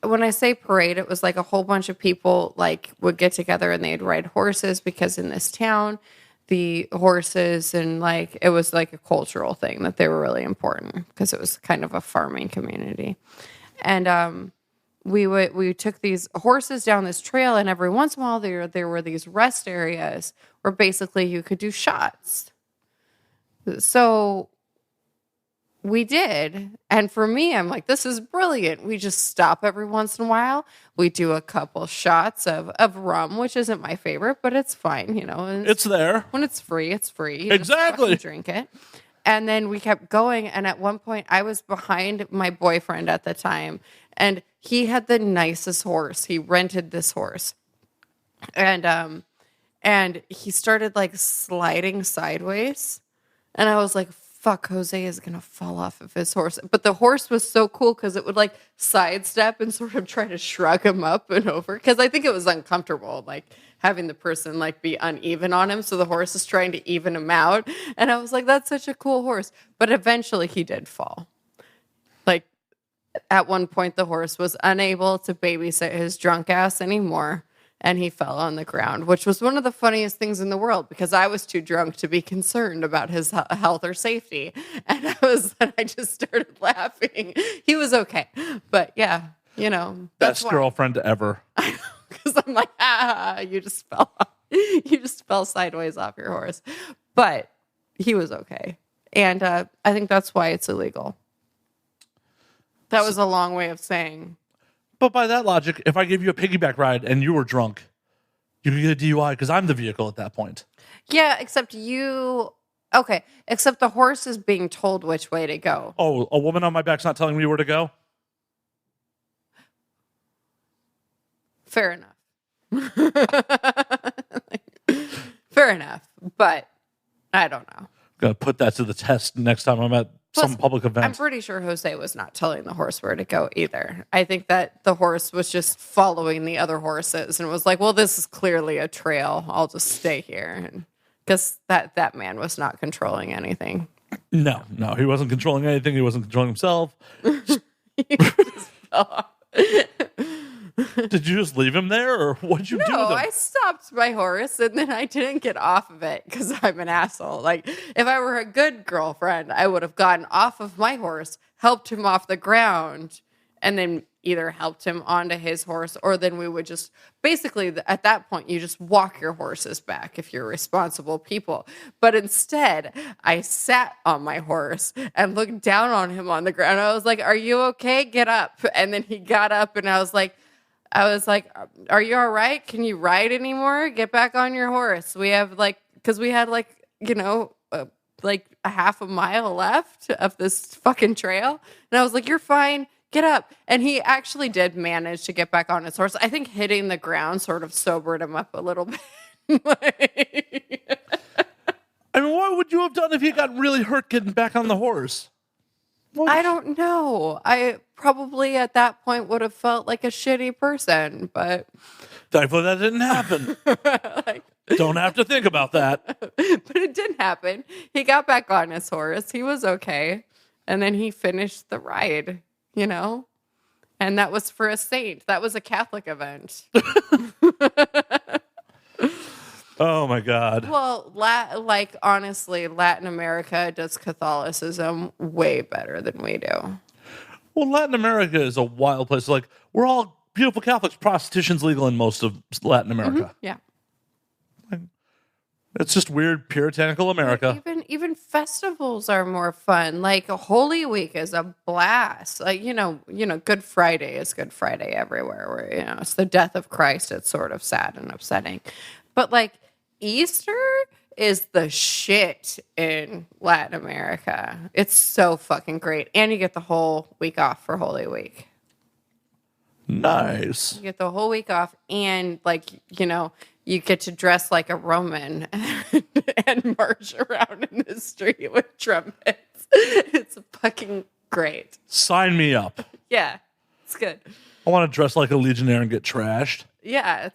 when I say parade, it was like a whole bunch of people like would get together and they'd ride horses because in this town, the horses and like, it was like a cultural thing that they were really important because it was kind of a farming community. And, we took these horses down this trail, and every once in a while there were these rest areas where basically you could do shots. So we did. And for me, I'm like, this is brilliant. We just stop every once in a while. We do a couple shots of rum, which isn't my favorite, but it's fine, you know. It's there. When it's free, it's free. You Exactly. just fucking drink it. And then we kept going. And at one point, I was behind my boyfriend at the time. And he had the nicest horse. He rented this horse. And he started like sliding sideways. And I was like, fuck, Jose is going to fall off of his horse. But the horse was so cool because it would like sidestep and sort of try to shrug him up and over. Because I think it was uncomfortable, like having the person like be uneven on him. So the horse is trying to even him out. And I was like, that's such a cool horse. But eventually he did fall. Like at one point, the horse was unable to babysit his drunk ass anymore. And he fell on the ground, which was one of the funniest things in the world because I was too drunk to be concerned about his health or safety. And I just started laughing. He was okay. But yeah, you know. Best girlfriend ever. Because I'm like, you just fell off. You just fell sideways off your horse. But he was okay. And I think that's why it's illegal. That was a long way of saying. But by that logic, if I gave you a piggyback ride and you were drunk, you could get a DUI because I'm the vehicle at that point. Yeah, except the horse is being told which way to go. Oh, a woman on my back's not telling me where to go? Fair enough. Fair enough. But I don't know. Gonna put that to the test next time I'm at some public event. I'm pretty sure Jose was not telling the horse where to go either. I think that the horse was just following the other horses and was like, well, this is clearly a trail. I'll just stay here. Because that man was not controlling anything. No, he wasn't controlling anything. He wasn't controlling himself. He just fell off. Did you just leave him there, or what'd you do with him? No, I stopped my horse and then I didn't get off of it because I'm an asshole. Like, if I were a good girlfriend, I would have gotten off of my horse, helped him off the ground, and then either helped him onto his horse, or then we would just basically at that point you just walk your horses back if you're responsible people. But instead, I sat on my horse and looked down on him on the ground. I was like, "Are you okay? Get up!" And then he got up, and I was like, "Are you all right? Can you ride anymore? Get back on your horse. We have because we had like a half a mile left of this fucking trail." And I was like, "You're fine. Get up." And he actually did manage to get back on his horse. I think hitting the ground sort of sobered him up a little bit. I mean, what would you have done if he got really hurt getting back on the horse? I don't know. I probably at that point would have felt like a shitty person, but Thankfully that didn't happen. Don't have to think about that. But it did happen. He got back on his horse. He was okay. And then he finished the ride, And that was for a saint. That was a Catholic event. Oh my God. Well, honestly, Latin America does Catholicism way better than we do. Well, Latin America is a wild place. Like, we're all beautiful Catholics. Prostitution's legal in most of Latin America. Yeah. It's just weird, puritanical America. Even festivals are more fun. Like Holy Week is a blast. Like, Good Friday is Good Friday everywhere. Where it's the death of Christ. It's sort of sad and upsetting. But like Easter is the shit in Latin America. It's so fucking great, and you get the whole week off for Holy Week. Nice. You get the whole week off, and you get to dress like a Roman and march around in the street with trumpets. It's fucking great. Sign me up. Yeah, it's good. I want to dress like a legionnaire and get trashed. Yeah,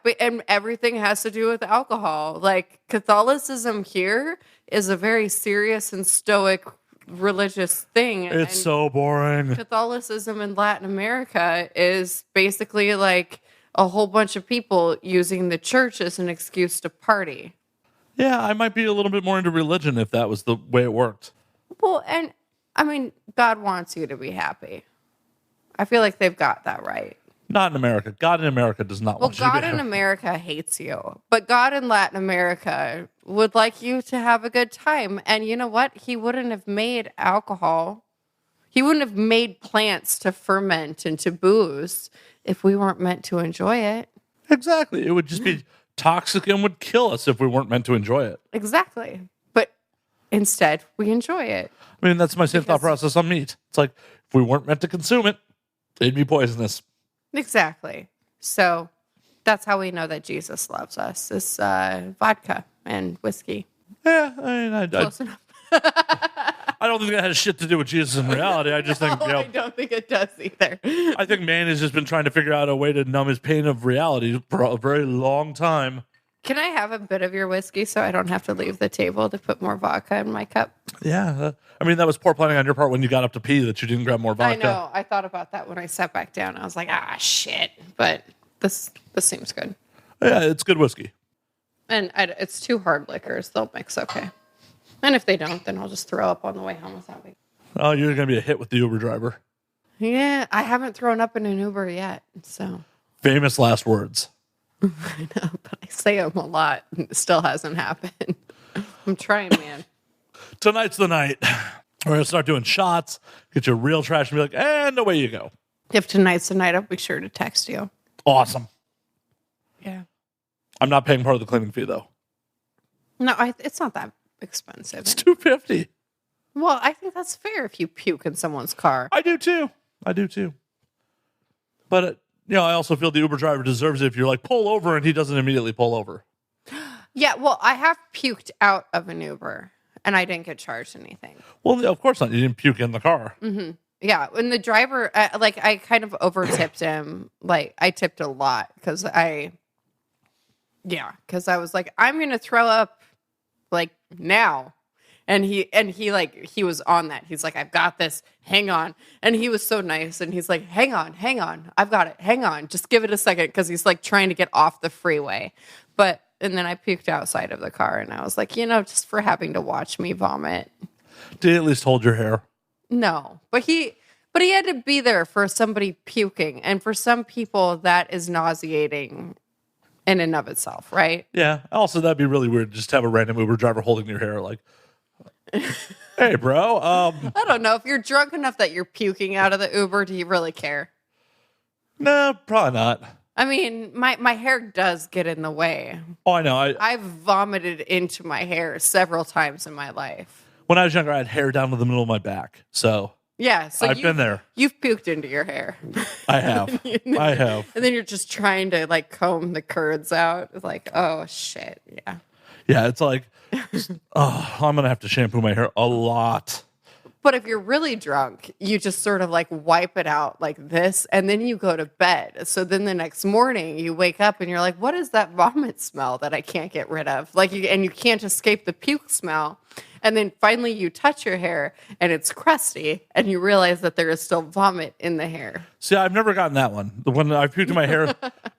but everything has to do with alcohol. Like Catholicism here is a very serious and stoic religious thing. It's so boring. Catholicism in Latin America is basically like a whole bunch of people using the church as an excuse to party. Yeah, I might be a little bit more into religion if that was the way it worked. Well, and I mean, God wants you to be happy. I feel like they've got that right. Not in America. God in America does not want you to be God in happy. America hates you. But God in Latin America would like you to have a good time. And you know what? He wouldn't have made alcohol. He wouldn't have made plants to ferment into booze if we weren't meant to enjoy it. Exactly. It would just be toxic and would kill us if we weren't meant to enjoy it. Exactly. But instead, we enjoy it. I mean, that's my same thought process on meat. It's like, if we weren't meant to consume it, it'd be poisonous. Exactly. So that's how we know that Jesus loves us, is vodka and whiskey. Yeah, I mean, Close enough. I don't think that has shit to do with Jesus in reality. I just think, I don't think it does either. I think man has just been trying to figure out a way to numb his pain of reality for a very long time. Can I have a bit of your whiskey so I don't have to leave the table to put more vodka in my cup? Yeah. I mean, that was poor planning on your part when you got up to pee that you didn't grab more vodka. I know. I thought about that when I sat back down. I was like, shit. But this seems good. Yeah, it's good whiskey. And it's 2 hard liquors. They'll mix okay. And if they don't, then I'll just throw up on the way home without me. Oh, you're going to be a hit with the Uber driver. Yeah, I haven't thrown up in an Uber yet. So Famous last words. I know, but I say them a lot. And it still hasn't happened. I'm trying, man. Tonight's the night. We're going to start doing shots, get you real trash, and be like, and away you go. If tonight's the night, I'll be sure to text you. Awesome. Yeah. I'm not paying part of the cleaning fee, though. No, it's not that expensive. It's $250. Well, I think that's fair if you puke in someone's car. I do too. But, I also feel the Uber driver deserves it if you're like, pull over, and he doesn't immediately pull over. Yeah, well, I have puked out of an Uber, and I didn't get charged anything. Well, of course not. You didn't puke in the car. Yeah, when the driver, I kind of over tipped him. Like, I tipped a lot because I was like, I'm gonna throw up, like, now. And he was on that. He's like, I've got this. Hang on. And he was so nice. And he's like, hang on. I've got it. Hang on. Just give it a second. Because he's like trying to get off the freeway. And then I puked outside of the car. And I was like, just for having to watch me vomit. Did he at least hold your hair? No. But he had to be there for somebody puking. And for some people, that is nauseating in and of itself, right? Yeah. Also, that'd be really weird just to have a random Uber driver holding your hair like, hey, bro. I don't know. If you're drunk enough that you're puking out of the Uber, do you really care? No, probably not. I mean, my hair does get in the way. Oh, I know. I've vomited into my hair several times in my life. When I was younger, I had hair down to the middle of my back. So yeah, so I've been there. You've puked into your hair. I have. I have. And then you're just trying to like comb the curds out. It's like, oh shit, yeah. Yeah, it's like, I'm gonna have to shampoo my hair a lot. But if you're really drunk, you just sort of like wipe it out like this, and then you go to bed. So then the next morning you wake up and you're like, what is that vomit smell that I can't get rid of? And you can't escape the puke smell. And then finally you touch your hair and it's crusty and you realize that there is still vomit in the hair. See, I've never gotten that one. When I've puked in my hair,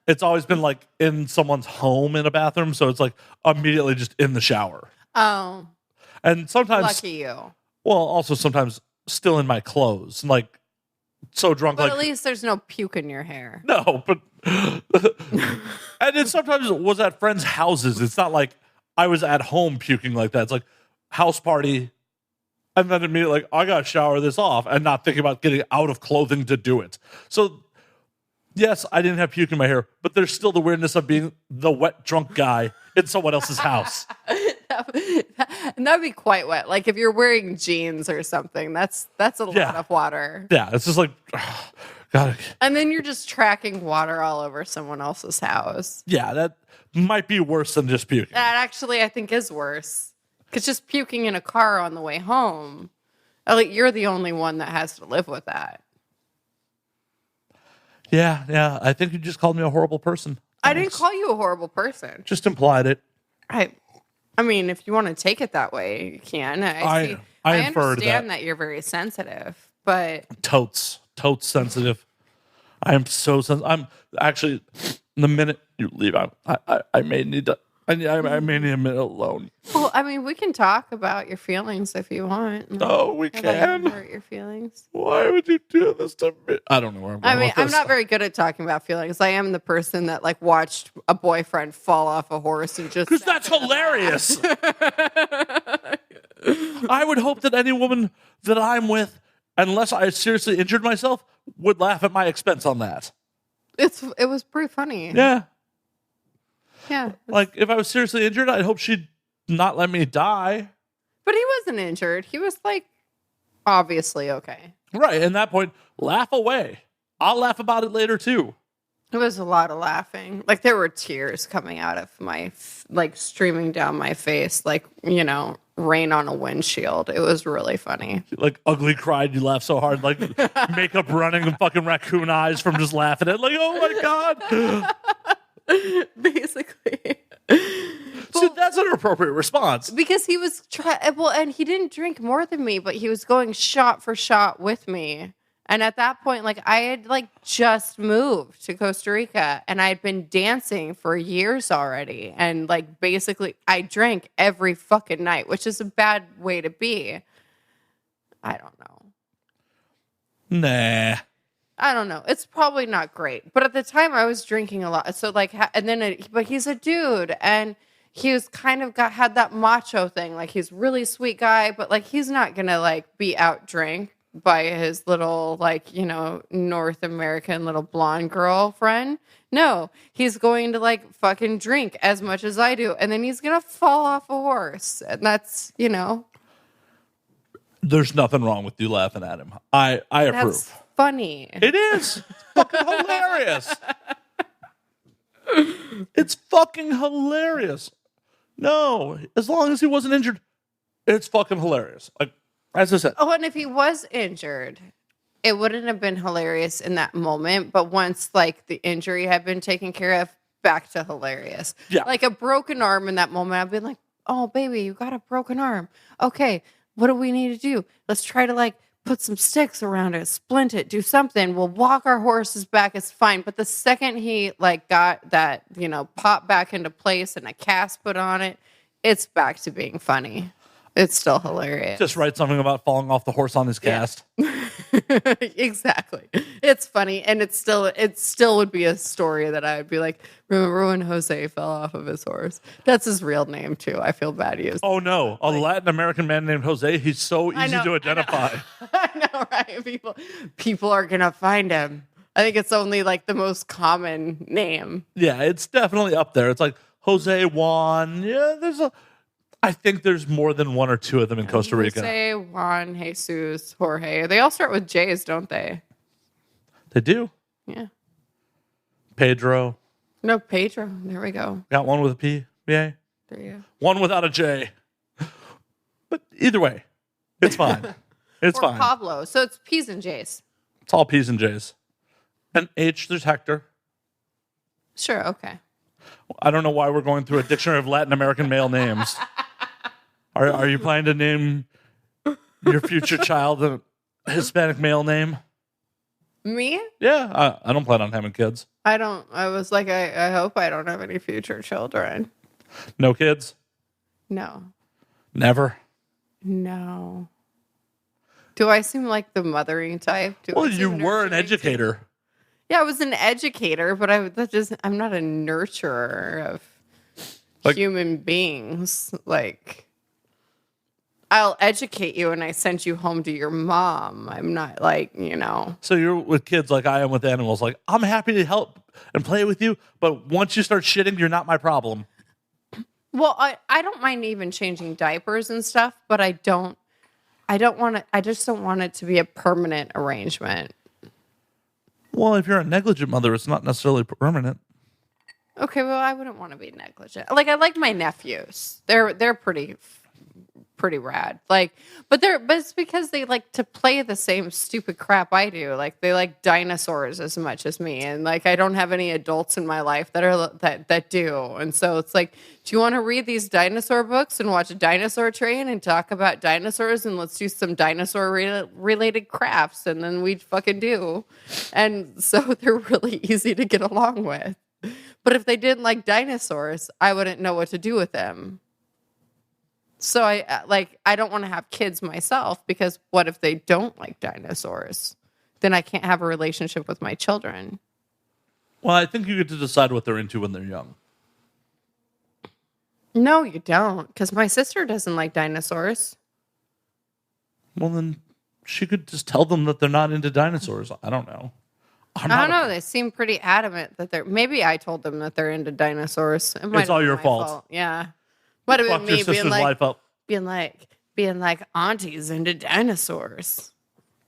it's always been like in someone's home in a bathroom. So it's like immediately just in the shower. Oh. And sometimes. Lucky you. Well, also sometimes still in my clothes. Like so drunk. But like, at least there's no puke in your hair. No, but. And then sometimes it was at friends' houses. It's not like I was at home puking like that. It's like house party. And then immediately like, I got to shower this off and not thinking about getting out of clothing to do it. So, yes, I didn't have puke in my hair, but there's still the weirdness of being the wet, drunk guy in someone else's house. And that'd be quite wet. Like if you're wearing jeans or something, that's a lot of water. Yeah, it's just like, God. And then you're just tracking water all over someone else's house. Yeah, that might be worse than just puking. That actually I think is worse. Because just puking in a car on the way home, like you're the only one that has to live with that. Yeah. I think you just called me a horrible person. I didn't call you a horrible person. Just implied it. I mean, if you want to take it that way, you can. I understand that you're very sensitive, but totes sensitive. I am so sensitive. I'm actually the minute you leave, I may need to. I may need a minute alone. Well, I mean, we can talk about your feelings if you want. No, we can. Hurt your feelings. Why would you do this to me? I don't know where I'm going. I mean, I'm not very good at talking about feelings. I am the person that like watched a boyfriend fall off a horse and just because that's hilarious. I would hope that any woman that I'm with, unless I seriously injured myself, would laugh at my expense on that. It was pretty funny. Yeah. Yeah. Like, if I was seriously injured, I'd hope she'd not let me die. But he wasn't injured. He was, like, obviously okay. Right. At that point, laugh away. I'll laugh about it later, too. It was a lot of laughing. Like, there were tears coming out of my, like, streaming down my face. Like, rain on a windshield. It was really funny. Like, ugly cried, you laugh so hard. Like, makeup running and fucking raccoon eyes from just laughing at it. Like, oh, my God. Basically. So that's an appropriate response. Because he was and he didn't drink more than me, but he was going shot for shot with me. And at that point, like I had like just moved to Costa Rica and I had been dancing for years already. And like basically I drank every fucking night, which is a bad way to be. I don't know. Nah. I don't know. It's probably not great. But at the time I was drinking a lot. So like, but he's a dude and he was kind of had that macho thing. Like he's a really sweet guy, but like, he's not going to like be out drink by his little like, North American little blonde girlfriend. No, he's going to like fucking drink as much as I do. And then he's going to fall off a horse. And that's, There's nothing wrong with you laughing at him. I approve. That's funny. It is. It's fucking hilarious. It's fucking hilarious. No, as long as he wasn't injured, it's fucking hilarious. Like, as I said, Oh, and if he was injured, it wouldn't have been hilarious in that moment. But once like the injury had been taken care of, back to hilarious. Yeah. Like a broken arm in that moment, I'd be like, oh, baby, you got a broken arm. Okay, what do we need to do? Let's try to like put some sticks around it, splint it, do something. We'll walk our horses back. It's fine. But the second he like got that, pop back into place and a cast put on it, it's back to being funny. It's still hilarious. just write something about falling off the horse on his cast. Exactly. It's funny, and it still would be a story that I would be like, remember when Jose fell off of his horse? That's his real name too. I feel bad he is. Oh no, a Latin American man named Jose. He's so easy to identify. I know, right? People are gonna find him. I think it's only like the most common name. Yeah, it's definitely up there. It's like Jose Juan. Yeah, I think there's more than one or two of them in Costa Rica. Jose, Juan, Jesus, Jorge. They all start with J's, don't they? They do. Yeah. Pedro. No, Pedro. There we go. Got one with a P. Yay. There you go. One without a J. But either way, it's fine. It's or fine. Pablo. So it's P's and J's. It's all P's and J's. And H, there's Hector. Sure, okay. I don't know why we're going through a dictionary of Latin American male names. Are you planning to name your future child a Hispanic male name? Me? Yeah, I don't plan on having kids. I don't. I was like, I hope I don't have any future children. No kids? No. Never? No. Do I seem like the mothering type? Well, you were an educator. Yeah, I was an educator, but I'm not a nurturer of human beings. Like, I'll educate you and I send you home to your mom. I'm not like, So you're with kids like I am with animals. Like, I'm happy to help and play with you, but once you start shitting, you're not my problem. Well, I don't mind even changing diapers and stuff, but I just don't want it to be a permanent arrangement. Well, if you're a negligent mother, it's not necessarily permanent. Okay, well, I wouldn't want to be negligent. Like, I like my nephews. They're pretty rad. Like, but it's because they like to play the same stupid crap I do. Like, they like dinosaurs as much as me, and like I don't have any adults in my life that do. And so it's like, do you want to read these dinosaur books and watch a Dinosaur Train and talk about dinosaurs and let's do some dinosaur related crafts? And then we fucking do. And so they're really easy to get along with. But if they didn't like dinosaurs, I wouldn't know what to do with them. So I don't want to have kids myself, because what if they don't like dinosaurs? Then I can't have a relationship with my children. Well, I think you get to decide what they're into when they're young. No, you don't, because my sister doesn't like dinosaurs. Well, then she could just tell them that they're not into dinosaurs. I don't know. I don't know. They seem pretty adamant that they're. Maybe I told them that they're into dinosaurs. It's all your fault. Yeah. Might have been Fucked your me sister's life up. being like auntie's into dinosaurs.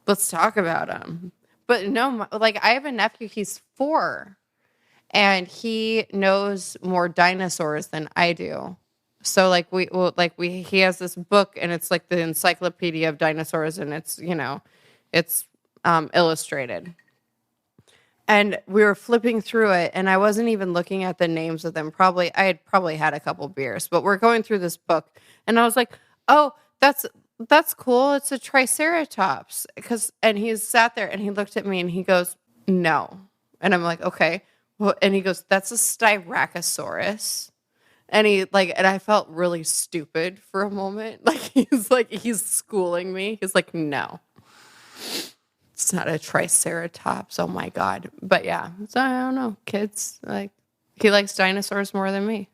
Let's talk about them. But no, like I have a nephew. He's 4, and he knows more dinosaurs than I do. So like he has this book, and it's like the Encyclopedia of Dinosaurs, and it's illustrated. And we were flipping through it, and I wasn't even looking at the names of them. I had had a couple beers, but we're going through this book, and I was like, "Oh, that's cool. It's a Triceratops." And he sat there, and he looked at me, and he goes, "No," and I'm like, "Okay." Well, and he goes, "That's a Styracosaurus." And and I felt really stupid for a moment. He's schooling me. He's like, "No. It's not a Triceratops." Oh my God. But yeah, so I don't know. Kids, he likes dinosaurs more than me.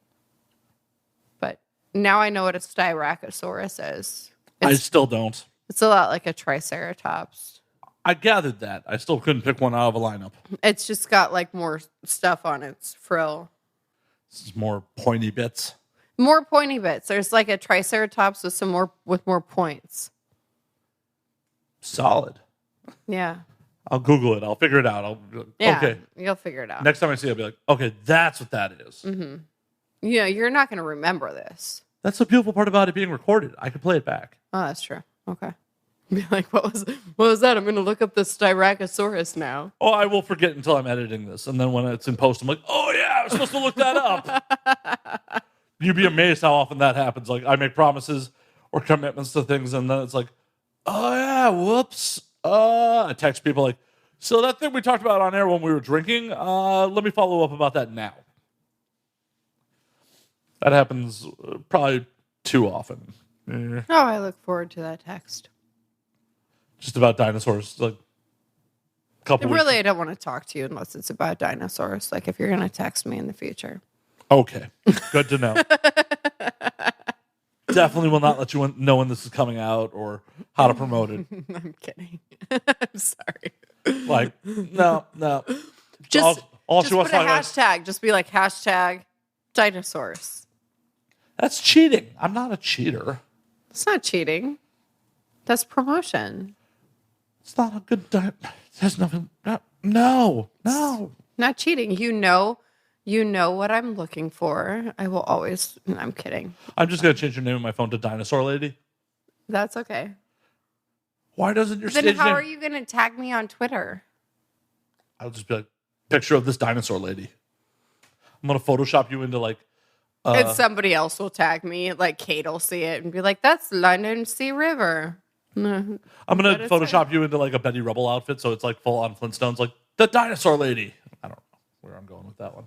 But now I know what a Styracosaurus is. I still don't. It's a lot like a Triceratops. I gathered that. I still couldn't pick one out of a lineup. It's just got more stuff on its frill. It's more pointy bits. More pointy bits. There's like a Triceratops with more points. Solid. Yeah. I'll Google it. I'll figure it out. Yeah, okay. You'll figure it out. Next time I see it, I'll be like, okay, that's what that is. Mm-hmm. you're not going to remember this. That's the beautiful part about it being recorded. I can play it back. Oh, that's true. Okay. Be like, what was that? I'm going to look up this Styracosaurus now. Oh, I will forget until I'm editing this. And then when it's in post, I'm like, oh, yeah, I was supposed to look that up. You'd be amazed how often that happens. Like, I make promises or commitments to things, and then it's like, oh, yeah, whoops. I text people like, so that thing we talked about on air when we were drinking, let me follow up about that now. That happens probably too often. Oh, I look forward to that text. Just about dinosaurs. Like, a couple weeks. Really, I don't want to talk to you unless it's about dinosaurs. Like, if you're going to text me in the future. Okay. Good to know. Definitely will not let you know when this is coming out or how to promote it. I'm kidding. I'm sorry. Like, no. Just all she wants put to a talk about. hashtag. Just be like, hashtag dinosaurs. That's cheating. I'm not a cheater. It's not cheating. That's promotion. It's not a good. There's nothing. No. Not cheating. You know what I'm looking for. I will always. I'm kidding. I'm just gonna change your name on my phone to Dinosaur Lady. That's okay. Why doesn't your Then stage how name? are you going to tag me on Twitter? I'll just be like, picture of this dinosaur lady. I'm gonna Photoshop you into like. And somebody else will tag me. Like Kate will see it and be like, "That's London Sea River." I'm gonna Photoshop you into like a Betty Rubble outfit, so it's like full on Flintstones, like the dinosaur lady. I don't know where I'm going with that one.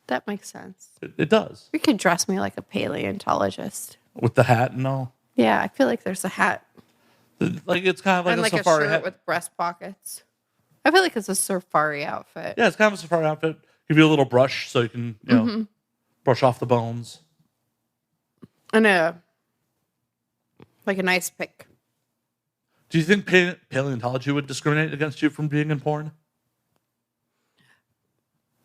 That makes sense. It does. You could dress me like a paleontologist. With the hat and all. Yeah, I feel like there's a hat Like it's kind of like and a like a safari shirt hat. with breast pockets. I feel like it's a safari outfit. Yeah, it's kind of a safari outfit. Give you a little brush so you can, brush off the bones. And a nice pick. Do you think paleontology would discriminate against you from being in porn?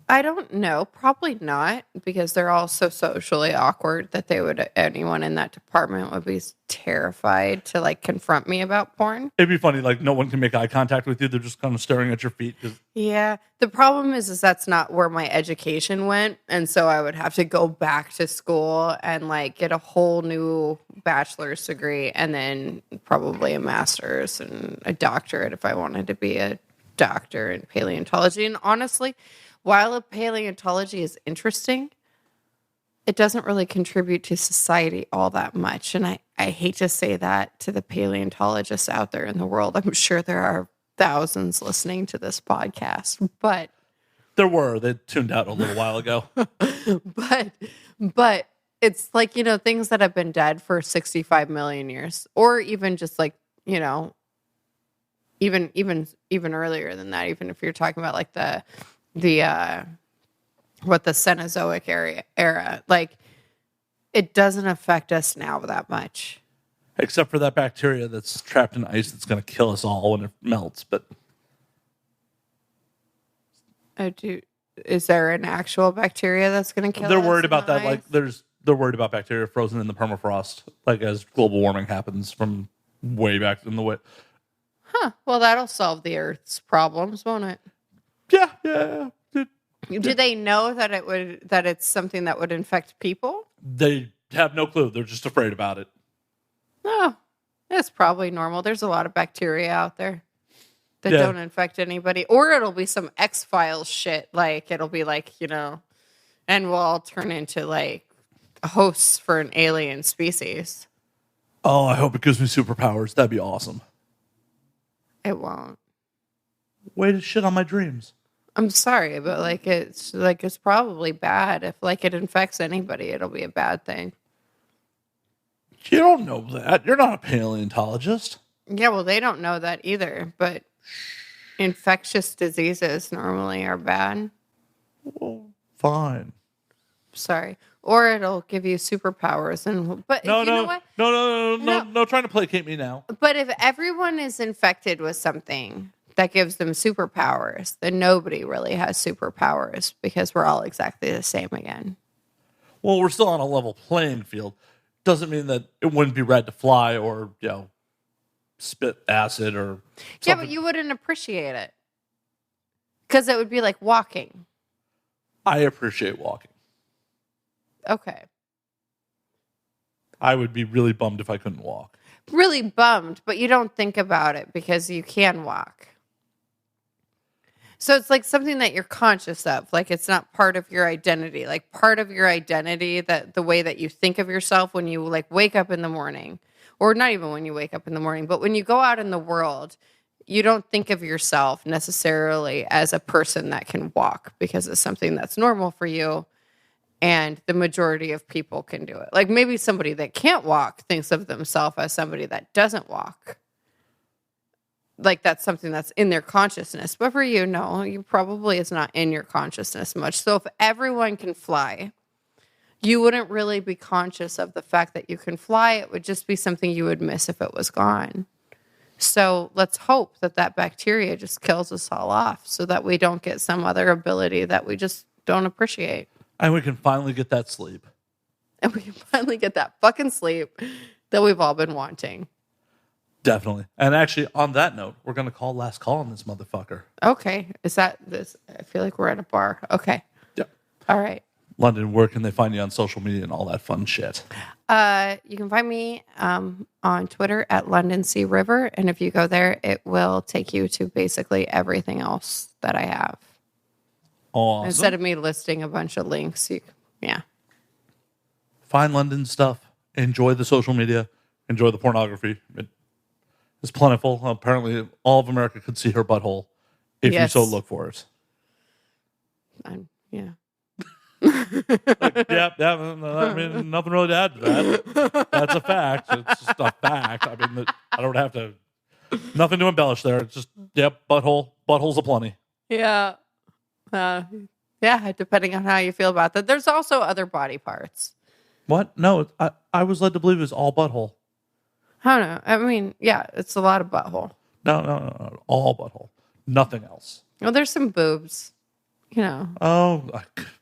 I don't know. Probably not, because they're all so socially awkward that anyone in that department would be terrified to like confront me about porn. It'd be funny, like no one can make eye contact with you. They're just kind of staring at your feet. Yeah. The problem is that's not where my education went. And so I would have to go back to school and like get a whole new bachelor's degree and then probably a master's and a doctorate if I wanted to be a doctor in paleontology. And honestly, while paleontology is interesting, it doesn't really contribute to society all that much. And I hate to say that to the paleontologists out there in the world. I'm sure there are thousands listening to this podcast, but They tuned out a little while ago. but it's like, things that have been dead for 65 million years, or even just like, even earlier than that, even if you're talking about like the Cenozoic era, like it doesn't affect us now that much. Except for that bacteria that's trapped in ice that's going to kill us all when it melts. But Is there an actual bacteria that's going to kill us? they're worried about in the that. Like ice? they're worried about bacteria frozen in the permafrost, like as global warming happens from way back in the way. Huh. Well, that'll solve the Earth's problems, won't it? Yeah. Do they know that it's something that would infect people? They have no clue. They're just afraid about it. Oh, it's probably normal. There's a lot of bacteria out there that Yeah. don't infect anybody. Or it'll be some X-Files shit. Like, it'll be like, and we'll all turn into like hosts for an alien species. Oh, I hope it gives me superpowers. That'd be awesome. It won't. Way to shit on my dreams. I'm sorry, but it's probably bad. If like it infects anybody, it'll be a bad thing. You don't know that. You're not a paleontologist. Yeah, well, they don't know that either. But infectious diseases normally are bad. Well, fine. Sorry. Or it'll give you superpowers. But you know what? No, trying to placate me now. But if everyone is infected with something that gives them superpowers, then nobody really has superpowers because we're all exactly the same again. Well, we're still on a level playing field. Doesn't mean that it wouldn't be rad to fly or, spit acid or something. Yeah, but you wouldn't appreciate it. Because it would be like walking. I appreciate walking. Okay. I would be really bummed if I couldn't walk. Really bummed, but you don't think about it because you can walk. So it's like something that you're conscious of. Like it's not part of your identity. Like part of your identity, that the way that you think of yourself when you like wake up in the morning, or not even when you wake up in the morning, but when you go out in the world, you don't think of yourself necessarily as a person that can walk because it's something that's normal for you. And the majority of people can do it. Like maybe somebody that can't walk thinks of themselves as somebody that doesn't walk. Like that's something that's in their consciousness. But for you, no, you probably it's not in your consciousness much. So if everyone can fly, you wouldn't really be conscious of the fact that you can fly. It would just be something you would miss if it was gone. So let's hope that that bacteria just kills us all off so that we don't get some other ability that we just don't appreciate. And we can finally get that sleep. And we can finally get that fucking sleep that we've all been wanting. Definitely. And actually, on that note, we're going to call last call on this motherfucker. Okay. Is that this? I feel like we're at a bar. Okay. Yep. All right. London, where can they find you on social media and all that fun shit? You can find me on Twitter at London Sea River. And if you go there, it will take you to basically everything else that I have. Awesome. Instead of me listing a bunch of links, yeah. Find London stuff. Enjoy the social media. Enjoy the pornography. It is plentiful. Apparently, all of America could see her butthole if you so look for it. Yeah. Yeah. I mean, nothing really to add to that. That's a fact. It's just a fact. I mean, I don't have to. Nothing to embellish there. It's just, yep, buttholes aplenty. Yeah. Yeah, depending on how you feel about that. There's also other body parts. What? No, I was led to believe it was all butthole. I don't know. I mean, yeah, it's a lot of butthole. No. All butthole. Nothing else. Well, there's some boobs, you know. Oh,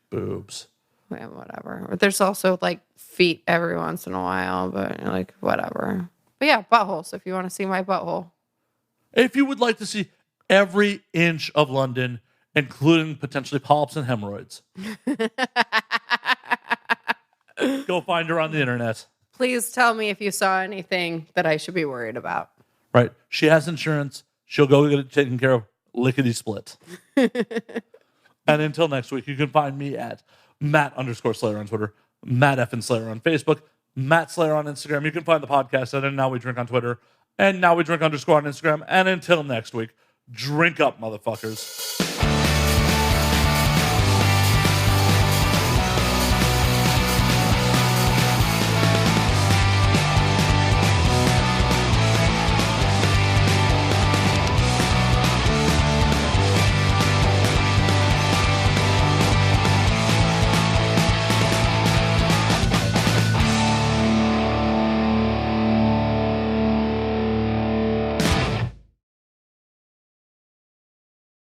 boobs. Yeah, whatever. But there's also like feet every once in a while, but like whatever. But yeah, buttholes if you want to see my butthole. If you would like to see every inch of London, including potentially polyps and hemorrhoids, go find her on the internet. Please tell me if you saw anything that I should be worried about. Right. She has insurance. She'll go get it taken care of lickety split. And until next week, you can find me at Matt_Slayer on Twitter, Matt F. Slayer on Facebook, Matt Slayer on Instagram. You can find the podcast at And Now We Drink on Twitter, and Now We Drink _ on Instagram. And until next week, drink up, motherfuckers.